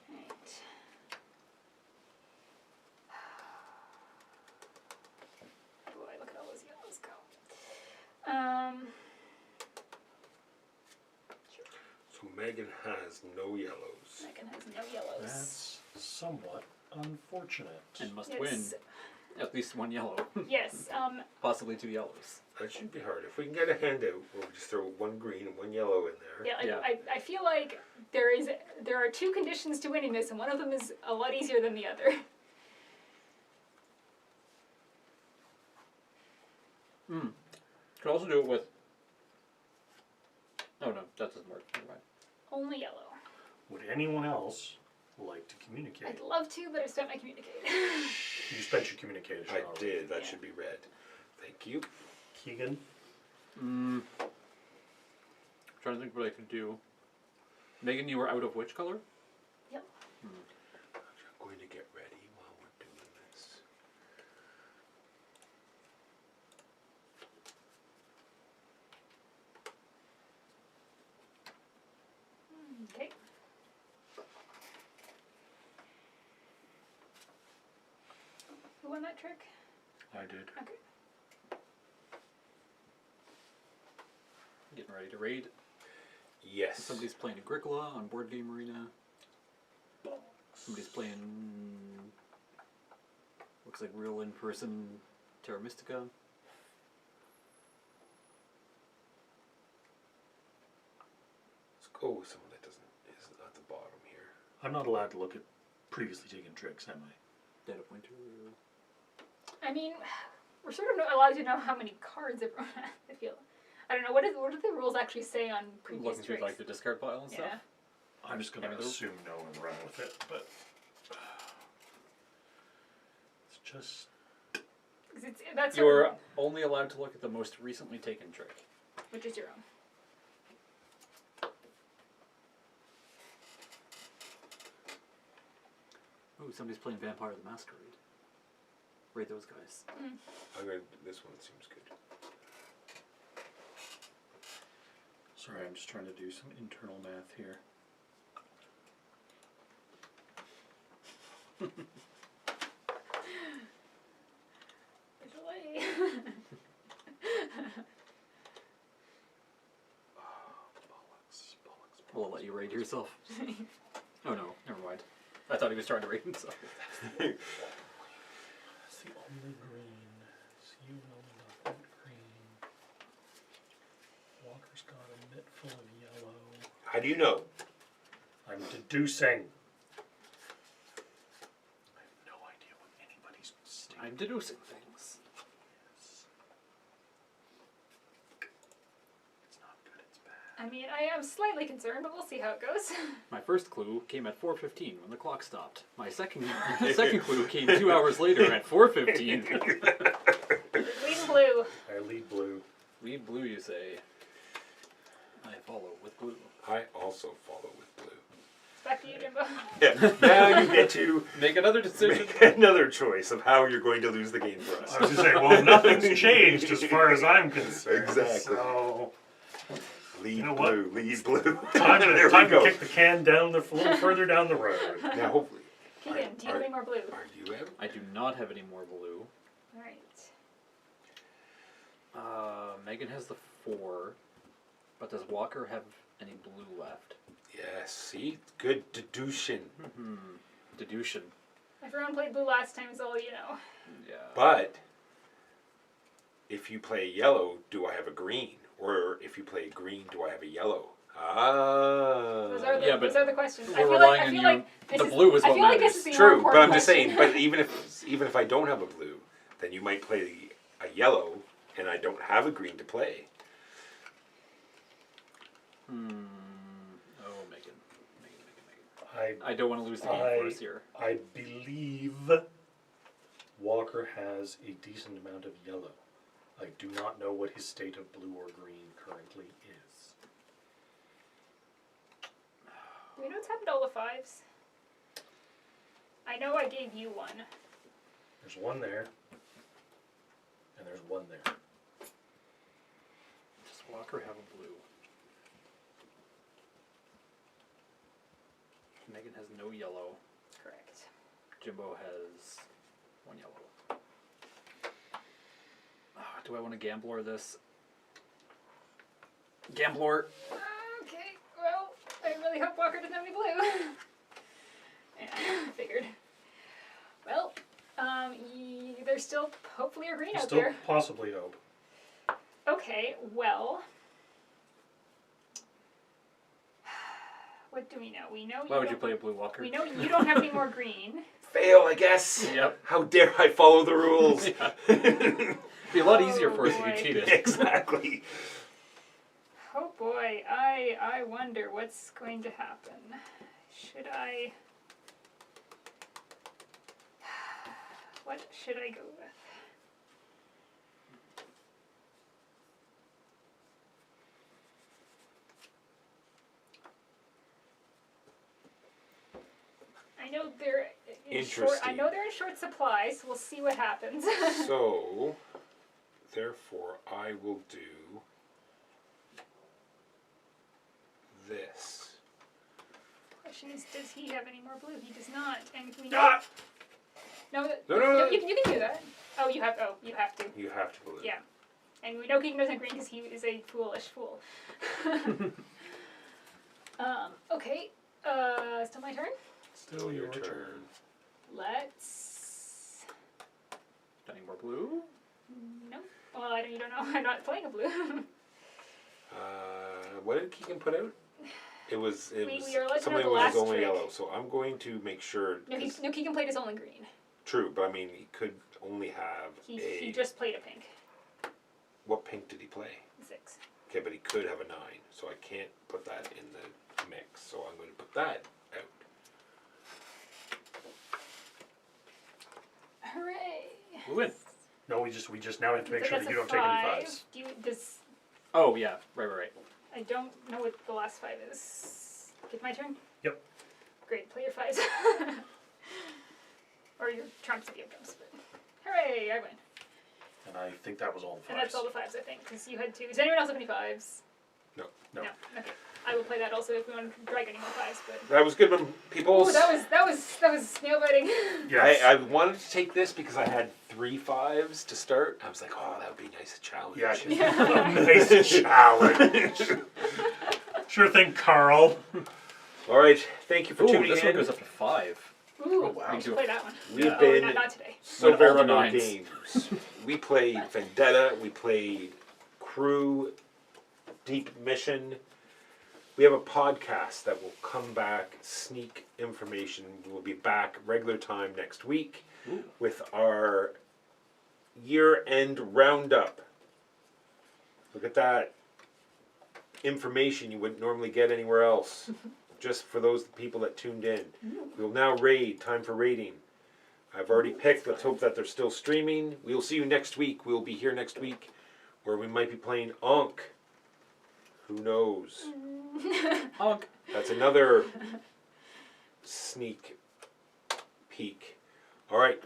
F: Right. Boy, look at all those yellows go.
B: So Megan has no yellows.
F: Megan has no yellows.
G: That's somewhat unfortunate.
D: And must
F: Yes.
D: win at least 1 yellow.
F: Yes.
D: Possibly 2 yellows.
B: That shouldn't be hard. If we can get a handout where we just throw 1 green and 1 yellow in there.
F: Yeah.
D: Yeah.
F: I feel like there are 2 conditions to winning this, and one of them is a lot easier than the other.
D: Could also do it with. Oh no, that doesn't work. Never mind.
F: Only yellow.
G: Would anyone else like to communicate?
F: I'd love to, but I spent my communicate.
G: You spent your communication
B: I
G: already.
B: did. That
F: Yeah.
B: should be red. Thank you.
G: Keegan?
D: Trying to think what I could do. Megan, you were out of which color?
F: Yep.
B: I'm going to get ready while we're doing this.
F: Okay. Who won that trick?
G: I did.
F: Okay.
D: Getting ready to raid.
B: Yes.
D: Somebody's playing Agricola on Board Game Arena. Somebody's playing. Looks like real in-person Terra Mystica.
B: Let's go with someone that is at the bottom here.
G: I'm not allowed to look at previously taken tricks, am I?
D: Dead of Winter.
F: I mean, we're sort of allowed to know how many cards everyone has. I feel. I don't know. What do the rules actually say on previous
D: Looking through
F: tricks?
D: like the discard pile and
F: Yeah.
D: stuff.
G: I'm just gonna
D: Yeah,
G: assume no and run with it, but it's just
F: 'Cause that's
D: You're only allowed to look at the most recently taken trick.
F: which is your own.
D: Ooh, somebody's playing Vampire the Masquerade. Rate those guys.
B: This one seems good.
G: sorry. I'm just trying to do some internal math here.
F: The delay.
D: We'll let you rate yourself. Oh no, never mind. I thought he was trying to rate himself.
G: It's the only green. So you know nothing green. Walker's got a mitt full of yellow.
B: How do you know?
G: I'm deducing. I have no idea what anybody's stating.
D: I'm deducing things.
G: It's not good, it's bad.
F: I mean, I am slightly concerned, but we'll see how it goes.
D: My first clue came at 4:15 when the clock stopped. My second clue came 2 hours later at 4:15.
F: Leading blue.
G: I lead blue.
D: Lead blue, you say. I follow with blue.
B: I also follow with blue.
F: It's back to you, Jimbo.
B: Yeah. Now you get to
D: Make another decision.
B: make another choice of how you're going to lose the game for us.
G: I was gonna say, well, nothing's changed as far as I'm concerned.
B: Exactly.
G: So
B: Lead
G: You know what?
B: blue, lead blue.
G: time
B: There
G: to,
B: we
G: time to
B: go.
G: kick the can down the a little further down the road.
B: Now hopefully.
F: Keegan, do you have any more blue?
B: Are you in?
D: I do not have any more blue.
F: Alright.
D: Megan has the 4. But does Walker have any blue left?
B: Yes, see? Good deduction.
D: Deduction.
F: Everyone played blue last time, so you know.
D: Yeah.
B: But if you play yellow, do I have a green? Or if you play green, do I have a yellow? Ah.
F: Those are the,
D: Yeah, but
F: those are the questions.
D: we're relying on you.
F: This
D: The
F: is,
D: blue is
F: I
D: what
F: feel like this
D: matters.
F: is the more
B: True, but
F: important
B: I'm just
F: question.
B: saying. But even if I don't have a blue, then you might play a yellow, and I don't have a green to play.
D: Oh, Megan. Megan.
G: I
D: I don't want to lose the game for us here.
G: I believe Walker has a decent amount of yellow. I do not know what his state of blue or green currently is.
F: Do we know what's happened to all the 5s? I know I gave you one.
G: There's one there, and there's one there.
D: Does Walker have a blue? Megan has no yellow.
F: Correct.
D: Jimbo has 1 yellow. Do I want to gambler this? Gambler.
F: Okay, well, I really hope Walker doesn't have any blue. Yeah, figured. Well, there's still hopefully a green out
G: Still
F: there.
G: possibly hope.
F: Okay, well. What do we know? We know
D: Why would you
F: don't-
D: play a blue Walker?
F: We know you don't have any more green.
B: Fail, I guess.
D: Yep.
B: How dare I follow the rules?
D: It'd be a lot easier
F: Oh,
D: for us
F: boy.
D: if you cheated.
B: Exactly.
F: Oh boy, I wonder what's going to happen. Should I... What should I go with? I know they're in short. I
B: Interesting.
F: know they're in short supply, so we'll see what happens.
B: So, therefore, I will do this.
F: Question is, does he have any more blue? He does not, and we
B: Ah!
F: no,
B: No.
F: you can do that. Oh, you have to.
B: You have to believe.
F: Yeah, and we know Keegan doesn't green because he is a foolish fool. Okay, still my turn.
G: Still your turn.
F: Let's.
D: Any more blue?
F: No. Well, you don't know. I'm not playing a blue.
B: What did Keegan put out? It was
F: We are allowed to know
B: somebody
F: the
B: was
F: last
B: only
F: trick.
B: yellow, so I'm going to make sure.
F: No, Keegan played his only green.
B: True, but I mean, he could only have
F: He just played a pink.
B: What pink did he play?
F: 6.
B: Okay, but he could have a 9, so I can't put that in the mix. So I'm going to put that out.
F: Hooray!
D: We win.
G: No, we just now have to make
F: So
G: sure
F: that's
G: that
F: a
G: you don't take any
F: 5.
G: fives.
D: Oh yeah, right.
F: I don't know what the last 5 is. Get my turn?
G: Yep.
F: Great, play your 5s. Or your trumps if you have trumps. But hooray, I win.
G: And I think that was all the fives.
F: And that's all the 5s, I think, because you had 2. Does anyone else have any 5s?
B: No.
G: No.
F: Okay. I will play that also if we want to drag any more 5s. But
B: That was good one, people.
F: ooh, that was nail biting.
G: Yes.
B: I wanted to take this because I had 3 5s to start. I was like, oh, that would be nice, a challenge.
G: Yeah. Nice challenge. Sure thing, Carl.
B: All right, thank you for
D: Ooh,
B: tuning
D: this
B: in.
D: one goes up to 5.
F: Ooh,
G: Oh, wow.
F: we should play that one.
B: We've
D: Yeah.
F: Oh,
B: been
F: not today.
B: so
D: Went
B: very
D: all the
B: on
D: nines.
B: games. We played Vendetta. We played Crew, Deep Mission. We have a podcast that will come back, sneak information. We will be back regular time next week with our year-end roundup. Look at that. Information you wouldn't normally get anywhere else. Just for those people that tuned in. We will now raid. Time for raiding. I've already picked. Let's hope that they're still streaming. We will see you next week. We'll be here next week where we might be playing Ankh. Who knows?
D: Honk.
B: That's another sneak peek. All right.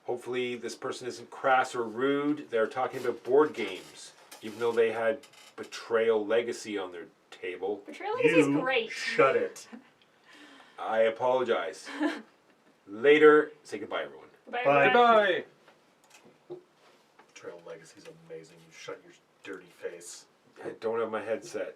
B: Hopefully this person isn't crass or rude. They're talking about board games, even though they had Betrayal Legacy on their table.
F: Betrayal Legacy is
G: You
F: great.
G: shut it.
B: I apologize. Later. Say goodbye, everyone.
F: Bye.
G: Bye.
F: Everyone.
D: Bye.
G: Trail Legacy's amazing. You shut your dirty face.
B: I don't have my headset.